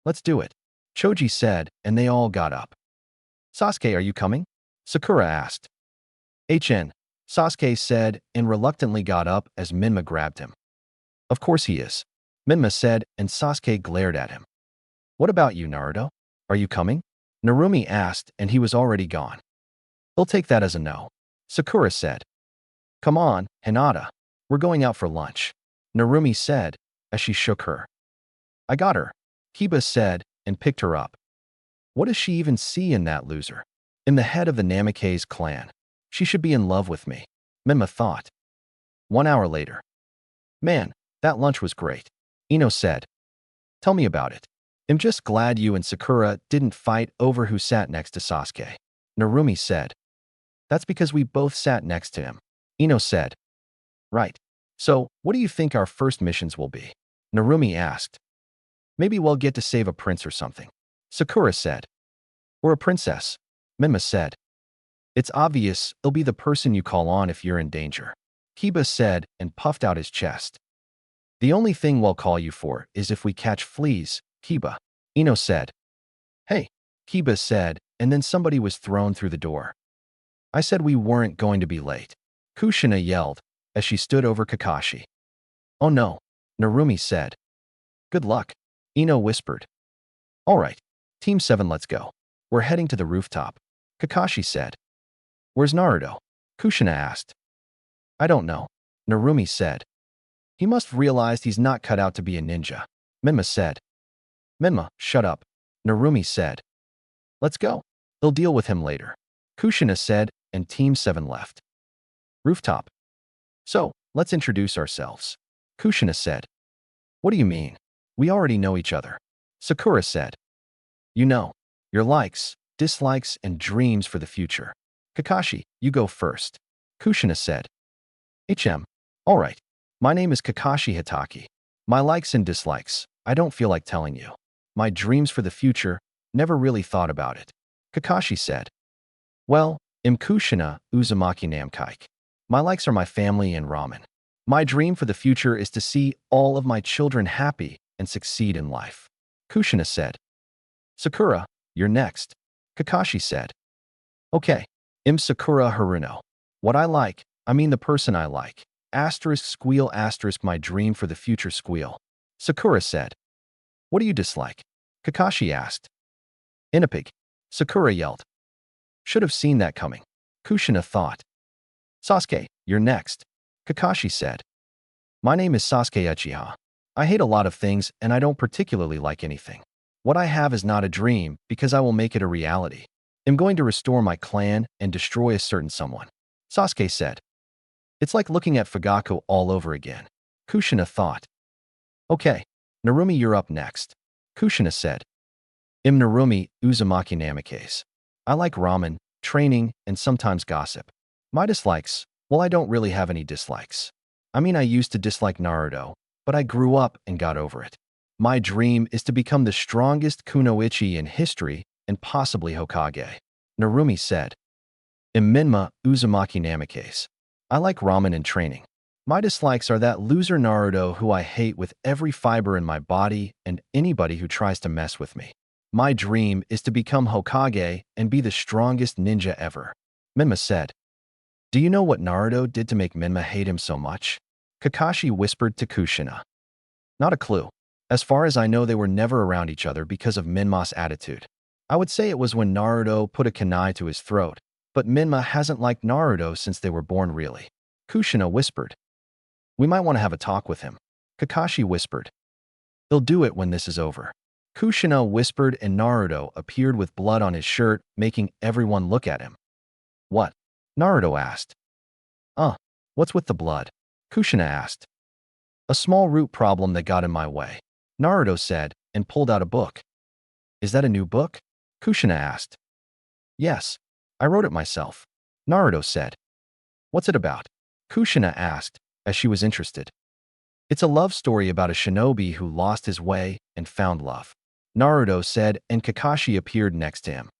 Let's do it. Choji said, and they all got up. Sasuke, are you coming? Sakura asked. HN. Sasuke said and reluctantly got up as Minma grabbed him. Of course he is. Minma said, and Sasuke glared at him. What about you, Naruto? Are you coming? Narumi asked, and he was already gone. He'll take that as a no. Sakura said. Come on, Hinata. We're going out for lunch. Narumi said, as she shook her. I got her. Kiba said, and picked her up. What does she even see in that loser? In the head of the Namikaze clan. She should be in love with me, Minma thought. 1 hour later. Man, that lunch was great. Ino said. Tell me about it. I'm just glad you and Sakura didn't fight over who sat next to Sasuke. Narumi said. That's because we both sat next to him. Ino said. Right. So, what do you think our first missions will be? Narumi asked. Maybe we'll get to save a prince or something. Sakura said. Or a princess. Minma said. It's obvious it'll be the person you call on if you're in danger. Kiba said and puffed out his chest. The only thing we'll call you for is if we catch fleas, Kiba. Ino said. Hey, Kiba said, and then somebody was thrown through the door. I said we weren't going to be late. Kushina yelled as she stood over Kakashi. Oh no, Narumi said. Good luck, Ino whispered. All right, Team 7, let's go. We're heading to the rooftop, Kakashi said. Where's Naruto? Kushina asked. I don't know, Narumi said. He must have realized he's not cut out to be a ninja, Minma said. Minma, shut up, Narumi said. Let's go. They'll deal with him later, Kushina said, and Team 7 left. Rooftop. So, let's introduce ourselves, Kushina said. What do you mean? We already know each other, Sakura said. You know, your likes, dislikes, and dreams for the future. Kakashi, you go first, Kushina said. All right. My name is Kakashi Hitaki. My likes and dislikes, I don't feel like telling you. My dreams for the future, never really thought about it, Kakashi said. Well, I'm Kushina Uzumaki Namikaze. My likes are my family and ramen. My dream for the future is to see all of my children happy and succeed in life, Kushina said. Sakura, you're next, Kakashi said. Okay, I'm Sakura Haruno. What I like, I mean the person I like. Asterisk squeal asterisk my dream for the future squeal, Sakura said. What do you dislike? Kakashi asked. Inapig, Sakura yelled. Should have seen that coming, Kushina thought. Sasuke, you're next, Kakashi said. My name is Sasuke Uchiha. I hate a lot of things and I don't particularly like anything. What I have is not a dream because I will make it a reality. I'm going to restore my clan and destroy a certain someone, Sasuke said. It's like looking at Fugaku all over again, Kushina thought. Okay, Narumi, you're up next, Kushina said. I'm Narumi Uzumaki Namikaze. I like ramen, training, and sometimes gossip. My dislikes, well, I don't really have any dislikes. I mean, I used to dislike Naruto, but I grew up and got over it. My dream is to become the strongest kunoichi in history and possibly Hokage, Narumi said. I'm Minma Uzumaki Namikaze. I like ramen and training. My dislikes are that loser Naruto who I hate with every fiber in my body and anybody who tries to mess with me. My dream is to become Hokage and be the strongest ninja ever, Minma said. Do you know what Naruto did to make Minma hate him so much? Kakashi whispered to Kushina. Not a clue. As far as I know, they were never around each other because of Minma's attitude. I would say it was when Naruto put a kunai to his throat, but Minma hasn't liked Naruto since they were born really, Kushina whispered. We might want to have a talk with him, Kakashi whispered. He'll do it when this is over, Kushina whispered, and Naruto appeared with blood on his shirt, making everyone look at him. What? Naruto asked. What's with the blood? Kushina asked. A small root problem that got in my way, Naruto said, and pulled out a book. Is that a new book? Kushina asked. Yes, I wrote it myself, Naruto said. What's it about? Kushina asked, as she was interested. It's a love story about a shinobi who lost his way and found love. Naruto said, and Kakashi appeared next to him.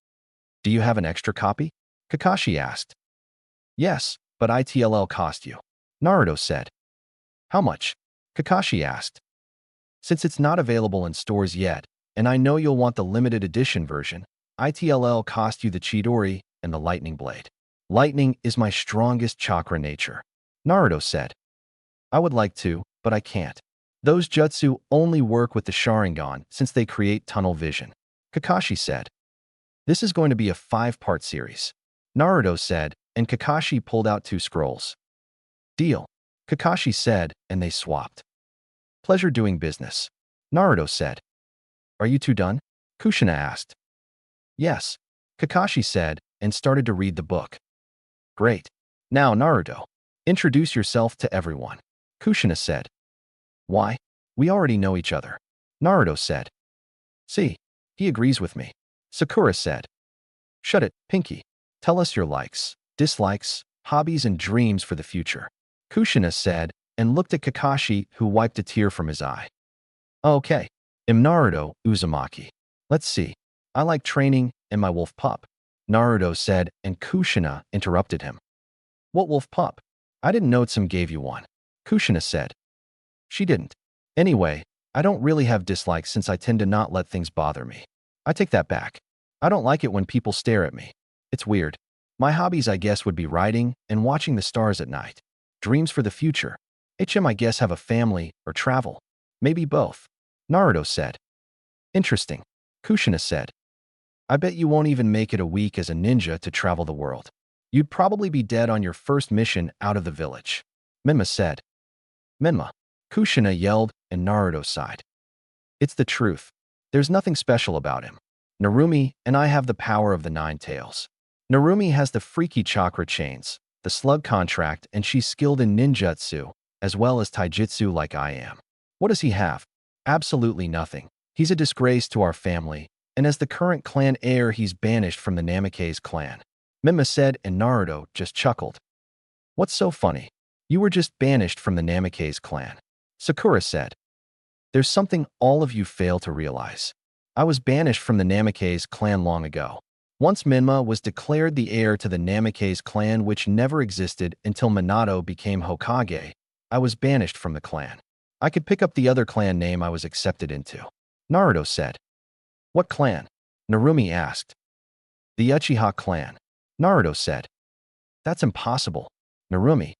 Do you have an extra copy? Kakashi asked. Yes, but ITLL cost you. Naruto said. How much? Kakashi asked. Since it's not available in stores yet, and I know you'll want the limited edition version, ITLL cost you the Chidori and the lightning blade. Lightning is my strongest chakra nature. Naruto said. I would like to, but I can't. Those jutsu only work with the Sharingan since they create tunnel vision. Kakashi said. This is going to be a 5-part series. Naruto said, and Kakashi pulled out 2 scrolls. Deal. Kakashi said, and they swapped. Pleasure doing business. Naruto said. Are you two done? Kushina asked. Yes. Kakashi said, and started to read the book. Great. Now, Naruto, introduce yourself to everyone. Kushina said. Why? We already know each other. Naruto said. See, he agrees with me. Sakura said. Shut it, Pinky. Tell us your likes, dislikes, hobbies, and dreams for the future. Kushina said, and looked at Kakashi, who wiped a tear from his eye. Okay. I'm Naruto Uzumaki. Let's see. I like training and my wolf pup. Naruto said, and Kushina interrupted him. What wolf pup? I didn't know Tsum gave you one. Kushina said. She didn't. Anyway, I don't really have dislikes since I tend to not let things bother me. I take that back. I don't like it when people stare at me. It's weird. My hobbies, I guess, would be writing and watching the stars at night. Dreams for the future. I guess, have a family or travel. Maybe both. Naruto said. Interesting. Kushina said. I bet you won't even make it a week as a ninja to travel the world. You'd probably be dead on your first mission out of the village. Menma said. Menma. Kushina yelled, and Naruto sighed. It's the truth. There's nothing special about him. Narumi and I have the power of the 9 tails. Narumi has the freaky chakra chains, the slug contract, and she's skilled in ninjutsu, as well as taijutsu like I am. What does he have? Absolutely nothing. He's a disgrace to our family, and as the current clan heir, he's banished from the Namikaze clan. Menma said, and Naruto just chuckled. What's so funny? You were just banished from the Namikaze clan. Sakura said. There's something all of you fail to realize. I was banished from the Namikaze clan long ago. Once Menma was declared the heir to the Namikaze clan, which never existed until Minato became Hokage, I was banished from the clan. I could pick up the other clan name I was accepted into. Naruto said. What clan? Narumi asked. The Uchiha clan. Naruto said. That's impossible. Narumi.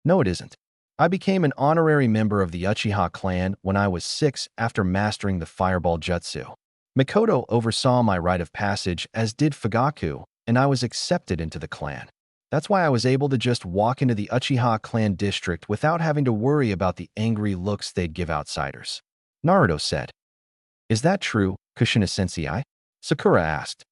No, it isn't. I became an honorary member of the Uchiha clan when I was 6 after mastering the Fireball Jutsu. Mikoto oversaw my rite of passage, as did Fugaku, and I was accepted into the clan. That's why I was able to just walk into the Uchiha clan district without having to worry about the angry looks they'd give outsiders. Naruto said. Is that true, Kushina Sensei? Sakura asked.